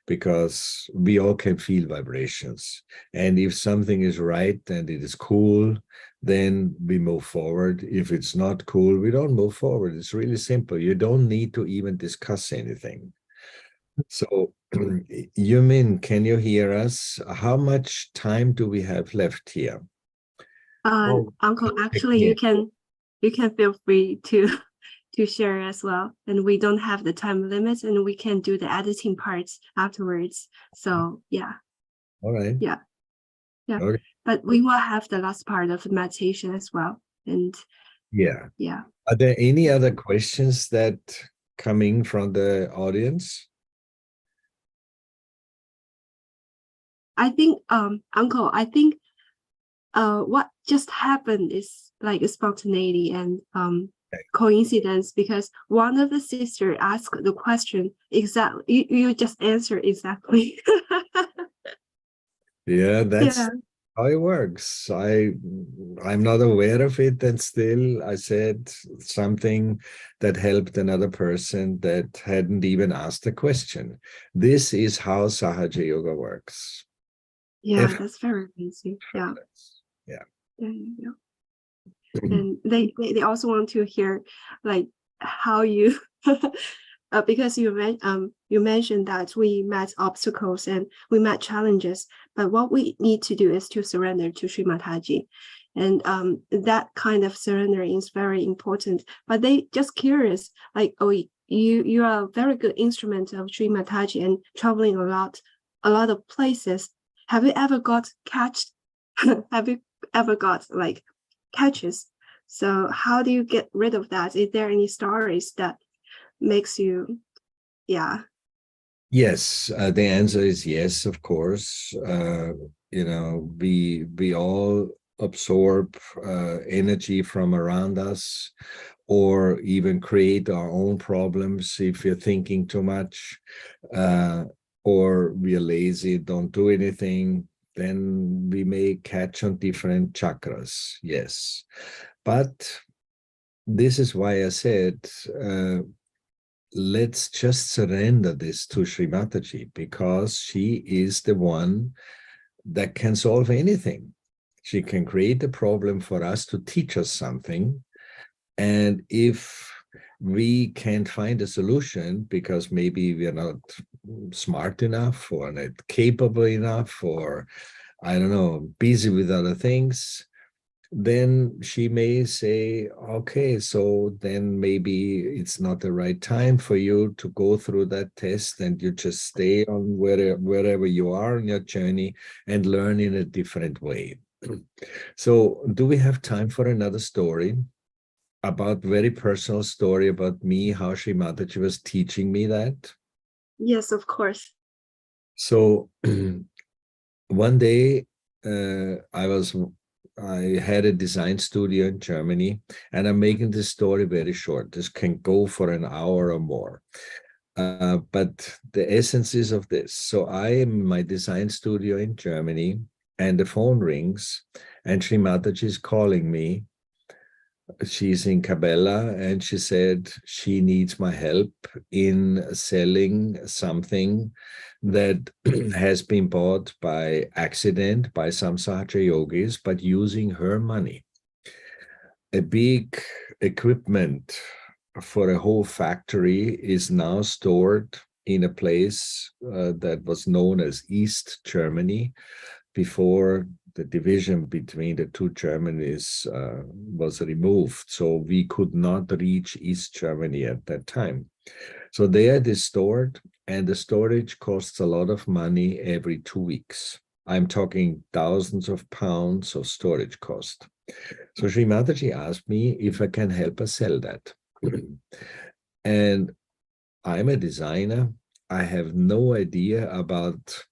[SPEAKER 1] because we all can feel vibrations. And if something is right and it is cool, then we move forward. If it's not cool, we don't move forward. It's really simple. You don't need to even discuss anything. So, Yumin, can you hear us? How much time do we have left here?
[SPEAKER 2] Uncle, actually, you can feel free to share as well. And we don't have the time limits, and we can do the editing parts afterwards. So yeah.
[SPEAKER 1] All right.
[SPEAKER 2] Yeah.
[SPEAKER 1] Okay.
[SPEAKER 2] But we will have the last part of the meditation as well. And
[SPEAKER 1] yeah.
[SPEAKER 2] Are
[SPEAKER 1] there any other questions that coming from the audience?
[SPEAKER 2] I think, Uncle, what just happened is like a spontaneity and coincidence, because one of the sisters asked the question exactly. You just answered exactly.
[SPEAKER 1] Yeah, that's how it works. I'm not aware of it, and still I said something that helped another person that hadn't even asked a question. This is how Sahaja Yoga works.
[SPEAKER 2] Yeah, that's very amazing. Yeah. And they also want to hear like how you because you mentioned that we met obstacles and we met challenges, but what we need to do is to surrender to Sri Mataji. And that kind of surrendering is very important. But they just curious, like, oh, you are a very good instrument of Sri Mataji and traveling a lot of places. Have you ever got catched? Have you ever got like catches? So how do you get rid of that? Is there any stories that makes you, yeah?
[SPEAKER 1] Yes, the answer is yes, of course. You know, we all absorb energy from around us, or even create our own problems if you're thinking too much, or we're lazy, don't do anything, then we may catch on different chakras, yes. But this is why I said, let's just surrender this to Sri Mataji, because she is the one that can solve anything. She can create a problem for us to teach us something. And if we can't find a solution because maybe we're not smart enough or not capable enough, or I don't know, busy with other things, then she may say, okay, so then maybe it's not the right time for you to go through that test, and you just stay on wherever you are on your journey and learn in a different way. So do we have time for another story? About very personal story about me, how Sri Mataji was teaching me that?
[SPEAKER 2] Yes, of course.
[SPEAKER 1] So one day I had a design studio in Germany, and I'm making this story very short. This can go for an hour or more. But the essence is of this. So I am in my design studio in Germany, and the phone rings, and Sri Mataji is calling me. She's in Cabela, and she said she needs my help in selling something that has been bought by accident by some Sahaja yogis, but using her money. A big equipment for a whole factory is now stored in a place that was known as East Germany before the division between the two Germanies was removed. So we could not reach East Germany at that time. So there it is stored, and the storage costs a lot of money every 2 weeks. I'm talking thousands of pounds of storage cost. So Sri Mataji asked me if I can help her sell that. And I'm a designer. I have no idea about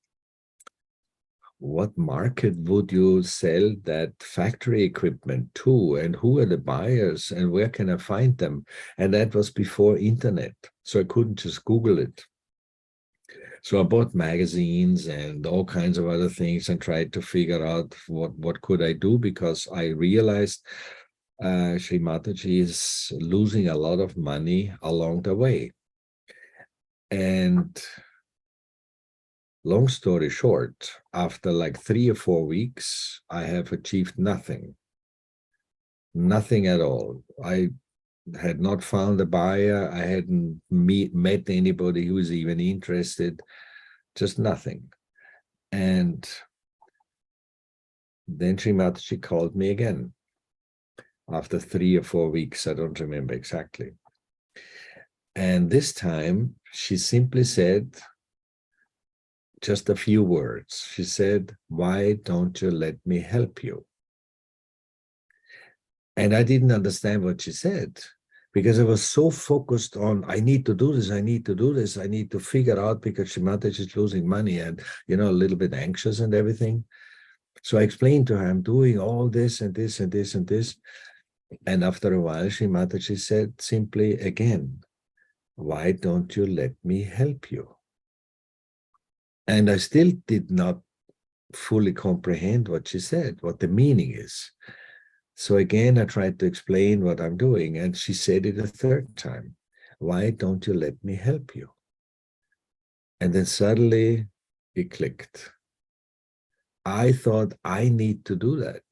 [SPEAKER 1] what market would you sell that factory equipment to, and who are the buyers, and where can I find them? And that was before internet, so I couldn't just Google it. So I bought magazines and all kinds of other things and tried to figure out what could I do, because I realized Sri Mataji is losing a lot of money along the way. And long story short, after like 3 or 4 weeks, I have achieved nothing. Nothing at all. I had not found a buyer. I hadn't met anybody who was even interested. Just nothing. And then Sri Mataji called me again after 3 or 4 weeks. I don't remember exactly. And this time she simply said, just a few words. She said, why don't you let me help you? And I didn't understand what she said, because I was so focused on, I need to do this, I need to do this, I need to figure out, because Sri Mataji is losing money and, you know, a little bit anxious and everything. So I explained to her, I'm doing all this and this and this and this. And after a while, Sri Mataji said simply again, why don't you let me help you? And I still did not fully comprehend what she said, what the meaning is. So again, I tried to explain what I'm doing, and she said it a third time. Why don't you let me help you? And then suddenly it clicked. I thought I need to do that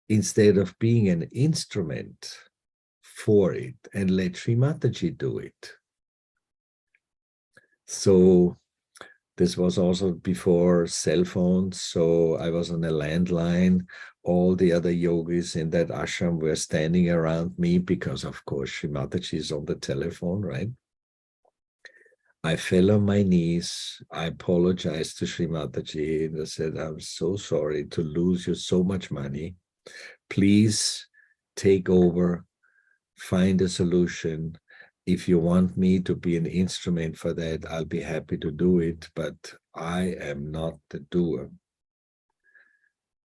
[SPEAKER 1] instead of being an instrument for it and let Sri Mataji do it. So this was also before cell phones, so I was on a landline. All the other yogis in that ashram were standing around me because, of course, Sri Mataji is on the telephone, right? I fell on my knees. I apologized to Sri Mataji and I said, I'm so sorry to lose you so much money. Please take over, find a solution. If you want me to be an instrument for that, I'll be happy to do it, but I am not the doer.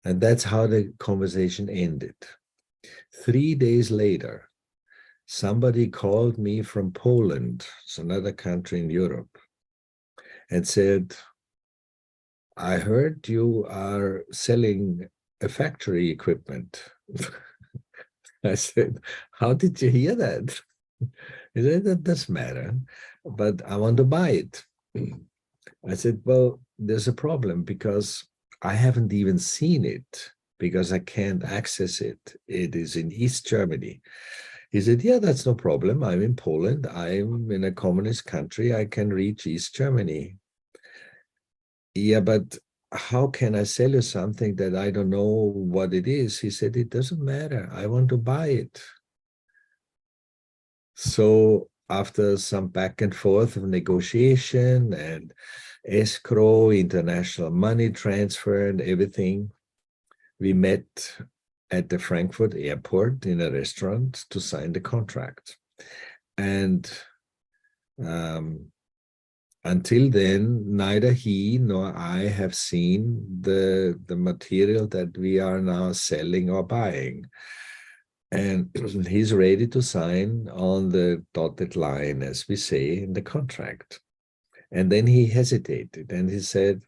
[SPEAKER 1] And that's how the conversation ended. 3 days later, somebody called me from Poland, it's another country in Europe, and said, I heard you are selling a factory equipment. I said, how did you hear that? He said, that doesn't matter, but I want to buy it. I said, well, there's a problem because I haven't even seen it because I can't access it. It is in East Germany. He said, yeah, that's no problem. I'm in Poland. I'm in a communist country. I can reach East Germany. Yeah, but how can I sell you something that I don't know what it is? He said, it doesn't matter. I want to buy it. So after some back and forth of negotiation and escrow, international money transfer and everything, we met at the Frankfurt airport in a restaurant to sign the contract. And until then, neither he nor I have seen the material that we are now selling or buying. And he's ready to sign on the dotted line, as we say in the contract. And then he hesitated and he said,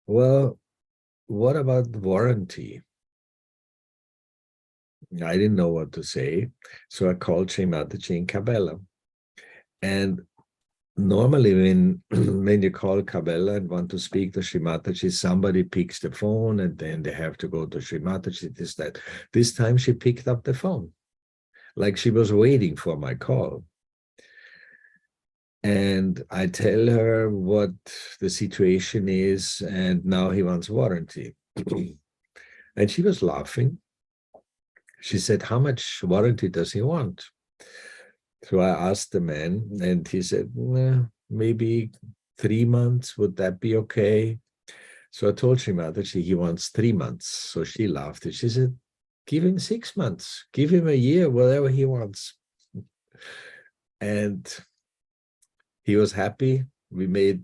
[SPEAKER 1] well, what about the warranty? I didn't know what to say. So I called Sri Mataji in Cabela. And normally when you call Cabela and want to speak to Sri Mataji, somebody picks the phone and then they have to go to Sri Mataji, this, that. This time she picked up the phone, like she was waiting for my call. And I tell her what the situation is, and now he wants warranty. And she was laughing. She said, how much warranty does he want? So I asked the man, and he said, maybe 3 months, would that be okay? So I told Sri Mataji he wants 3 months. So she laughed and she said, give him 6 months, give him a year, whatever he wants. And he was happy. We made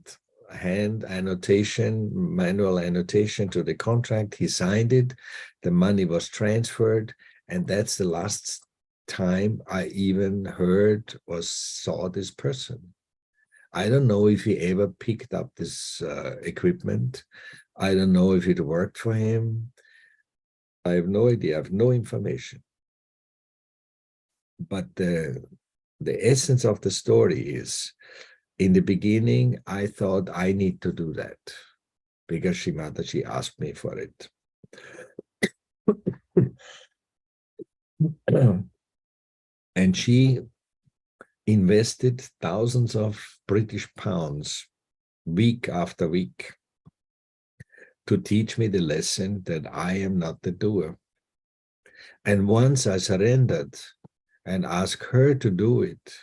[SPEAKER 1] hand annotation, manual annotation to the contract. He signed it. The money was transferred. And that's the last time I even heard or saw this person. I don't know if he ever picked up this equipment. I don't know if it worked for him. I have no idea. I have no information. But the essence of the story is, in the beginning, I thought I need to do that because Sri Mataji asked me for it. And she invested thousands of British pounds week after week to teach me the lesson that I am not the doer. And once I surrendered and asked her to do it,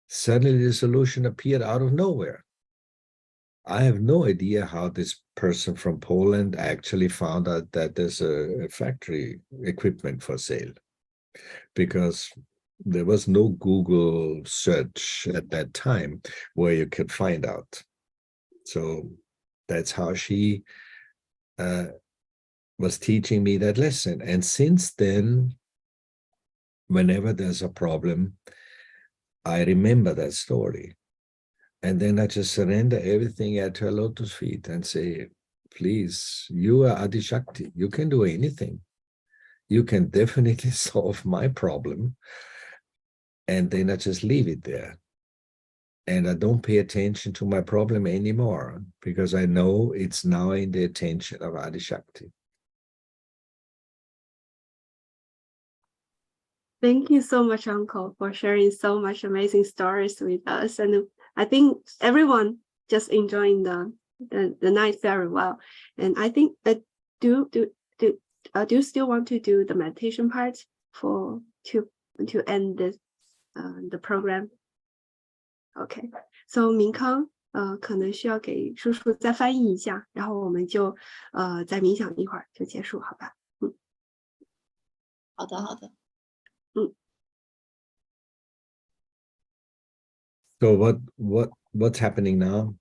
[SPEAKER 1] suddenly the solution appeared out of nowhere. I have no idea how this person from Poland actually found out that there's a factory equipment for sale, because there was no Google search at that time where you could find out. So that's how she was teaching me that lesson. And since then, whenever there's a problem, I remember that story. And then I just surrender everything at her lotus feet and say, please, you are Adi Shakti. You can do anything. You can definitely solve my problem. And then I just leave it there. And I don't pay attention to my problem anymore because I know it's now in the attention of Adi Shakti.
[SPEAKER 2] Thank you so much, Uncle, for sharing so much amazing stories with us. And I think everyone just enjoying the night very well. And I think do you still want to do the meditation part to end this the program? Okay, so 明康可能需要给叔叔再翻译一下，然后我们就再冥想一会儿就结束，好吧？
[SPEAKER 3] 好的，好的。
[SPEAKER 1] So what's happening now?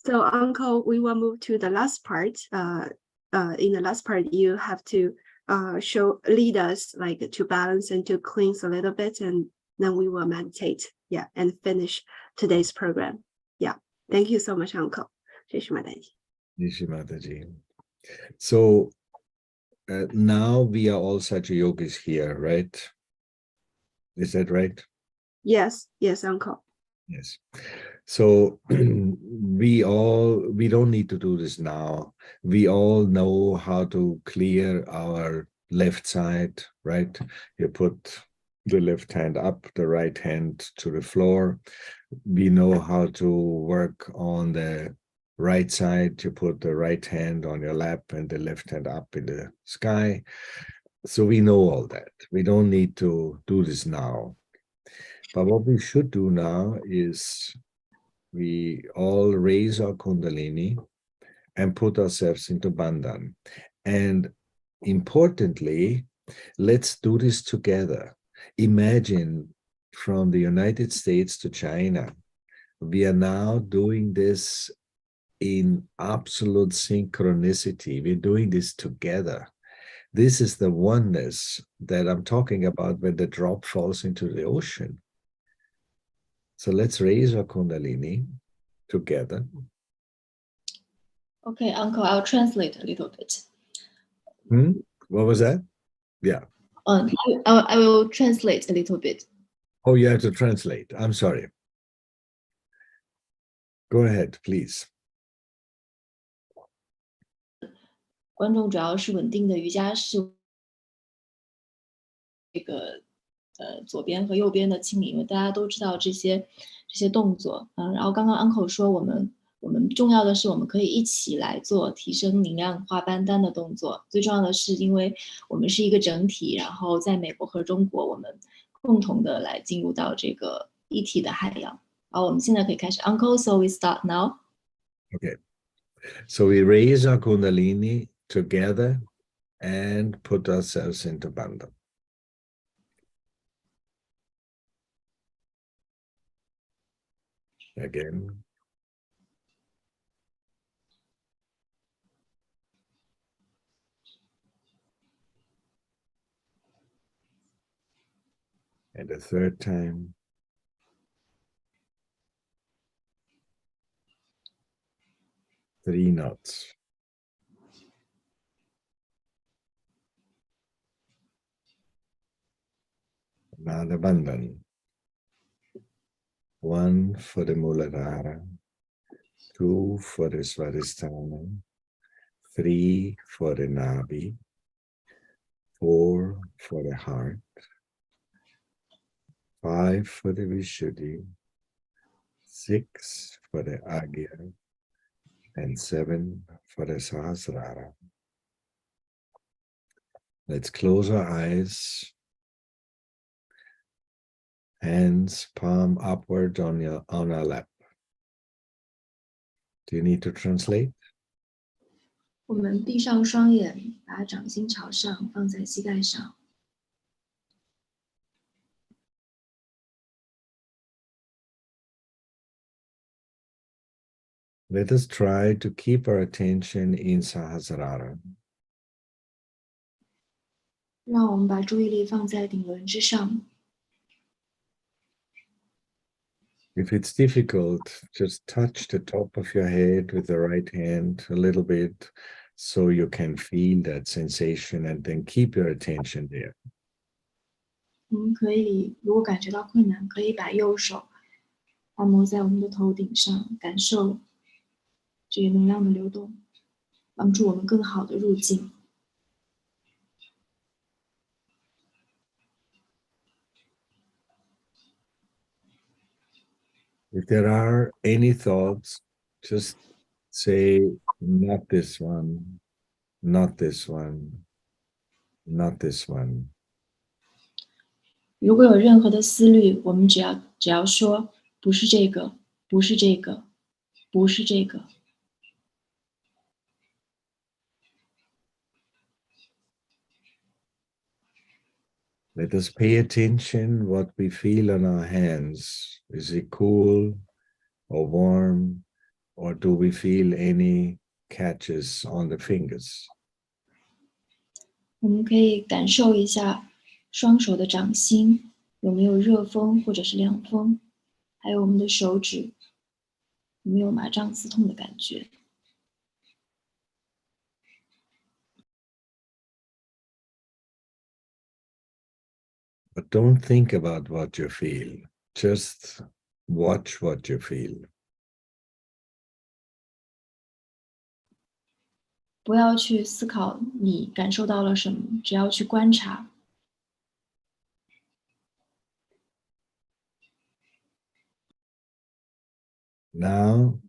[SPEAKER 2] So, Uncle, we will move to the last part. In the last part, you have to lead us like to balance and to cleanse a little bit, and then we will meditate. Yeah, and finish today's program. Yeah, thank you so much, Uncle.
[SPEAKER 1] Mataji. So now we are all Satya Yogis here, right? Is that right?
[SPEAKER 2] Yes, Uncle.
[SPEAKER 1] Yes. So we don't need to do this now. We all know how to clear our left side, right? You put the left hand up, the right hand to the floor. We know how to work on the right side. You put the right hand on your lap and the left hand up in the sky. So we know all that. We don't need to do this now. But what we should do now is we all raise our Kundalini and put ourselves into Bandhan. And importantly, let's do this together. Imagine from the United States to China, we are now doing this in absolute synchronicity. We're doing this together. This is the oneness that I'm talking about when the drop falls into the ocean. So let's raise our Kundalini together.
[SPEAKER 3] Okay, Uncle, I'll translate a little bit.
[SPEAKER 1] What was that? Yeah.
[SPEAKER 3] I will translate a little bit.
[SPEAKER 1] Oh, you have to translate. I'm sorry. Go ahead, please.
[SPEAKER 3] 观众主要是稳定的瑜伽是这个左边和右边的清理，因为大家都知道这些动作，然后刚刚 Uncle 说我们重要的是我们可以一起来做提升能量画班丹的动作，最重要的是因为我们是一个整体，然后在美国和中国我们共同的来进入到这个一体的海洋。好，我们现在可以开始 Uncle, so we start now.
[SPEAKER 1] Okay. So we raise our Kundalini together and put ourselves into Bandhan. Again. And a third time. Three knots. Now the Bandhan. One for the Muladhara, two for the Svadhisthana, three for the Nabi, four for the heart, five for the Vishuddhi, six for the Agya, and seven for the Sahasrara. Let's close our eyes. Hands palm upward on our lap. Do you need to translate?
[SPEAKER 3] 我们闭上双眼，把掌心朝上，放在膝盖上。
[SPEAKER 1] Let us try to keep our attention in Sahasrara.
[SPEAKER 3] 让我们把注意力放在顶轮之上。
[SPEAKER 1] If it's difficult, just touch the top of your head with the right hand a little bit so you can feel that sensation and then keep your attention there.
[SPEAKER 3] 我们可以，如果感觉到困难，可以把右手按摩在我们的头顶上，感受这个能量的流动，帮助我们更好的入境。
[SPEAKER 1] If there are any thoughts, just say, not this one, not this one, not this one.
[SPEAKER 3] 如果有任何的思虑，我们只要说不是这个，不是这个，不是这个。
[SPEAKER 1] Let us pay attention what we feel on our hands. Is it cool or warm, or do we feel any catches on the fingers?
[SPEAKER 3] 我们可以感受一下双手的掌心有没有热风或者是凉风，还有我们的手指有没有麻胀刺痛的感觉。
[SPEAKER 1] But don't think about what you feel. Just watch what you feel.
[SPEAKER 3] 不要去思考你感受到了什么，只要去观察。
[SPEAKER 1] Now,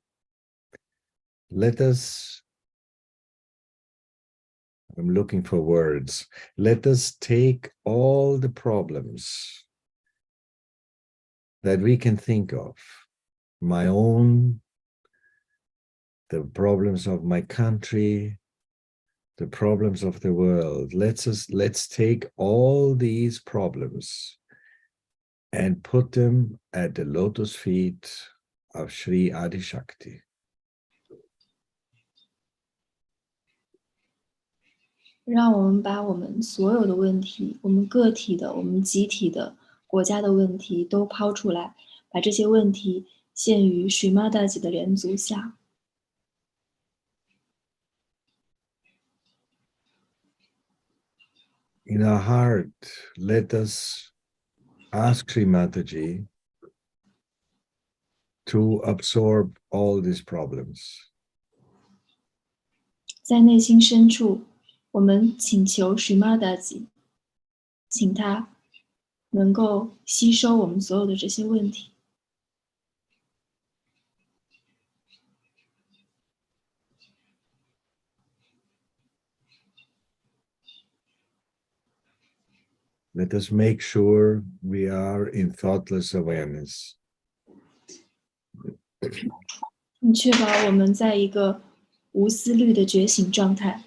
[SPEAKER 1] let us, I'm looking for words. Let us take all the problems that we can think of, my own, the problems of my country, the problems of the world. Let's take all these problems and put them at the lotus feet of Sri Adi Shakti.
[SPEAKER 3] 让我们把我们所有的问题，我们个体的、我们集体的、国家的问题都抛出来，把这些问题献于水妈大姐的莲足下。
[SPEAKER 1] In our heart, let us ask Sri Mataji to absorb all these problems.
[SPEAKER 3] 在内心深处，我们请求水妈大姐，请她能够吸收我们所有的这些问题。
[SPEAKER 1] Let us make sure we are in thoughtless awareness.
[SPEAKER 3] 你确保我们在一个无思虑的觉醒状态。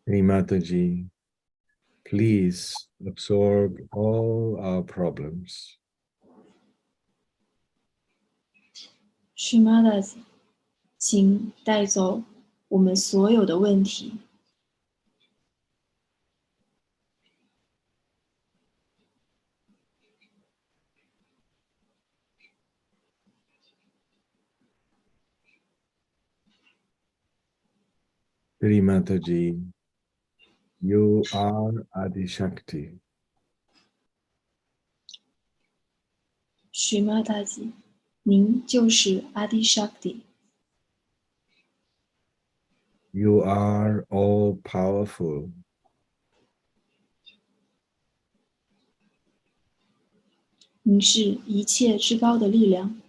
[SPEAKER 1] Sri Mataji, please absorb all our problems.
[SPEAKER 3] 水妈大姐，请带走我们所有的问题。
[SPEAKER 1] Sri Mataji, you are Adi Shakti.
[SPEAKER 3] 水妈大姐，您就是阿迪沙克蒂，
[SPEAKER 1] You are all powerful.
[SPEAKER 3] 您是一切至高的力量。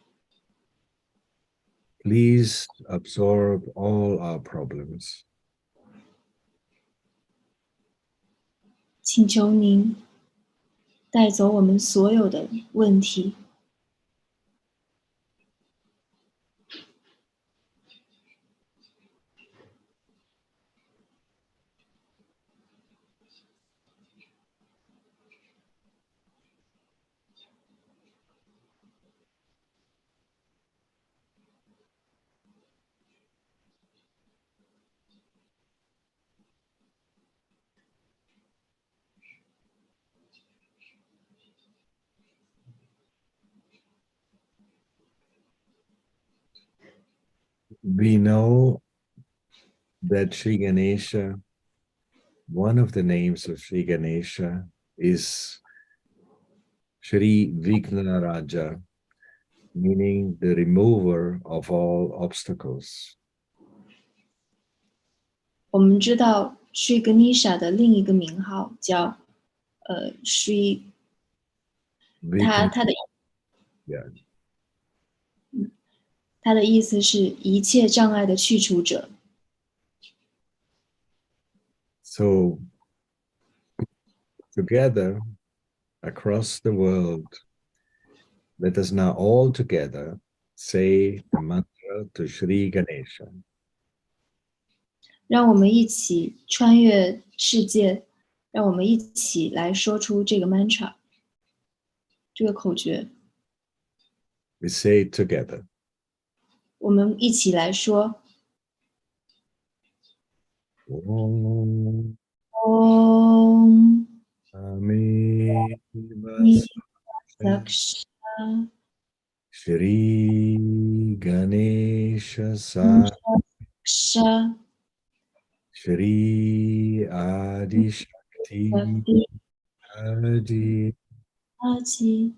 [SPEAKER 1] Please absorb all our problems.
[SPEAKER 3] 请求您带走我们所有的问题。
[SPEAKER 1] We know that Sri Ganesha, one of the names of Sri Ganesha is Sri Vigna Raja, meaning the remover of all obstacles.
[SPEAKER 3] 我们知道 Sri Ganesha 的另一个名号叫 Sri，
[SPEAKER 1] We
[SPEAKER 3] 他
[SPEAKER 1] can,
[SPEAKER 3] 他的
[SPEAKER 1] yeah.
[SPEAKER 3] 他的意思是一切障碍的去除者。
[SPEAKER 1] So together across the world, let us now all together say the mantra to Sri Ganesha.
[SPEAKER 3] 让我们一起穿越世界，让我们一起来说出这个 mantra， 这个口诀。
[SPEAKER 1] We say it together.
[SPEAKER 3] 我们一起来说
[SPEAKER 1] Om
[SPEAKER 3] Om
[SPEAKER 1] Ame
[SPEAKER 3] Daksha
[SPEAKER 1] Shri Ganesha Sa
[SPEAKER 3] Sha
[SPEAKER 1] Shri Adi Shakti
[SPEAKER 3] Bhakti
[SPEAKER 1] Adi
[SPEAKER 3] Adi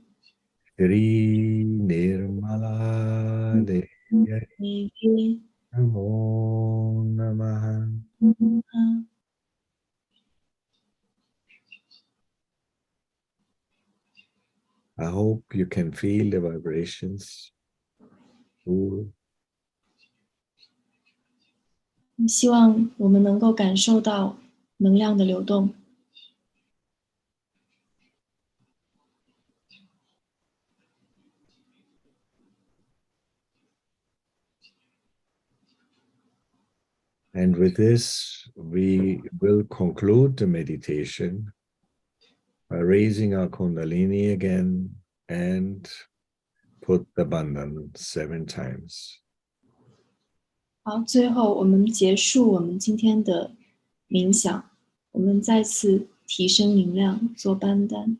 [SPEAKER 1] Shri Nirmala Devi
[SPEAKER 3] Devi
[SPEAKER 1] Namo Namaha.
[SPEAKER 3] Namaha.
[SPEAKER 1] I hope you can feel the vibrations. Ooh.
[SPEAKER 3] 希望我们能够感受到能量的流动。
[SPEAKER 1] And with this, we will conclude the meditation by raising our Kundalini again and put the bandhan 7 times.
[SPEAKER 3] 好，最后我们结束我们今天的冥想，我们再次提升能量，做班丹。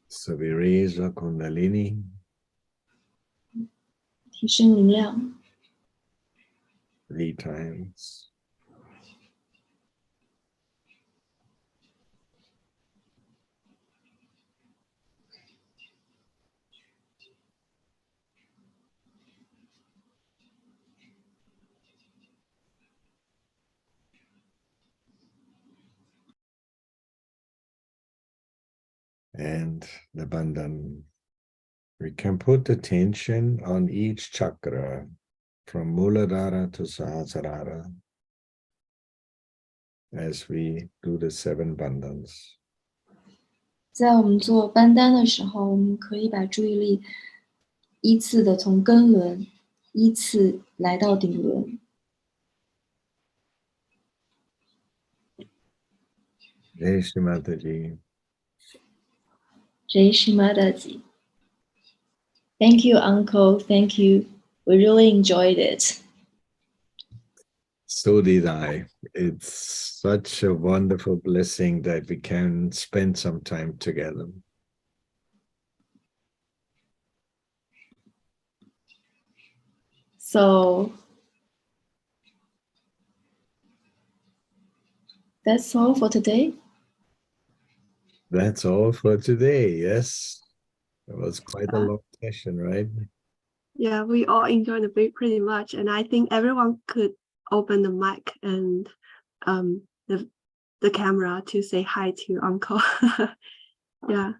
[SPEAKER 1] So we raise our Kundalini,
[SPEAKER 3] 提升能量
[SPEAKER 1] 3 times. And the bandhan, we can put the tension on each chakra from Muladhara to Sahasrara as we do the 7 bandhans.
[SPEAKER 3] 在我们做班丹的时候，我们可以把注意力依次的从根轮依次来到顶轮。
[SPEAKER 1] Jai Shri Mataji.
[SPEAKER 3] Jai Shri Mataji. Thank you, Uncle. Thank you. We really enjoyed it.
[SPEAKER 1] So did I. It's such a wonderful blessing that we can spend some time together.
[SPEAKER 3] So that's all for today.
[SPEAKER 1] That's all for today. Yes, it was quite a long session, right?
[SPEAKER 2] Yeah, we all enjoyed it pretty much, and I think everyone could open the mic and the camera to say hi to Uncle. Yeah.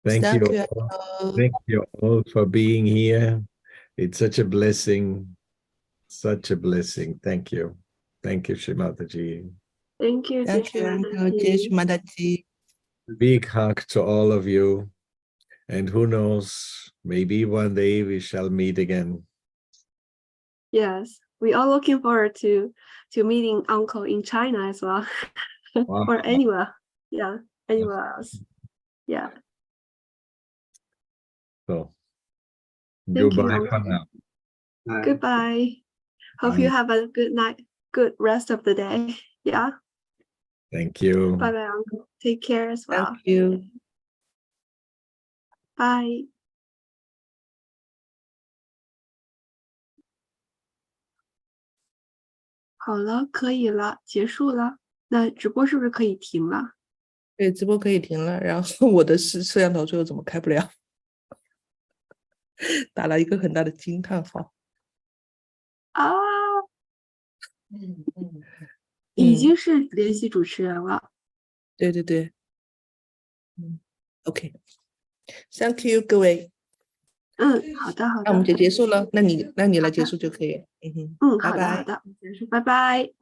[SPEAKER 1] Thank you
[SPEAKER 5] you.
[SPEAKER 1] all. Thank you all for being here. It's such a blessing. Such a blessing. Thank you. Thank you, Shrimataji.
[SPEAKER 2] Thank you,
[SPEAKER 5] Thank you, Uncle
[SPEAKER 2] Jeshimadaji.
[SPEAKER 5] Jai Shri Mataji.
[SPEAKER 1] Big hug to all of you. And who knows, maybe one day we shall meet again.
[SPEAKER 2] Yes, we are looking forward to meeting Uncle in China as well.
[SPEAKER 1] Wow.
[SPEAKER 2] Or anywhere. Yeah, anywhere else. Yeah.
[SPEAKER 1] So,
[SPEAKER 2] Thank you,
[SPEAKER 1] goodbye for
[SPEAKER 2] Uncle.
[SPEAKER 1] now.
[SPEAKER 4] Bye.
[SPEAKER 2] Goodbye. Hope you
[SPEAKER 1] Bye.
[SPEAKER 2] have a good night, good rest of the day. Yeah.
[SPEAKER 1] Thank you.
[SPEAKER 2] Bye bye, Uncle. Take care as well.
[SPEAKER 5] Thank you.
[SPEAKER 2] Bye. 好了，可以了，结束了。那直播是不是可以停了？
[SPEAKER 5] 对，直播可以停了，然后我的摄像头最后怎么开不了？打了一个很大的惊叹号。
[SPEAKER 2] 啊，已经是联系主持人了。
[SPEAKER 5] 对对对，OK，Thank you 各位，
[SPEAKER 2] 好的好的，
[SPEAKER 5] 那我们就结束了，那你来结束就可以了，拜
[SPEAKER 2] 好的好
[SPEAKER 5] 拜。
[SPEAKER 2] 的，结束，拜拜，